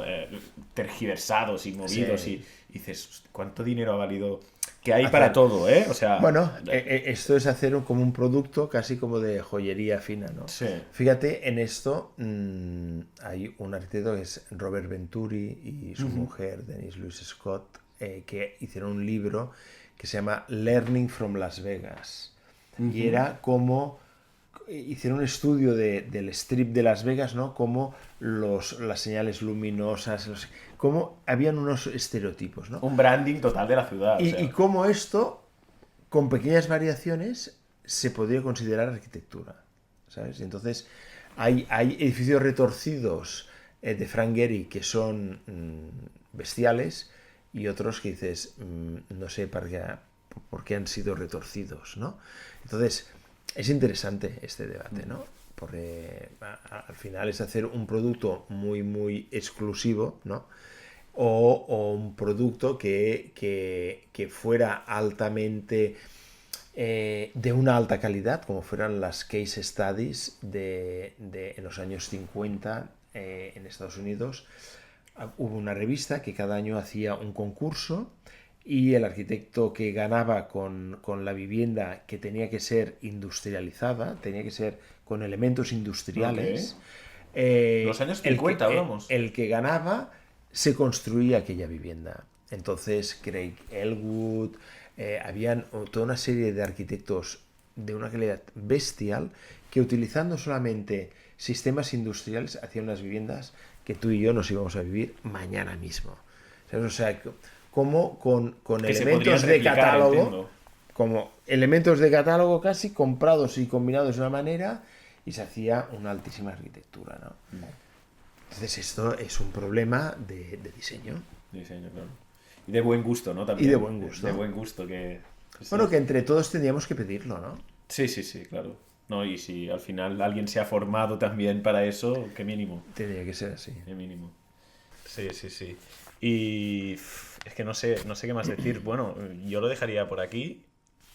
tergiversados y movidos Sí. y dices, ¿cuánto dinero ha valido? Que hay para todo, ¿eh? O sea... Bueno, esto es hacer como un producto casi como de joyería fina, ¿no? Sí. Fíjate, en esto hay un arquitecto que es Robert Venturi y su mujer, Denise Louise Scott, que hicieron un libro que se llama Learning from Las Vegas. Y era como hicieron un estudio del strip de Las Vegas, ¿no? Cómo las señales luminosas, cómo habían unos estereotipos, ¿no? Un branding total de la ciudad. O sea. Y cómo esto, con pequeñas variaciones, se podría considerar arquitectura, ¿sabes? Entonces, hay edificios retorcidos de Frank Gehry que son bestiales y otros que dices, no sé por qué han sido retorcidos, ¿no? Entonces, es interesante este debate, ¿no? Porque al final es hacer un producto muy, muy exclusivo, ¿no? O un producto que fuera altamente de una alta calidad, como fueran las case studies en los años 50 en Estados Unidos. Hubo una revista que cada año hacía un concurso y el arquitecto que ganaba con la vivienda que tenía que ser industrializada, tenía que ser con elementos industriales, Los años 50, hablamos. el que ganaba se construía aquella vivienda. Entonces Craig Elwood, habían toda una serie de arquitectos de una calidad bestial que utilizando solamente sistemas industriales hacían unas viviendas que tú y yo nos íbamos a vivir mañana mismo. ¿Sabes? O sea, como con elementos de catálogo, entiendo. Como elementos de catálogo casi comprados y combinados de una manera y se hacía una altísima arquitectura, ¿no? Entonces esto es un problema de diseño. Diseño, claro. Y de buen gusto, ¿no? También. Y de buen gusto. De buen gusto que... Bueno, que entre todos tendríamos que pedirlo, ¿no? Sí, claro. No, y si al final alguien se ha formado también para eso, qué mínimo. Tendría que ser así. Qué mínimo. Sí. Y es que no sé qué más decir. Bueno, yo lo dejaría por aquí.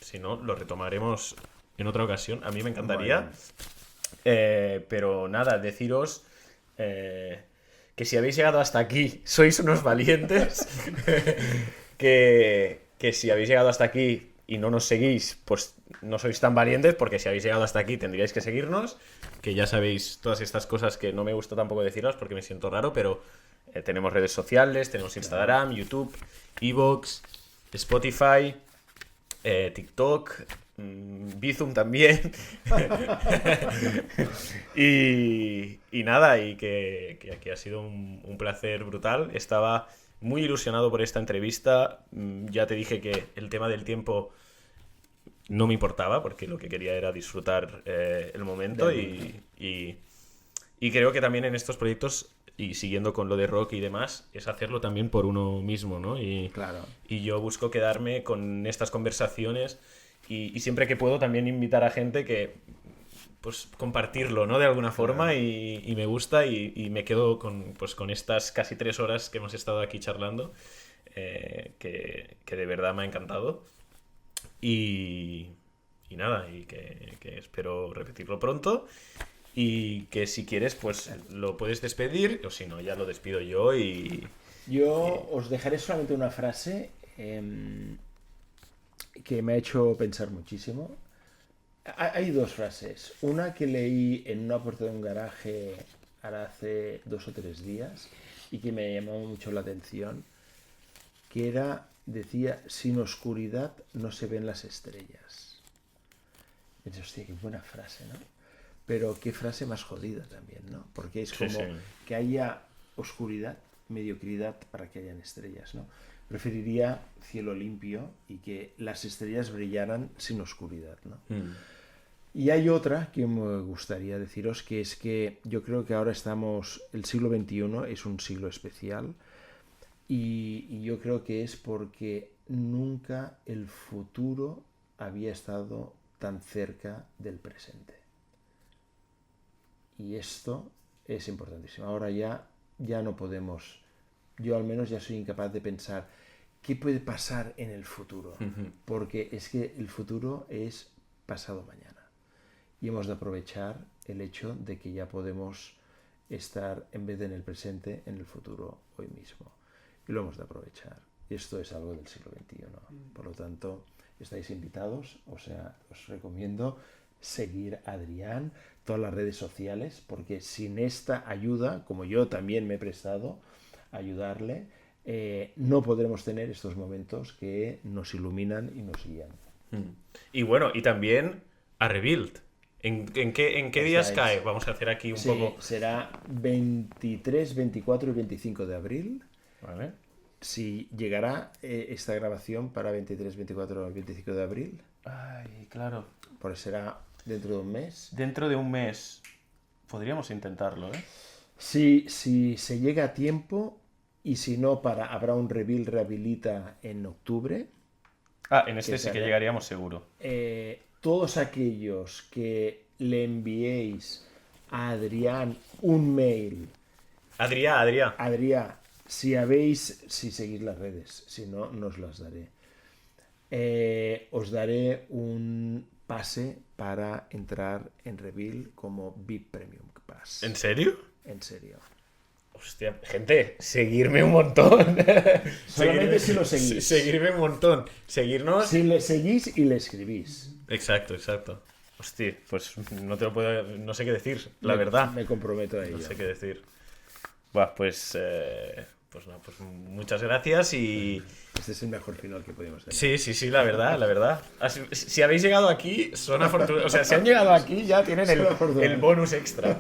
Si no, lo retomaremos en otra ocasión. A mí me encantaría. Pero nada, deciros que si habéis llegado hasta aquí, sois unos valientes. que si habéis llegado hasta aquí y no nos seguís, pues no sois tan valientes, porque si habéis llegado hasta aquí tendríais que seguirnos, que ya sabéis todas estas cosas que no me gusta tampoco deciros porque me siento raro, pero tenemos redes sociales, tenemos Instagram, YouTube, Evox, Spotify, TikTok, Bizum también. y nada, y que ha sido un placer brutal. Estaba muy ilusionado por esta entrevista. Ya te dije que el tema del tiempo no me importaba, porque lo que quería era disfrutar el momento y creo que también en estos proyectos, y siguiendo con lo de rock y demás, es hacerlo también por uno mismo, ¿no? Claro. Y yo busco quedarme con estas conversaciones y siempre que puedo también invitar a gente que pues compartirlo, ¿no? De alguna forma, claro. y me gusta y me quedo con estas casi 3 horas que hemos estado aquí charlando, que de verdad me ha encantado y nada, y que espero repetirlo pronto y que si quieres pues lo puedes despedir o si no ya lo despido yo Yo os dejaré solamente una frase que me ha hecho pensar muchísimo. Hay dos frases. Una que leí en una puerta de un garaje ahora hace 2 o 3 días y que me llamó mucho la atención, que decía, sin oscuridad no se ven las estrellas. Y pensé, hostia, qué buena frase, ¿no? Pero qué frase más jodida también, ¿no? Porque es como que haya oscuridad, mediocridad para que hayan estrellas, ¿no? Preferiría cielo limpio y que las estrellas brillaran sin oscuridad, ¿no? Y hay otra que me gustaría deciros, que es que yo creo que ahora el siglo XXI es un siglo especial y yo creo que es porque nunca el futuro había estado tan cerca del presente. Y esto es importantísimo. Ahora ya no podemos, yo al menos ya soy incapaz de pensar qué puede pasar en el futuro, porque es que el futuro es pasado mañana. Y hemos de aprovechar el hecho de que ya podemos estar, en vez de en el presente, en el futuro hoy mismo. Y lo hemos de aprovechar. Y esto es algo del siglo XXI. Por lo tanto, estáis invitados, o sea, os recomiendo seguir a Adrián, todas las redes sociales, porque sin esta ayuda, como yo también me he prestado a ayudarle, no podremos tener estos momentos que nos iluminan y nos guían. Y bueno, y también a Rebuild. ¿En qué días cae? Vamos a hacer aquí un poco. Será 23, 24 y 25 de abril. Vale. Si llegará esta grabación para 23, 24 y 25 de abril. Ay, claro. Pues será dentro de un mes. Dentro de un mes. Podríamos intentarlo, ¿eh? Si se llega a tiempo y si no, habrá un Reveal Rehabilita en octubre. En este sí que llegaríamos seguro. Todos aquellos que le enviéis a Adrián un mail. Adrián. Si seguís las redes, si no, no os las daré. Os daré un pase para entrar en Reveal como VIP Premium Pass. ¿En serio? En serio. Hostia, gente, seguirme un montón. Solamente si lo seguís. Seguirme un montón. Seguirnos. Si le seguís y le escribís. Exacto. Hostia, pues no sé qué decir, la verdad. Me comprometo a ello. No sé qué decir. Buah, pues muchas gracias y... Este es el mejor final que podemos tener. Sí, la verdad. Si habéis llegado aquí, son afortunados. O sea, si han llegado aquí ya tienen el bonus extra.